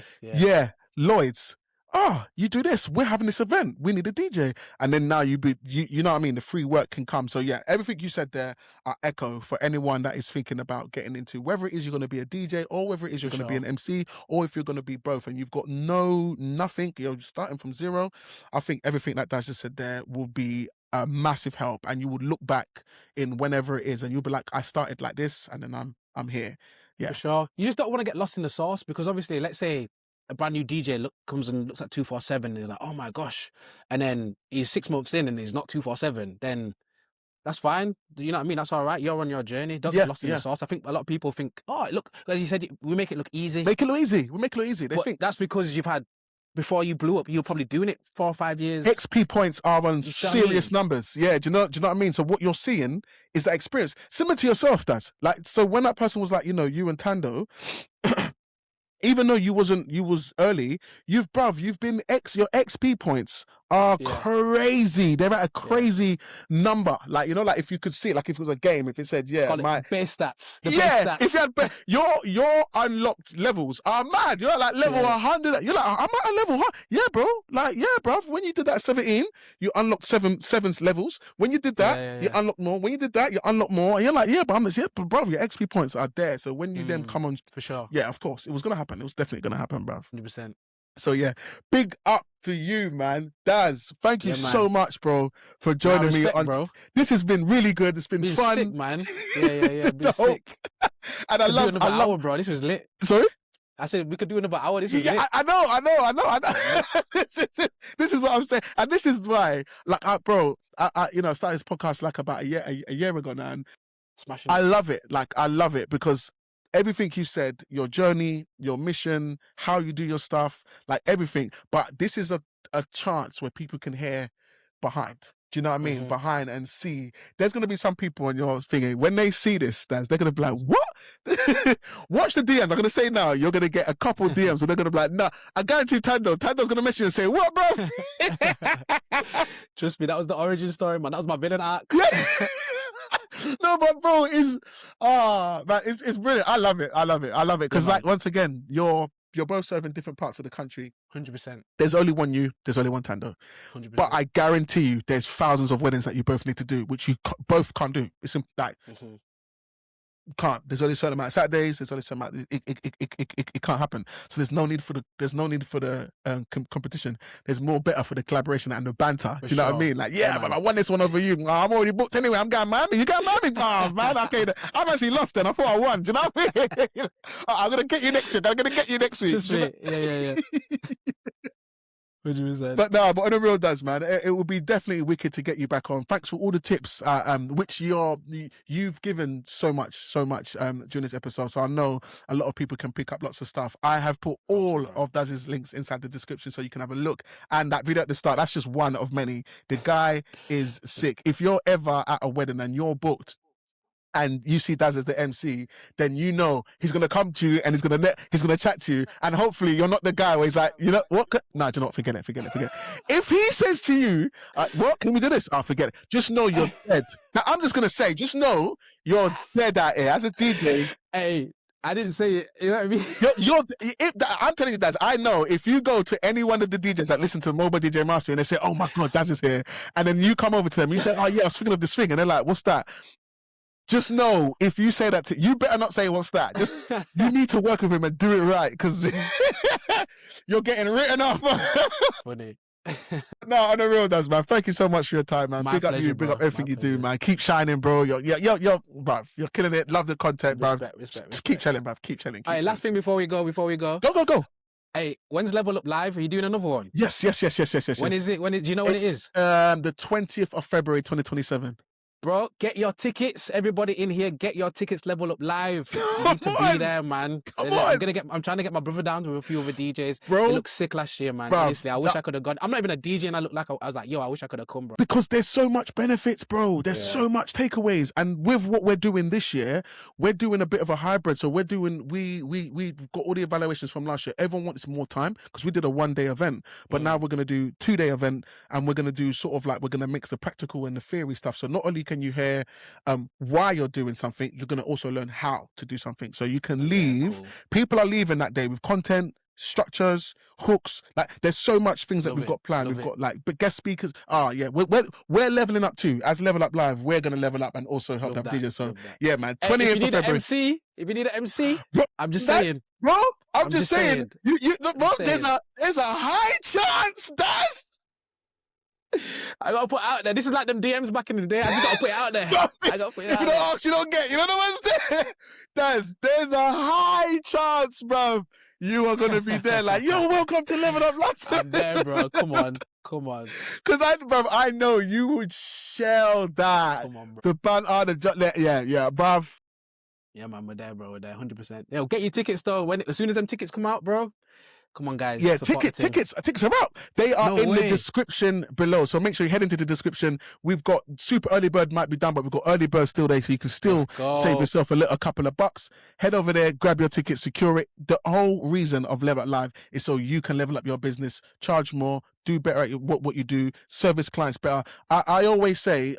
Lloyd's, oh, you do this, we're having this event, we need a DJ. And then now you know what I mean, the free work can come. So yeah, everything you said there, I echo for anyone that is thinking about getting into, whether it is you're going to be a DJ or whether it is you're going to be an MC or if you're going to be both and you've got nothing, you're starting from zero. I think everything that Daz just said there will be a massive help, and you would look back in whenever it is and you'll be like, I started like this and then I'm here. Yeah. For sure. You just don't want to get lost in the sauce, because obviously, let's say a brand new DJ comes and looks at 247 and is like, oh my gosh. And then he's 6 months in and he's not 247. Then that's fine. You know what I mean? That's all right. You're on your journey. Don't get lost in the sauce. I think a lot of people think, oh, look, as you said, we make it look easy. Make it look easy. We make it look easy. They think that's because you've had, before you blew up, you're probably doing it 4 or 5 years. XP points are on serious numbers. Yeah, do you know what I mean? So what you're seeing is that experience. Similar to yourself, Daz. Like, so when that person was like, you know, you and Tando, even though you was early, you've been your XP points are crazy. They're at a crazy number. Like, you know, like if you could see it, like if it was a game, if it said, my base stats. Base stats. If you had your unlocked levels are mad. You're like level 100. You're like, I'm at a level, huh? Yeah, bro. Like, yeah, bro. When you did that 17, you unlocked seven's levels. When you did that, you unlocked more. When you did that, you unlocked more. And you're like, yeah, but bro, your XP points are there. So when you then come on, for sure. Yeah, of course, it was gonna happen. It was definitely gonna happen, bro. 100%. So yeah, big up to you, man. Daz, thank you so much, bro, for joining me on. Bro. This has been really good. It's been fun, sick, man. Yeah. Been sick. And I love another hour, bro. This was lit. Sorry? I said we could do another hour. This was lit. I know. This is what I'm saying, and this is why, like, bro, I you know, started this podcast like about a year ago now, and smashing. I love it. Like, I love it because everything you said, your journey, your mission, how you do your stuff, like everything. But this is a chance where people can hear behind. Do you know what I mean? Mm-hmm. Behind and see. There's going to be some people on your thinking, when they see this, they're going to be like, what? Watch the DMs. I'm going to say now, you're going to get a couple DMs and they're going to be like, nah, I guarantee Tando's going to message you and say, what, bro? Trust me, that was the origin story, man. That was my villain arc. No, but bro, it's brilliant. I love it. Because like, once again, you're both serving different parts of the country. 100%. There's only one you, there's only one Tando. 100%. But I guarantee you, there's thousands of weddings that you both need to do, which you both can't do. It's like, can't. There's only a certain amount of Saturdays. There's only a certain amount. It can't happen. So there's no need for the competition. There's more better for the collaboration and the banter. Do you know what I mean? Like, but I won this one over you. I'm already booked anyway. I'm going Miami. You going Miami? Oh man, okay. I'm actually lost then. I thought I won. Do you know what I mean? I'm gonna get you next week. Just wait. Yeah. 100%. But on the real, Daz, man, it would be definitely wicked to get you back on. Thanks for all the tips, which you've given so much during this episode. So I know a lot of people can pick up lots of stuff. I have put all of Daz's links inside the description so you can have a look. And that video at the start, that's just one of many. The guy is sick. If you're ever at a wedding and you're booked, and you see Daz as the MC, then you know he's gonna come to you and he's gonna chat to you, and hopefully you're not the guy where he's like, you know what? Nah, do you know what? Forget it. If he says to you, "What? Can we do this?" Oh, forget it. Just know you're dead. Now I'm just gonna say, just know you're dead out here as a DJ. Hey, I didn't say it. You know what I mean? I'm telling you, Daz, I know if you go to any one of the DJs that listen to Mobile DJ Master and they say, "Oh my God, Daz is here," and then you come over to them, you say, "Oh yeah, I was thinking of this thing," and they're like, "What's that?" Just know, if you say that, you better not say what's that. Just, you need to work with him and do it right, because you're getting written off. Funny. No, on the real, Daz, man. Thank you so much for your time, man. My Big pleasure, up you, big bro. up everything My you do, pleasure. man. Keep shining, bro. You're killing it. Love the content, bro. Respect. Just keep chilling, bro. Keep chilling. All right, last thing before we go. Go. Hey, when's Level Up Live? Are you doing another one? Yes. When is it? Do you know when it is? The 20th of February, 2027. Bro, get your tickets. Everybody in here, get your tickets. Level Up Live. You need to be there, man. I'm trying to get my brother down with a few other DJs. Bro, it looked sick last year, man. Bro, Honestly, I wish I could have gone. I'm not even a DJ, and I was like, yo, I wish I could have come, bro. Because there's so much benefits, bro. There's so much takeaways, and with what we're doing this year, we're doing a bit of a hybrid. So we're doing we got all the evaluations from last year. Everyone wants more time because we did a 1-day event, but now we're gonna do 2-day event, and we're gonna do sort of like we're gonna mix the practical and the theory stuff. So not only can you hear why you're doing something, you're going to also learn how to do something. So you can leave. Cool. People are leaving that day with content, structures, hooks. Like there's so much things that Love we've it. got planned. Love We've it. got like but guest speakers. Yeah, we're leveling up too. As Level Up Live, we're gonna level up and also help Love that that. DJ. So Love that. yeah, man. Hey, if 28th you of need an February. MC, Bro, I'm just that- saying. Bro, I'm I'm just just saying. saying. Bro, saying. there's a high chance that's I gotta put it out there. This is like them DMs back in the day. I just gotta put it out there. I gotta put it if out you there. don't ask, you don't get. You know what I'm saying? There's a high chance, bro. You are gonna be there. Like, yo, welcome to Level Up Live. I'm there, bro. Come on. Because I know you would shell that. Come on, bro. The band are yeah, bruv. Yeah, man, we're there, bro. We're there, 100%. Yo, get your tickets though. As soon as them tickets come out, bro. Come on, guys. Yeah, support the team. tickets are out. They are No in the way. description below. So make sure you head into the description. We've got super early bird might be done, but we've got early bird still there, so you can still Let's go. save yourself a couple of bucks. Head over there, grab your ticket, secure it. The whole reason of Level Up Live is so you can level up your business, charge more, do better at what you do, service clients better. I always say,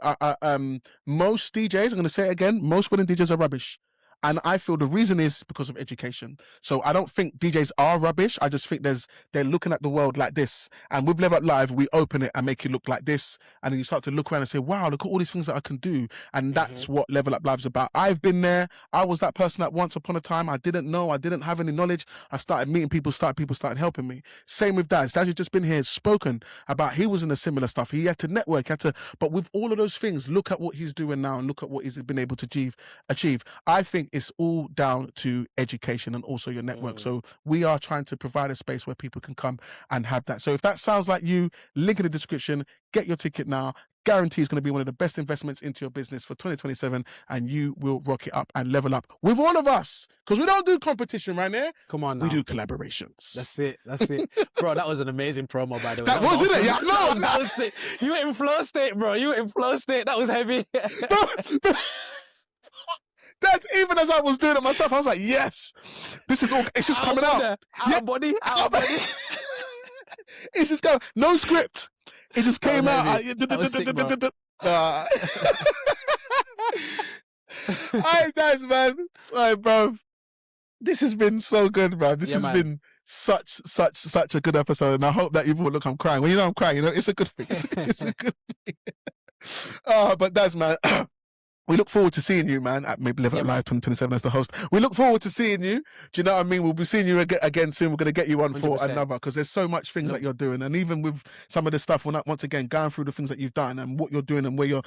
most DJs, I'm going to say it again, most wedding DJs are rubbish. And I feel the reason is because of education. So I don't think DJs are rubbish. I just think they're looking at the world like this. And with Level Up Live, we open it and make it look like this. And then you start to look around and say, wow, look at all these things that I can do. And that's what Level Up Live's about. I've been there. I was that person that once upon a time, I didn't know. I didn't have any knowledge. I started meeting people, people started helping me. Same with Daz. Daz has just been here, spoken about, he was in a similar stuff. He had to network, but with all of those things, look at what he's doing now and look at what he's been able to achieve. I think it's all down to education and also your network. So we are trying to provide a space where people can come and have that. So if that sounds like you, link in the description, get your ticket now. Guarantee it's going to be one of the best investments into your business for 2027, and you will rock it up and level up with all of us, because we don't do competition right there. Come on now. We do collaborations. That's it. Bro, that was an amazing promo, by the way. That was, isn't it? Yeah, no, that was it. You were in flow state, bro. That was heavy. That's even as I was doing it myself, I was like, yes, this is all, it's just coming out. Our body. It's just going, no script. It just came out. Alright, guys, man. Alright, bro. This has been so good, bro. This has been such a good episode, and I hope that you will look. I'm crying. Well, you know I'm crying. You know it's a good thing. It's a good thing. But that's, man. We look forward to seeing you, man, at maybe Level Up Live 2027 as the host. We look forward to seeing you. Do you know what I mean? We'll be seeing you again soon. We're going to get you on 100%. For another, because there's so much things that you're doing. And even with some of the stuff, once again, going through the things that you've done and what you're doing and where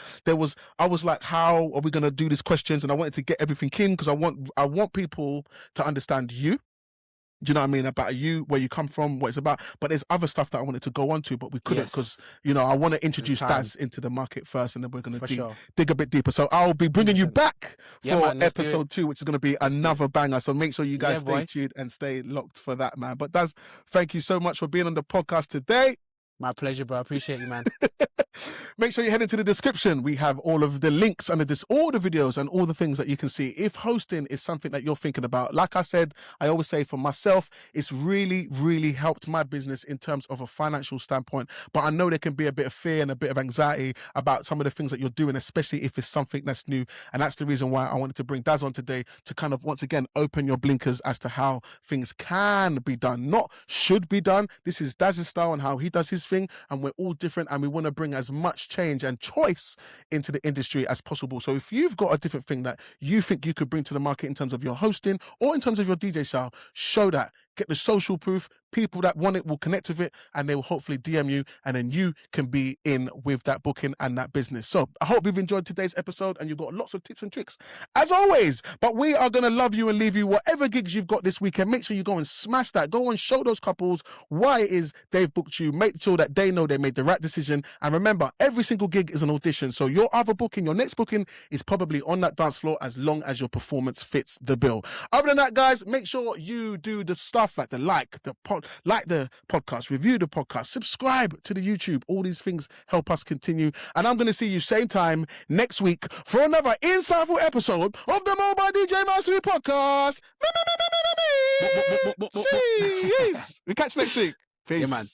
I was like, how are we going to do these questions? And I wanted to get everything in because I want people to understand you. Do you know what I mean? About you, where you come from, what it's about. But there's other stuff that I wanted to go on to, but we couldn't because, I want to introduce Daz into the market first, and then we're going to dig a bit deeper. So I'll be bringing you back for episode 2, which is going to be another banger. So make sure you guys stay tuned and stay locked for that, man. But Daz, thank you so much for being on the podcast today. My pleasure, bro. I appreciate you, man. Make sure you head into the description. We have all of the links under this, all the videos and all the things that you can see. If hosting is something that you're thinking about, like I said, I always say for myself, it's really, really helped my business in terms of a financial standpoint. But I know there can be a bit of fear and a bit of anxiety about some of the things that you're doing, especially if it's something that's new. And that's the reason why I wanted to bring Daz on today, to kind of, once again, open your blinkers as to how things can be done, not should be done. This is Daz's style and how he does his thing, and we're all different, and we want to bring as much change and choice into the industry as possible. So if you've got a different thing that you think you could bring to the market in terms of your hosting or in terms of your DJ style, show that. Get the social proof. People that want it will connect with it, and they will hopefully DM you, and then you can be in with that booking and that business. So I hope you've enjoyed today's episode and you've got lots of tips and tricks as always. But we are going to love you and leave you whatever gigs you've got this weekend. Make sure you go and smash that. Go and show those couples why it is they've booked you. Make sure that they know they made the right decision. And remember, every single gig is an audition. So your other booking, your next booking is probably on that dance floor, as long as your performance fits the bill. Other than that, guys, make sure you do the stuff like the the podcast, review the podcast, subscribe to the YouTube. All these things help us continue. And I'm going to see you same time next week for another insightful episode of the Mobile DJ Mastery Podcast. Jeez. We catch you next week. Peace. Yeah, man.